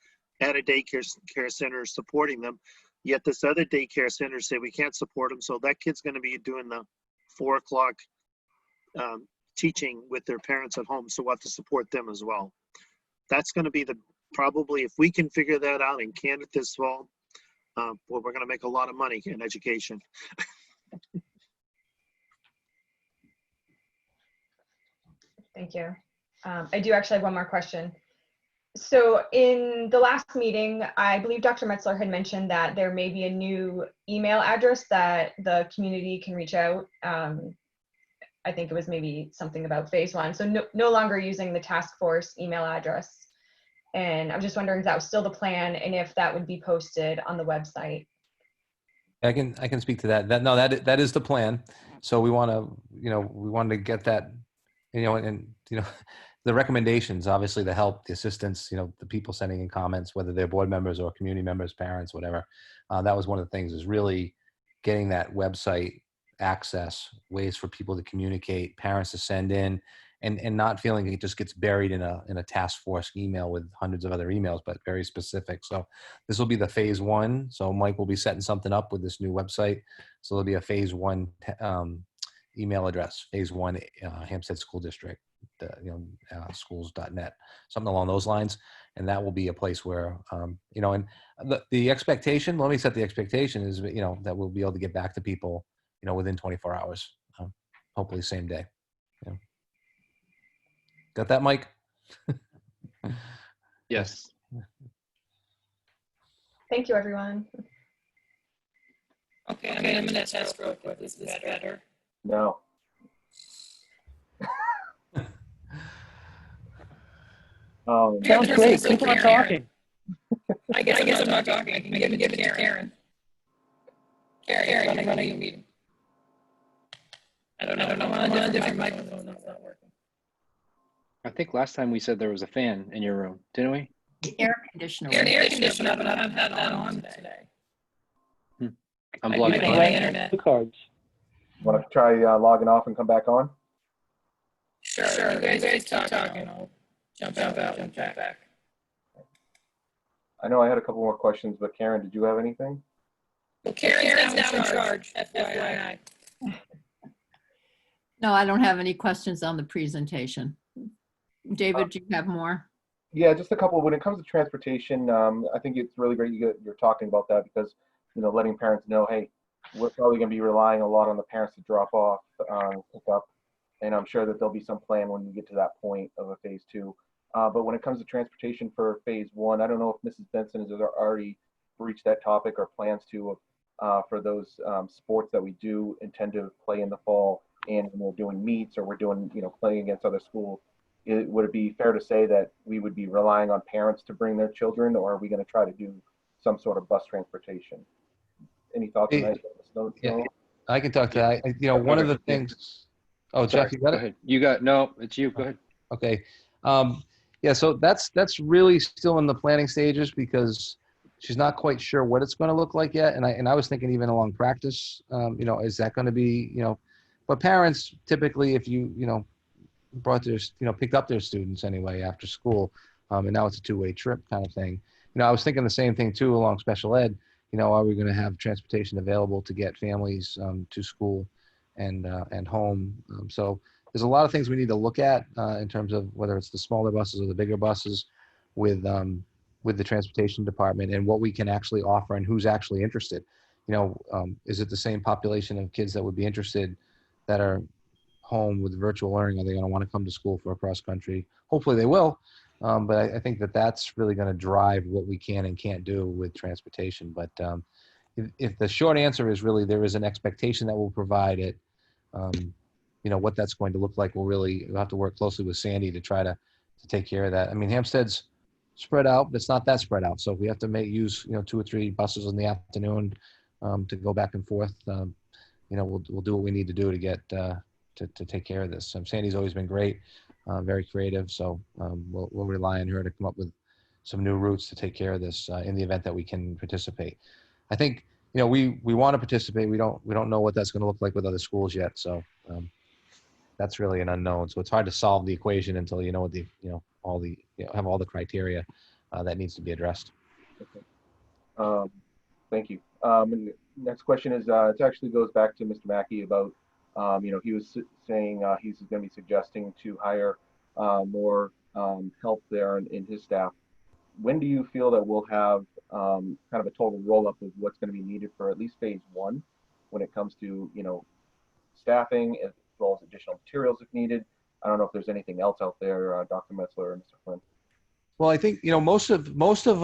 at a daycare center supporting them. Yet this other daycare center say we can't support them, so that kid's going to be doing the 4 o'clock teaching with their parents at home, so we'll have to support them as well. That's going to be probably, if we can figure that out and can it this fall, well, we're going to make a lot of money in education. Thank you. I do actually have one more question. So in the last meeting, I believe Dr. Metzler had mentioned that there may be a new email address that the community can reach out. I think it was maybe something about phase 1. So no longer using the task force email address. And I'm just wondering if that was still the plan and if that would be posted on the website. I can speak to that. That is the plan. So we want to get that, and the recommendations, obviously the help, the assistance, the people sending in comments, whether they're board members or community members, parents, whatever. That was one of the things, is really getting that website access, ways for people to communicate, parents to send in, and not feeling it just gets buried in a task force email with hundreds of other emails, but very specific. So this will be the phase 1. So Mike will be setting something up with this new website. So there'll be a phase 1 email address, phase 1 Hampstead School District, schools.net, something along those lines. And that will be a place where, and the expectation, let me set the expectation is, that we'll be able to get back to people, within 24 hours, hopefully same day. Yeah. Got that, Mike? Yes. Thank you, everyone. Okay, I'm gonna test real quick. Is this better? No. Sounds great. Keep on talking. I guess I'm not talking. I can give it to Karen. Karen, I'm running a meeting. I don't know. I'm on a different microphone. That's not working. I think last time we said there was a fan in your room, didn't we? Air conditioner. Air conditioner, but I've had that on today. Unplugged my internet. The cards. Want to try logging off and come back on? Sure. You guys keep talking. I'll jump out and jump back. I know I had a couple more questions, but Karen, did you have anything? Well, Karen's now in charge. FYI. No, I don't have any questions on the presentation. David, do you have more? Yeah, just a couple. When it comes to transportation, I think it's really great you're talking about that, because, letting parents know, hey, we're probably going to be relying a lot on the parents to drop off, pick up, and I'm sure that there'll be some plan when we get to that point of a phase 2. But when it comes to transportation for phase 1, I don't know if Mrs. Benson has already reached that topic or plans to for those sports that we do intend to play in the fall, and when we're doing meets or we're doing, playing against other schools. would it be fair to say that we would be relying on parents to bring their children, or are we going to try to do some sort of bus transportation? Any thoughts on that? Yeah, I can talk to that. One of the things. Oh, Sorry, Jeff, you got go it? ahead. You got, no, it's you. Go ahead. Okay. Yeah, so that's really still in the planning stages because she's not quite sure what it's going to look like yet. And I was thinking even along practice, is that going to be, but parents typically, if you brought their, picked up their students anyway after school, and now it's a two-way trip kind of thing. I was thinking the same thing too along special ed. Are we going to have transportation available to get families to school and home? So there's a lot of things we need to look at in terms of whether it's the smaller buses or the bigger buses with the transportation department and what we can actually offer and who's actually interested. Is it the same population of kids that would be interested that are home with virtual learning? Are they going to want to come to school for a cross country? Hopefully they will. But I think that's really going to drive what we can and can't do with transportation. But if the short answer is really there is an expectation that we'll provide it, what that's going to look like, we'll have to work closely with Sandy to try to take care of that. I mean, Hampstead's spread out, but it's not that spread out. So if we have to use 2 or 3 buses in the afternoon to go back and forth, we'll do what we need to do to get to take care of this. Sandy's always been great, very creative. So we'll rely on her to come up with some new routes to take care of this in the event that we can participate. I think, we want to participate. We don't know what that's going to look like with other schools yet. So that's really an unknown. So it's hard to solve the equation until you know what have all the criteria that needs to be addressed. Okay. Thank you. And the next question is, it actually goes back to Mr. Mackey about, he was saying he's going to be suggesting to hire more help there in his staff. When do you feel that we'll have kind of a total roll-up of what's going to be needed for at least phase 1 when it comes to, staffing as well as additional materials if needed? I don't know if there's anything else out there, Dr. Metzler or Mr. Flynn. Well, I think, most of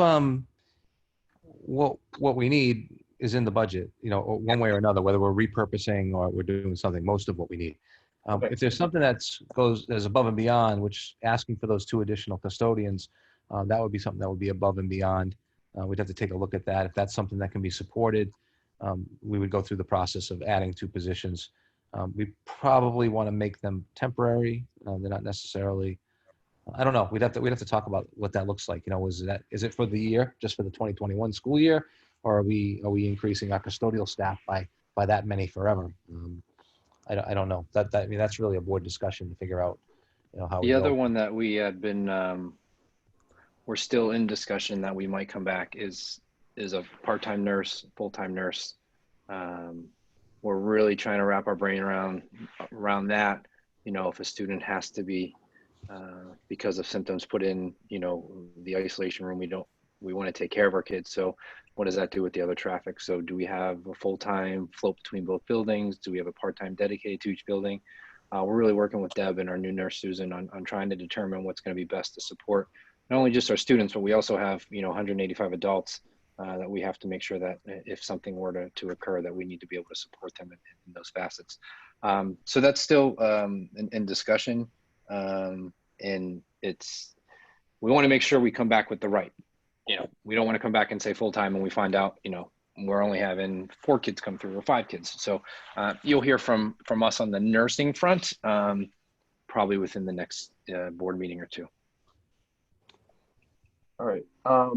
what we need is in the budget, one way or another, whether we're repurposing or we're doing something, most of what we need. Okay. If there's something that's above and beyond, which asking for those 2 additional custodians, that would be something that would be above and beyond. We'd have to take a look at that. If that's something that can be supported, we would go through the process of adding 2 positions. We probably want to make them temporary. They're not necessarily, I don't know. We'd have to talk about what that looks like. Is it for the year, just for the 2021 school year, or are we increasing our custodial staff by that many forever? I don't know. That's really a board discussion to figure out, how we The go. other one that we had been, we're still in discussion that we might come back is a part-time nurse, full-time nurse. We're really trying to wrap our brain around that. If a student has to be, because of symptoms, put in, the isolation room, we want to take care of our kids. So what does that do with the other traffic? So do we have a full-time float between both buildings? Do we have a part-time dedicated to each building? We're really working with Deb and our new nurse, Susan, on trying to determine what's going to be best to support not only just our students, but we also have, 185 adults that we have to make sure that if something were to occur, that we need to be able to support them in those facets. So that's still in discussion. And we want to make sure we come back with the right, we don't want to come back and say full-time and we find out, we're only having 4 kids come through or 5 kids. So you'll hear from us on the nursing front, probably within the next board meeting or 2. All right. I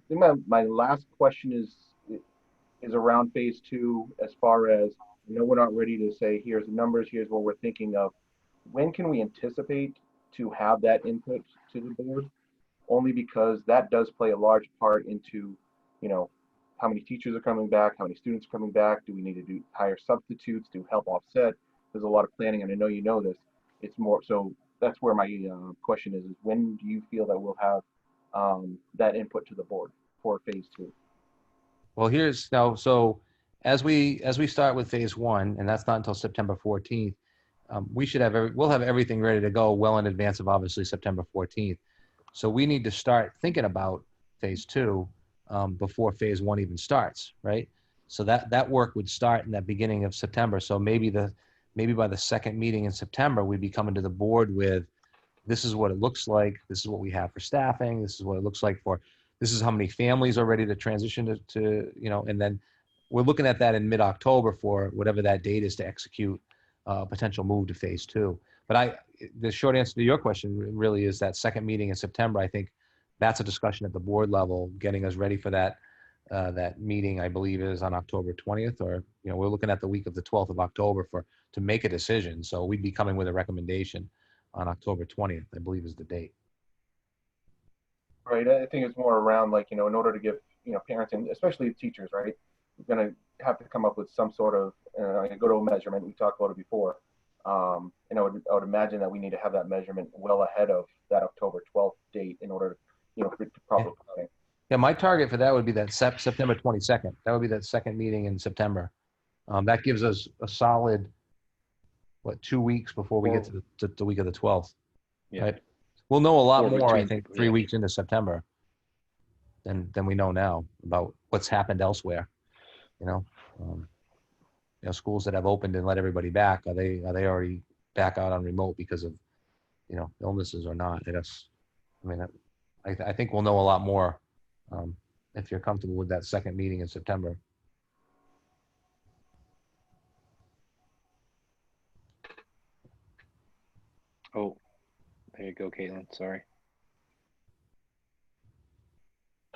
think my last question is around phase 2, as far as, we're not ready to say, here's the numbers, here's what we're thinking of. When can we anticipate to have that input to the board? Only because that does play a large part into, how many teachers are coming back, how many students are coming back, do we need to hire substitutes to help offset? There's a lot of planning, and I know you know this. It's more, so that's where my question is when do you feel that we'll have that input to the board for phase 2? Well, so as we start with phase 1, and that's not until September 14th, we'll have everything ready to go well in advance of obviously September 14th. So we need to start thinking about phase 2 before phase 1 even starts, right? So that work would start in that beginning of September. So maybe by the second meeting in September, we'd be coming to the board with this is what it looks like. This is what we have for staffing. This is what it looks like for, this is how many families are ready to transition to and then we're looking at that in mid-October for whatever that date is to execute a potential move to phase 2. But the short answer to your question really is that second meeting in September. I think that's a discussion at the board level, getting us ready for that. That meeting, I believe, is on October 20th, or we're looking at the week of the 12th of October to make a decision. So we'd be coming with a recommendation on October 20th, I believe, is the date. Right. I think it's more around like, in order to give, parents and especially teachers, right, we're going to have to come up with some sort of, go to a measurement. We talked about it before. And I would imagine that we need to have that measurement well ahead of that October 12th date in order to, for proper planning. Yeah, my target for that would be that September 22nd. That would be that second meeting in September. That gives us a solid, 2 weeks before we get to the week of the 12th. Yeah. Right? We'll know a lot Or more, I between- think, 3 weeks into September than we know now about what's happened elsewhere. Schools that have opened and let everybody back, are they already back out on remote because of illnesses or not? I think we'll know a lot more if you're comfortable with that second meeting in September. Oh, there you go, Caitlin. Sorry.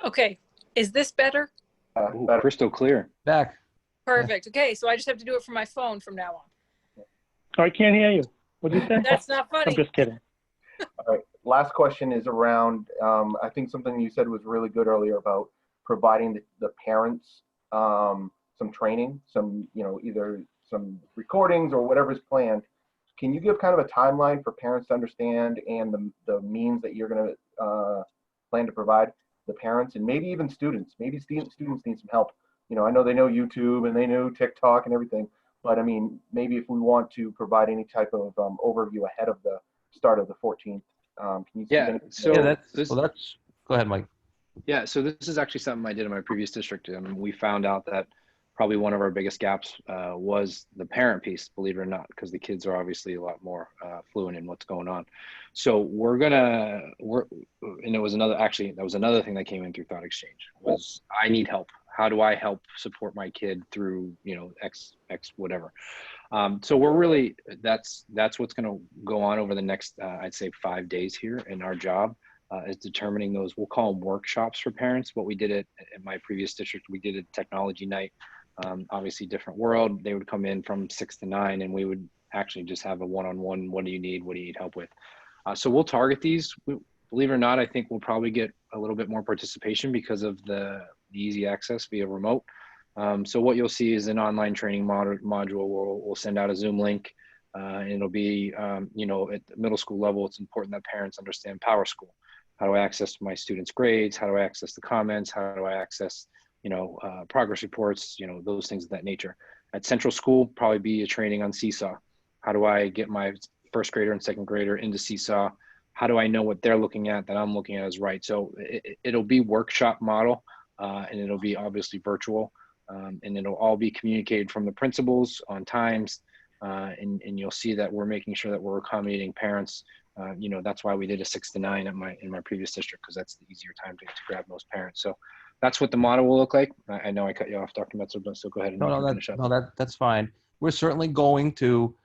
Okay, is this better? Ooh, crystal clear. Back. Perfect. Okay, so I just have to do it from my phone from now on. I can't hear you. What did you say? That's not funny. I'm just kidding. All right. Last question is around, I think something you said was really good earlier about providing the parents some training, some, either some recordings or whatever's planned. Can you give kind of a timeline for parents to understand and the means that you're going to plan to provide the parents and maybe even students? Maybe students need some help. I know they know YouTube and they know TikTok and everything, but I mean, maybe if we want to provide any type of overview ahead of the start of the 14th, can you? Yeah. So that's go ahead, Mike. Yeah. So this is actually something I did in my previous district. We found out that probably one of our biggest gaps was the parent piece, believe it or not, because the kids are obviously a lot more fluent in what's going on. So and it was that was another thing that came in through Thought Exchange was I need help. How do I help support my kid through, X whatever. So we're really, that's what's going to go on over the next, I'd say 5 days here in our job. Is determining those, we'll call them workshops for parents. What we did at my previous district, we did a technology night. Obviously different world. They would come in from 6 to 9 and we would actually just have a one-on-one, what do you need help with? So we'll target these. Believe it or not, I think we'll probably get a little bit more participation because of the easy access via remote. So what you'll see is an online training module where we'll send out a Zoom link. And it'll be, at the middle school level, it's important that parents understand Power School. How do I access my students' grades? How do I access the comments? How do I access, progress reports, those things of that nature. At Central School, probably be a training on Seesaw. How do I get my first grader and second grader into Seesaw? How do I know what they're looking at that I'm looking at is right? So it'll be workshop model, and it'll be obviously virtual, and it'll all be communicated from the principals on times. And you'll see that we're making sure that we're accommodating parents. That's why we did a 6 to 9 in my previous district, because that's the easier time to grab most parents. So that's what the model will look like. I know I cut you off, Dr. Metzler, but so go ahead and finish up. That's fine. We're certainly going to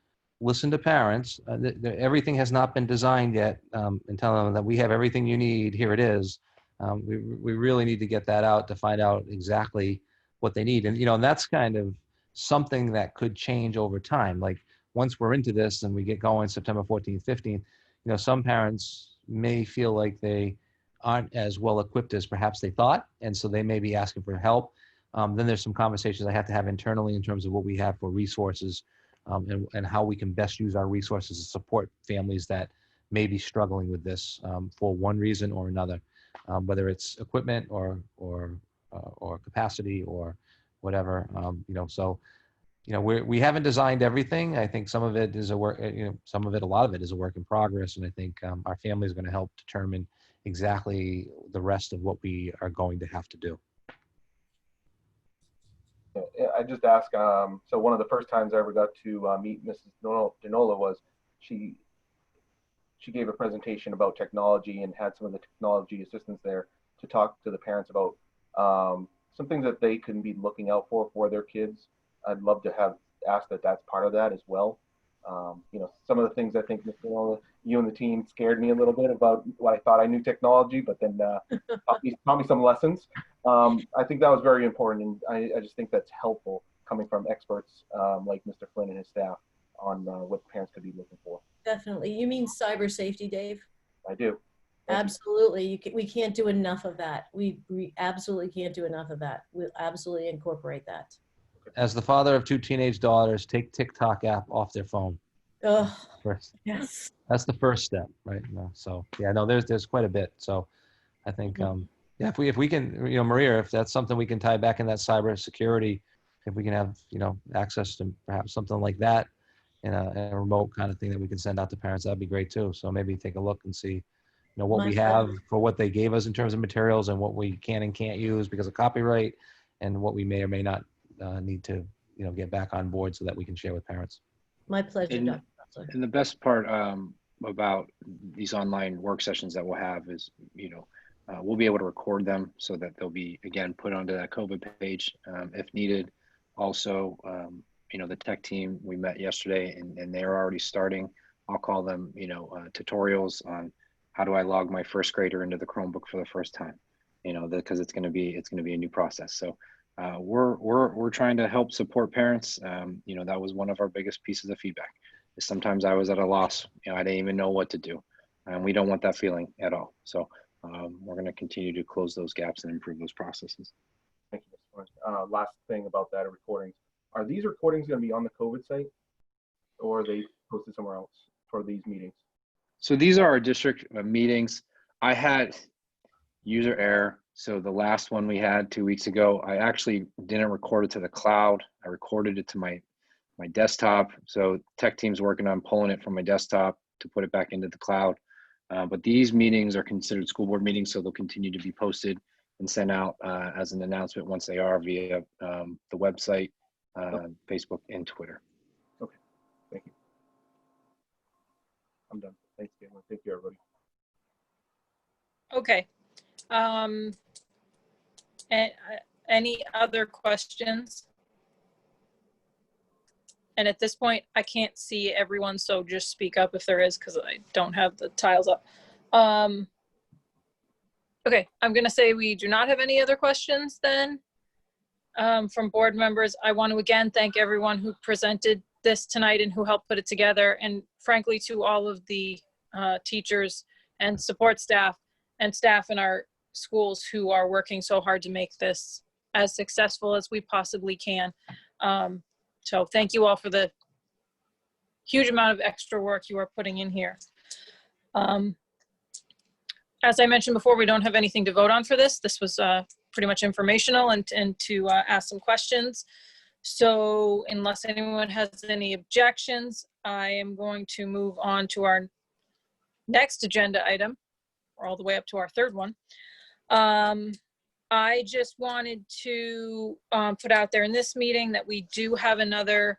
listen to parents. Everything has not been designed yet, and tell them that we have everything you need. Here it is. We really need to get that out to find out exactly what they need. And, and that's kind of something that could change over time. Like once we're into this and we get going September 14th, 15th, some parents may feel like they aren't as well equipped as perhaps they thought. And so they may be asking for help. Then there's some conversations I have to have internally in terms of what we have for resources, and how we can best use our resources to support families that may be struggling with this for one reason or another, whether it's equipment or capacity or whatever. We haven't designed everything. I think some of it is a lot of it is a work in progress. And I think our family is going to help determine exactly the rest of what we are going to have to do. I just ask, so one of the first times I ever got to meet Mrs. Denola was she she gave a presentation about technology and had some of the technology assistants there to talk to the parents about some things that they can be looking out for their kids. I'd love to have asked that that's part of that as well. You know, some of the things I think, you and the team scared me a little bit about what I thought I knew technology, but then taught me some lessons. I think that was very important, and I just think that's helpful coming from experts like Mr. Flynn and his staff on what parents could be looking for. Definitely. You mean cyber safety, Dave? I do. Thank Absolutely. We can't do enough of that. We absolutely can't do enough of that. We'll absolutely incorporate that. As the father of 2 teenage daughters, take TikTok app off their phone. Oh, First. yes. That's the first step, right? So yeah, no, there's quite a bit. So I think yeah, if we can, Maria, if that's something we can tie back in that cyber security, if we can have access to perhaps something like that in a remote kind of thing that we can send out to parents, that'd be great too. So maybe take a look and see what we have for what they gave us in terms of materials and what we can and can't use because of copyright, and what we may or may not need to get back on board so that we can share with parents. My pleasure, Dr. Metzler. And the best part about these online work sessions that we'll have is, we'll be able to record them so that they'll be, again, put onto that COVID page if needed. Also, the tech team, we met yesterday and they're already starting, I'll call them, tutorials on how do I log my first grader into the Chromebook for the first time, because it's going to be a new process. So we're trying to help support parents. That was one of our biggest pieces of feedback. Sometimes I was at a loss. I didn't even know what to do, and we don't want that feeling at all. So we're going to continue to close those gaps and improve those processes. Thank you, Mr. Flynn. Last thing about that recordings. Are these recordings going to be on the COVID site, or are they posted somewhere else for these meetings? So these are our district meetings. I had user error. So the last one we had 2 weeks ago, I actually didn't record it to the cloud. I recorded it to my desktop. So tech team's working on pulling it from my desktop to put it back into the cloud. But these meetings are considered school board meetings, so they'll continue to be posted and sent out as an announcement once they are via the website, Facebook, and Twitter. Okay, thank you. I'm done. Thanks, Caitlin. Thank you, everybody. Okay. And any other questions? And at this point, I can't see everyone, so just speak up if there is, because I don't have the tiles up. Okay, I'm going to say we do not have any other questions then from board members. I want to again thank everyone who presented this tonight and who helped put it together, and frankly to all of the teachers and support staff and staff in our schools who are working so hard to make this as successful as we possibly can. So thank you all for the huge amount of extra work you are putting in here. As I mentioned before, we don't have anything to vote on for this. This was pretty much informational and to ask some questions. So unless anyone has any objections, I am going to move on to our next agenda item, or all the way up to our third one. I just wanted to put out there in this meeting that we do have another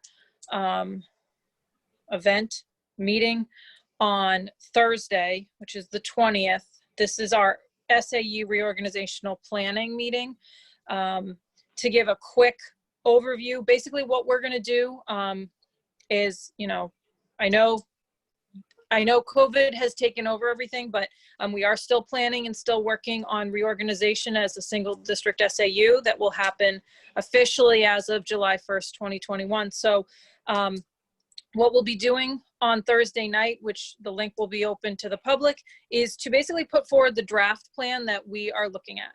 event meeting on Thursday, which is the 20th. This is our SAU reorganizational planning meeting. To give a quick overview, basically what we're going to do is, I know COVID has taken over everything, but we are still planning and still working on reorganization as a single district SAU that will happen officially as of July 1st, 2021. So what we'll be doing on Thursday night, which the link will be open to the public, is to basically put forward the draft plan that we are looking at.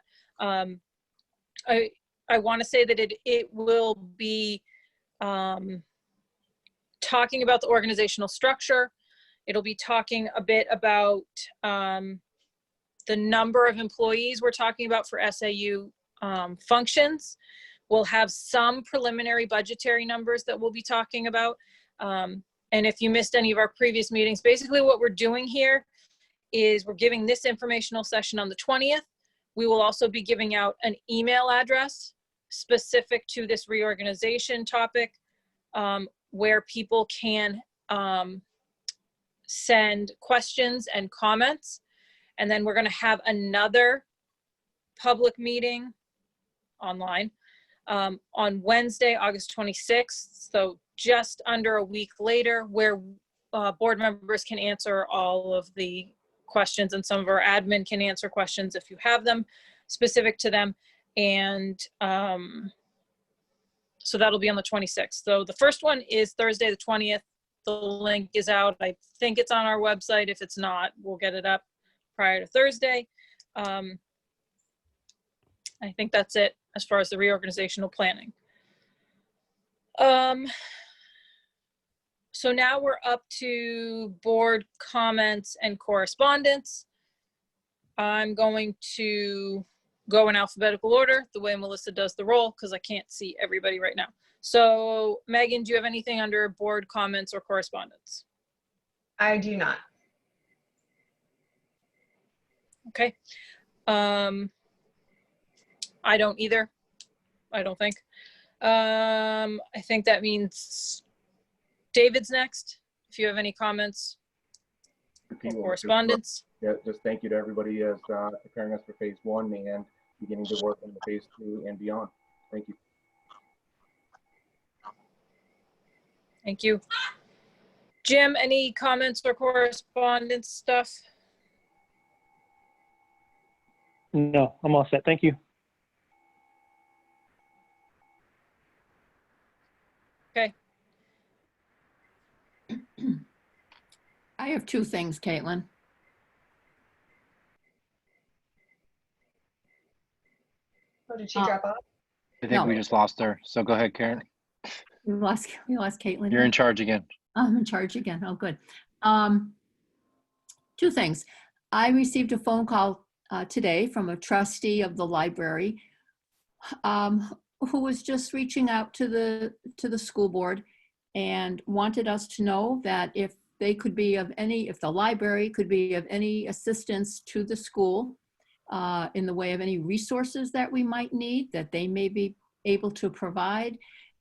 I want to say that it will be talking about the organizational structure. It'll be talking a bit about the number of employees we're talking about for SAU functions. We'll have some preliminary budgetary numbers that we'll be talking about. And if you missed any of our previous meetings, basically what we're doing here is we're giving this informational session on the 20th. We will also be giving out an email address specific to this reorganization topic where people can send questions and comments. And then we're going to have another public meeting online on Wednesday, August 26th. So just under a week later, where board members can answer all of the questions, and some of our admin can answer questions if you have them specific to them. And so that'll be on the 26th. So the first one is Thursday, the 20th. The link is out. I think it's on our website. If it's not, we'll get it up prior to Thursday. I think that's it as far as the reorganizational planning. So now we're up to board comments and correspondence. I'm going to go in alphabetical order, the way Melissa does the roll, because I can't see everybody right now. So Megan, do you have anything under board comments or correspondence? I do not. Okay. I don't either. I don't think. I think that means David's next. If you have any comments or correspondence. Yeah, just thank you to everybody as preparing us for phase 1 and beginning to work on the phase 2 and beyond. Thank you. Thank you. Jim, any comments or correspondence stuff? No, I'm all set. Thank you. Okay. I have two things, Caitlin. Oh, did she drop off? I think we just lost her. So go ahead, Karen. We lost Caitlin. You're in charge again. I'm in charge again. Oh, good. Two things. I received a phone call today from a trustee of the library who was just reaching out to the school board and wanted us to know that if they could be of any, if the library could be of any assistance to the school in the way of any resources that we might need, that they may be able to provide,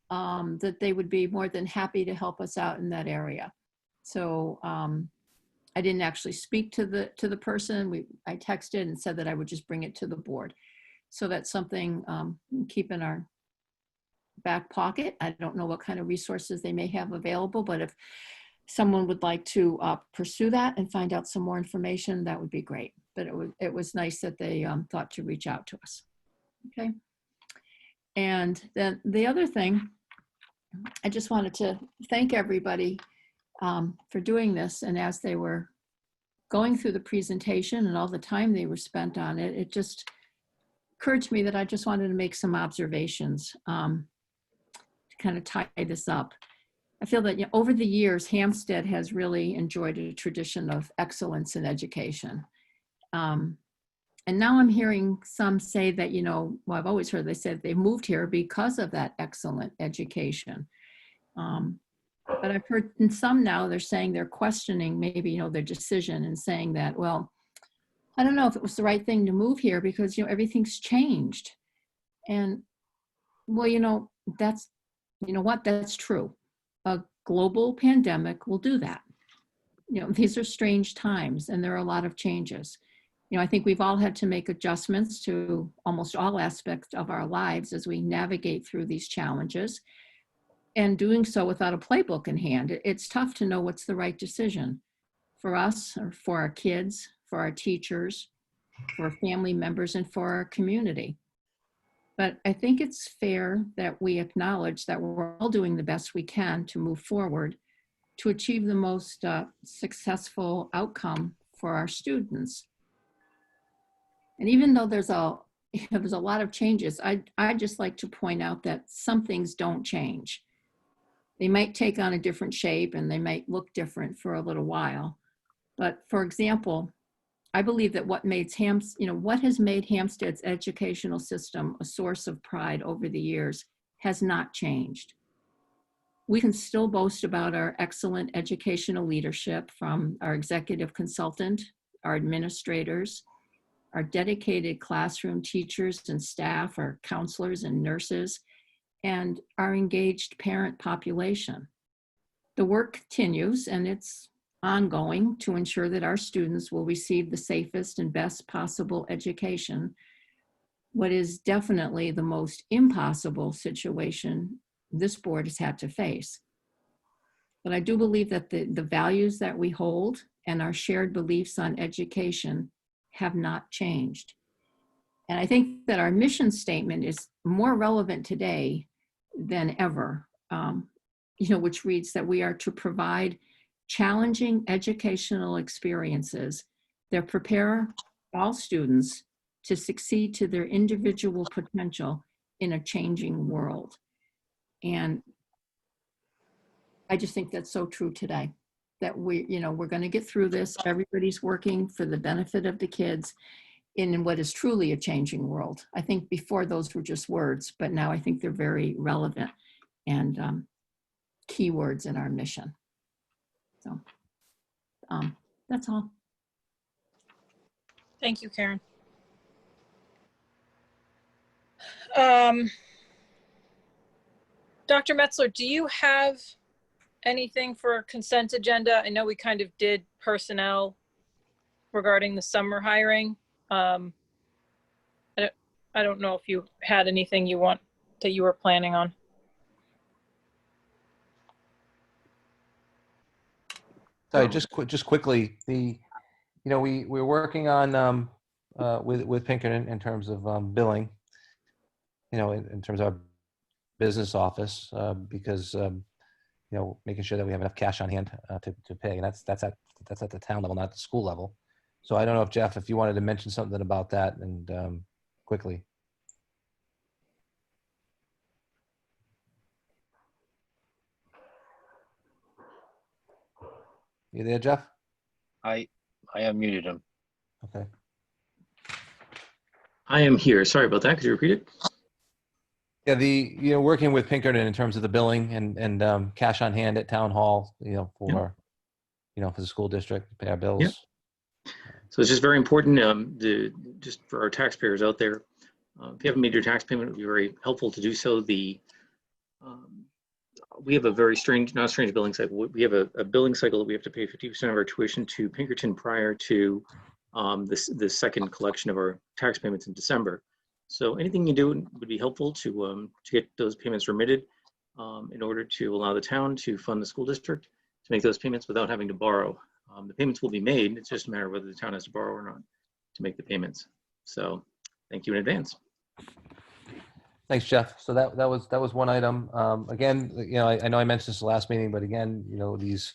that they would be more than happy to help us out in that area. So I didn't actually speak to the person. I texted and said that I would just bring it to the board. So that's something keep in our back pocket. I don't know what kind of resources they may have available, but if someone would like to pursue that and find out some more information, that would be great. But it was nice that they thought to reach out to us. Okay. And then the other thing, I just wanted to thank everybody for doing this. And as they were going through the presentation and all the time they were spent on it, it just occurred to me that I just wanted to make some observations to kind of tie this up. I feel that over the years, Hampstead has really enjoyed a tradition of excellence in education. And now I'm hearing some say that, well, I've always heard they said they moved here because of that excellent education. But I've heard in some now they're saying they're questioning maybe, their decision and saying that, well, I don't know if it was the right thing to move here because, everything's changed. And well, that's, that's true. A global pandemic will do that. These are strange times and there are a lot of changes. I think we've all had to make adjustments to almost all aspects of our lives as we navigate through these challenges, and doing so without a playbook in hand. It's tough to know what's the right decision for us or for our kids, for our teachers, for family members, and for our community. But I think it's fair that we acknowledge that we're all doing the best we can to move forward to achieve the most successful outcome for our students. And even though there's a lot of changes, I'd just like to point out that some things don't change. They might take on a different shape and they might look different for a little while. But for example, I believe that what has made Hampstead's educational system a source of pride over the years has not changed. We can still boast about our excellent educational leadership from our executive consultant, our administrators, our dedicated classroom teachers and staff, our counselors and nurses, and our engaged parent population. The work continues, and it's ongoing to ensure that our students will receive the safest and best possible education. What is definitely the most impossible situation this board has had to face. But I do believe that the values that we hold and our shared beliefs on education have not changed. And I think that our mission statement is more relevant today than ever, which reads that we are to provide challenging educational experiences that prepare all students to succeed to their individual potential in a changing world. And I just think that's so true today, that we're going to get through this. Everybody's working for the benefit of the kids in what is truly a changing world. I think before those were just words, but now I think they're very relevant and key words in our mission. So that's all. Thank you, Karen. Dr. Metzler, do you have anything for consent agenda? I know we kind of did personnel regarding the summer hiring. I don't know if you had anything that you were planning on. Sorry, just quickly, we're working on with Pinkerton in terms of billing, in terms of our business office, because making sure that we have enough cash on hand to pay, and that's at the town level, not the school level. So I don't know if Jeff, if you wanted to mention something about that, and quickly. You there, Jeff? I unmuted him. Okay. I am here. Sorry about that. Could you repeat it? Yeah, working with Pinkerton in terms of the billing and cash on hand at town hall, for the school district to pay our bills. Yeah. So it's just very important, just for our taxpayers out there, if you haven't made your tax payment, it would be very helpful to do so. We have a very not strange billing cycle. We have a billing cycle that we have to pay 50% of our tuition to Pinkerton prior to the second collection of our tax payments in December. So anything you do would be helpful to get those payments remitted in order to allow the town to fund the school district to make those payments without having to borrow. The payments will be made. It's just a matter of whether the town has to borrow or not to make the payments. So thank you in advance. Thanks, Jeff. So that was one item. Again, I know I mentioned this last meeting, but again, these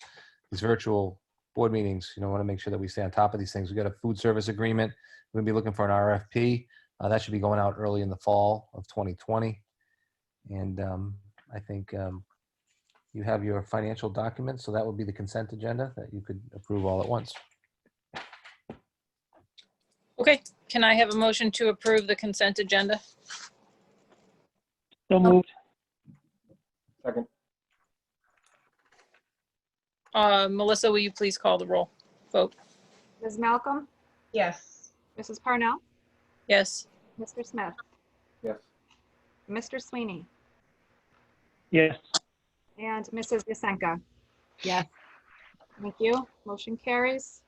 virtual board meetings, want to make sure that we stay on top of these things. We got a food service agreement. We're gonna be looking for an RFP. That should be going out early in the fall of 2020. And I think you have your financial documents, so that would be the consent agenda that you could approve all at once. Okay, can I have a motion to approve the consent agenda? So moved. Second. Melissa, will you please call the roll? Vote. Ms. Malcolm, Yes. Mrs. Parnell, Yes. Mr. Smith, Yes. Mr. Sweeney, Yes. and Mrs. Yasenka. Yes. Thank you. Motion carries.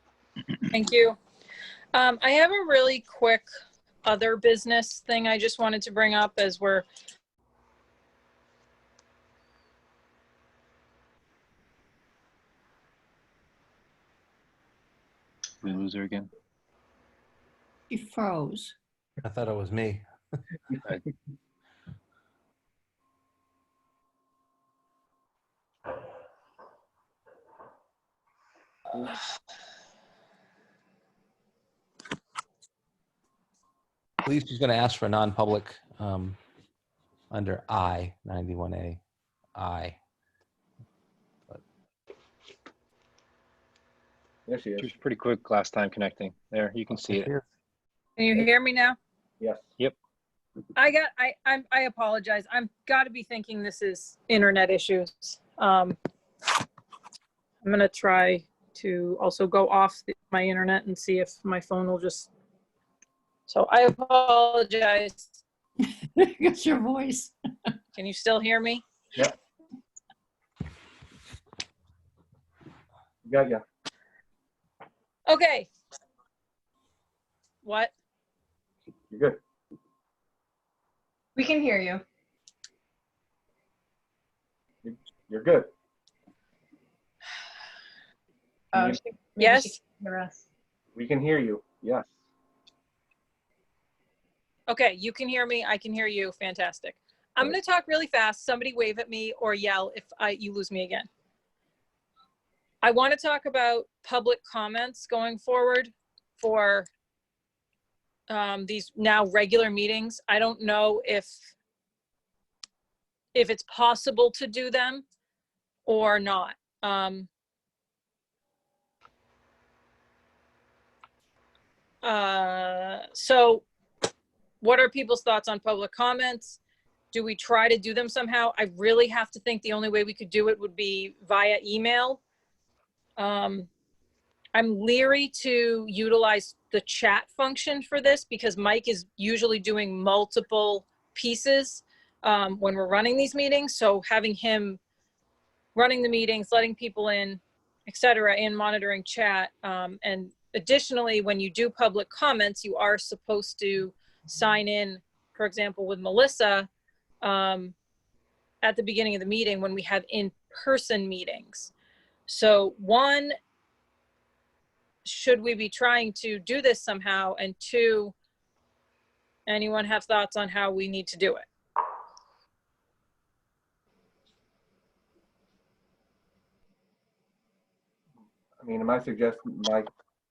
Thank you. I have a really quick other business thing I just wanted to bring up as we're We lose her again. She froze. I thought it was me. Please, she's going to ask for a non-public under I, 91A, I. There she is. She was pretty quick last time connecting. There, you can see it. Can you hear me now? Yes. Yep. I apologize. I'm got to be thinking this is internet issues. I'm going to try to also go off my internet and see if my phone will just. So I apologize. It's your voice. Can you still hear me? Yep. Got ya. Okay. What? You're good. We can hear you. You're good. Oh, You- maybe Yes? she can hear us. We can hear you. Yes. Okay, you can hear me. I can hear you. Fantastic. I'm going to talk really fast. Somebody wave at me or yell if you lose me again. I want to talk about public comments going forward for these now regular meetings. I don't know if it's possible to do them or not. So what are people's thoughts on public comments? Do we try to do them somehow? I really have to think the only way we could do it would be via email. I'm leery to utilize the chat function for this because Mike is usually doing multiple pieces when we're running these meetings. So having him running the meetings, letting people in, et cetera, and monitoring chat. And additionally, when you do public comments, you are supposed to sign in, for example, with Melissa at the beginning of the meeting when we have in-person meetings. So one, should we be trying to do this somehow? And two, anyone have thoughts on how we need to do it? I mean, my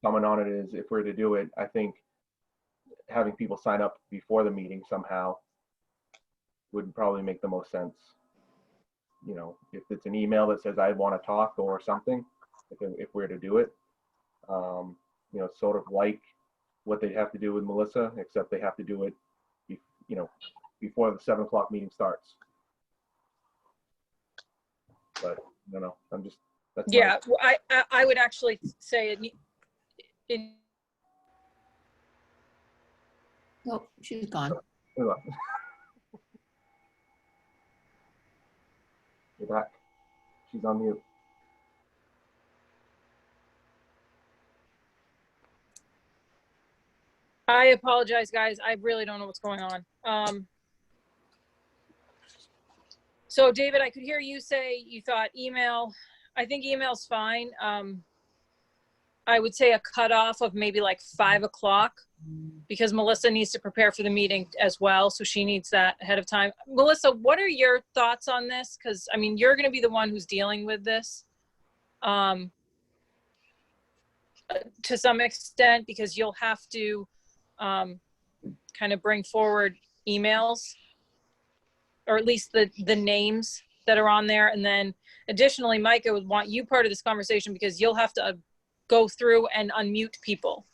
comment on it is if we're to do it, I think having people sign up before the meeting somehow would probably make the most sense. You know, if it's an email that says I want to talk or something, if we're to do it, you know, sort of like what they'd have to do with Melissa, except they have to do it, you know, before the 7 o'clock meeting starts. But I don't know. I'm just, that's Yeah, I would actually say it. Oh, she's gone. You're back. She's on mute. I apologize, guys. I really don't know what's going on. So David, I could hear you say you thought email. I think email's fine. I would say a cutoff of maybe like 5 o'clock because Melissa needs to prepare for the meeting as well. So she needs that ahead of time. Melissa, what are your thoughts on this? Because I mean, you're going to be the one who's dealing with this to some extent because you'll have to kind of bring forward emails or at least the names that are on there. And then additionally, Mike, I would want you part of this conversation because you'll have to go through and unmute people.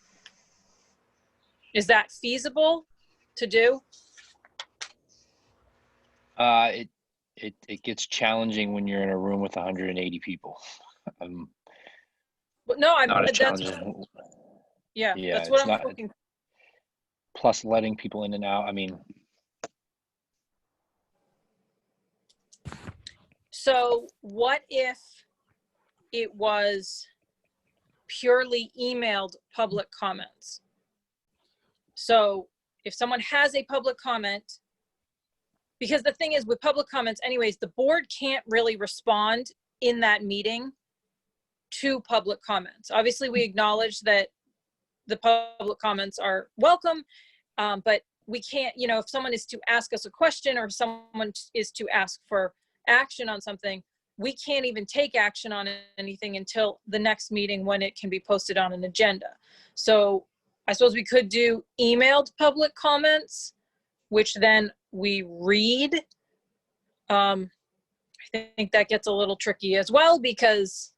Is that feasible to do? It gets challenging when you're in a room with 180 people. But no, I'm not as that's challenging. yeah, Yeah, that's what it's I'm not. looking. Plus, letting people in and out. I mean, so what if it was purely emailed public comments? So if someone has a public comment, because the thing is with public comments anyways, the board can't really respond in that meeting to public comments. Obviously, we acknowledge that the public comments are welcome, but we can't, you know, if someone is to ask us a question or if someone is to ask for action on something, we can't even take action on anything until the next meeting when it can be posted on an agenda. So I suppose we could do emailed public comments, which then we read. I think that gets a little tricky as well because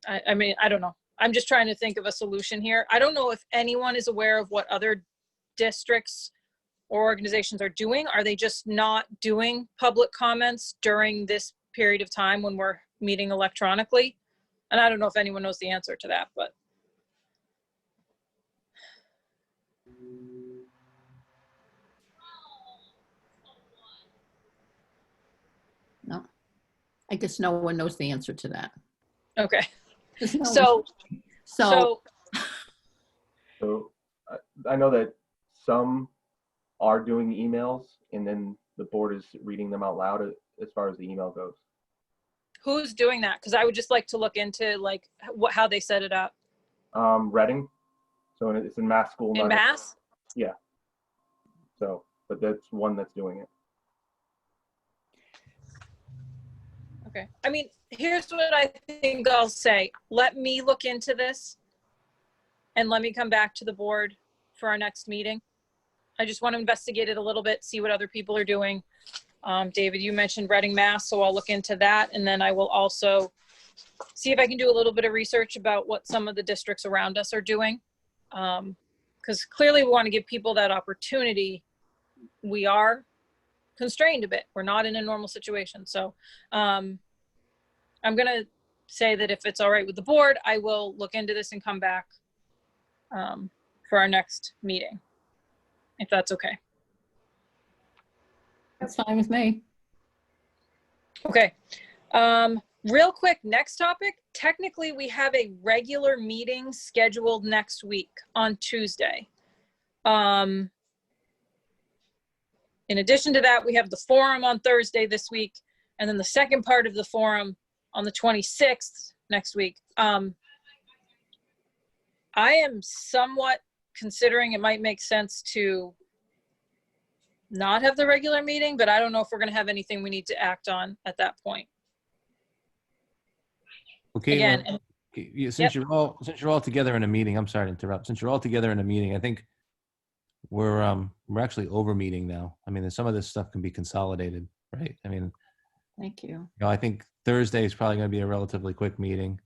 I mean, I don't know. I'm just trying to think of a solution here. I don't know if anyone is aware of what other districts or organizations are doing. Are they just not doing public comments during this period of time when we're meeting electronically? And I don't know if anyone knows the answer to that, but. No, I guess no one knows the answer to that. Okay. So, So, So I know that some are doing emails and then the board is reading them out loud as far as the email goes. who's doing that? Because I would just like to look into like how they set it up. Reading. So it's in Mass School. In Mass? Yeah. So, but that's one that's doing it. Okay. I mean, here's what I think I'll say. Let me look into this and let me come back to the board for our next meeting. I just want to investigate it a little bit, see what other people are doing. David, you mentioned Reading, Mass, so I'll look into that. And then I will also see if I can do a little bit of research about what some of the districts around us are doing. Because clearly we want to give people that opportunity. We are constrained a bit. We're not in a normal situation. So I'm going to say that if it's all right with the board, I will look into this and come back for our next meeting, if that's okay. that's fine with me. Okay. Real quick, next topic. Technically, we have a regular meeting scheduled next week on Tuesday. In addition to that, we have the forum on Thursday this week, and then the second part of the forum on the 26th next week. I am somewhat considering it might make sense to not have the regular meeting, but I don't know if we're going to have anything we need to act on at that point. Okay. Again, Since you're all together in a meeting, I'm sorry to interrupt. Since you're all together in a meeting, I think we're actually over meeting now. I mean, some of this stuff can be consolidated, right? I mean, Thank you. I think Thursday is probably going to be a relatively quick meeting.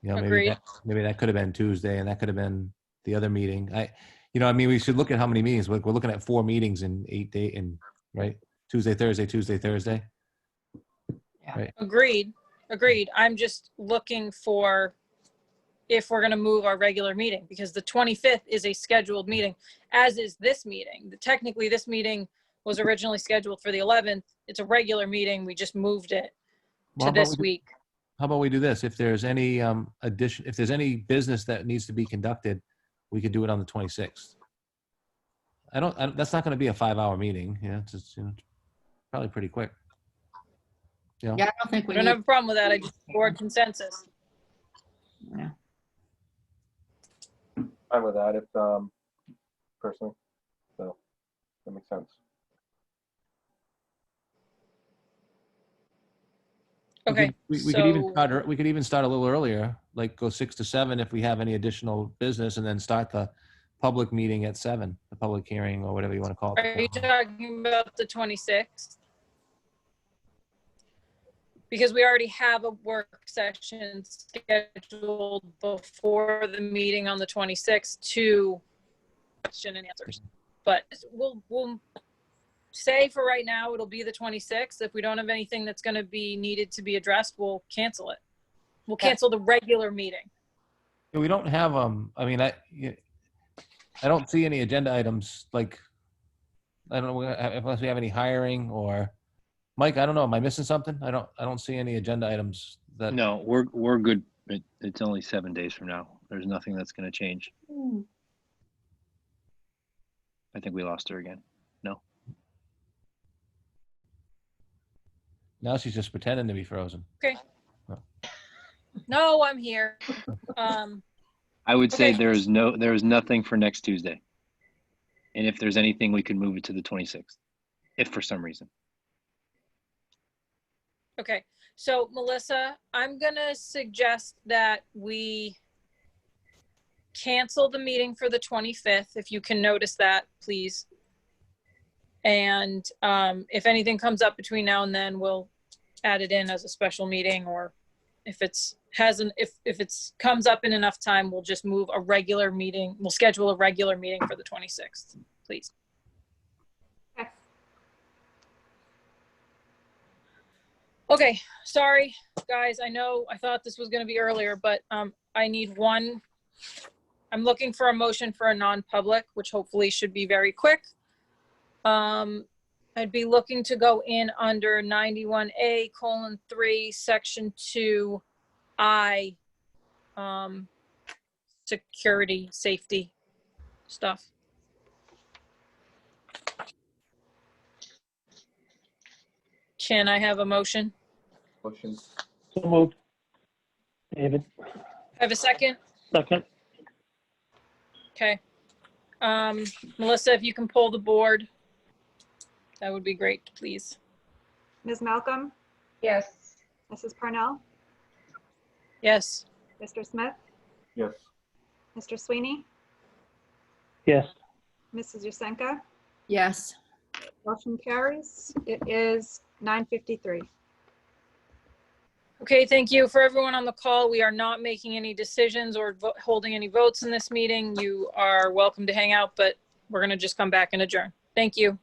Agreed. Maybe that could have been Tuesday, and that could have been the other meeting. We should look at how many meetings. We're looking at 4 meetings in 8 days, right? Tuesday, Thursday. Yeah. Right. Agreed. I'm just looking for if we're going to move our regular meeting, because the 25th is a scheduled meeting, as is this meeting. Technically, this meeting was originally scheduled for the 11th. It's a regular meeting. We just moved it to this week. How about we do this? If there's any if there's any business that needs to be conducted, we could do it on the 26th. That's not going to be a 5-hour meeting. Yeah, it's just, probably pretty quick. Yeah, I don't think We don't have a problem with that. I just board consensus. Yeah. I'm with that if personally. So that makes sense. Okay. We could even start a little earlier, like go 6 to 7 if we have any additional business, and then start the public meeting at 7, the public hearing or whatever you want to call it. Are you talking about the 26th? Because we already have a work session scheduled before the meeting on the 26th to question and answers. But we'll say for right now, it'll be the 26th. If we don't have anything that's going to be needed to be addressed, we'll cancel it. We'll cancel the regular meeting. We don't have, I don't see any agenda items, like, I don't know unless we have any hiring or, Mike, I don't know. Am I missing something? I don't see any agenda items that. No, we're good. It's only 7 days from now. There's nothing that's going to change. I think we lost her again. No. Now she's just pretending to be frozen. Okay. No, I'm here. I would say Okay. there is nothing for next Tuesday. And if there's anything, we can move it to the 26th, if for some reason. Okay, so Melissa, I'm gonna suggest that we cancel the meeting for the 25th, if you can notice that, please. And if anything comes up between now and then, we'll add it in as a special meeting, or if it's comes up in enough time, we'll just move a regular meeting. We'll schedule a regular meeting for the 26th, please. Okay, sorry, guys. I know I thought this was going to be earlier, but I need one. I'm looking for a motion for a non-public, which hopefully should be very quick. I'd be looking to go in under 91A:3, Section 2I, security, safety stuff. Can I have a motion? Motion. So moved. David, Have a second? second. Okay. Melissa, if you can pull the board, that would be great, please. Ms. Malcolm, Yes. Mrs. Parnell, Yes. Mr. Smith, Yes. Mr. Sweeney, Yes. Mrs. Yusenka. Yes. Motion carries. It is 9:53. Okay, thank you. For everyone on the call, we are not making any decisions or holding any votes in this meeting. You are welcome to hang out, but we're going to just come back and adjourn. Thank you.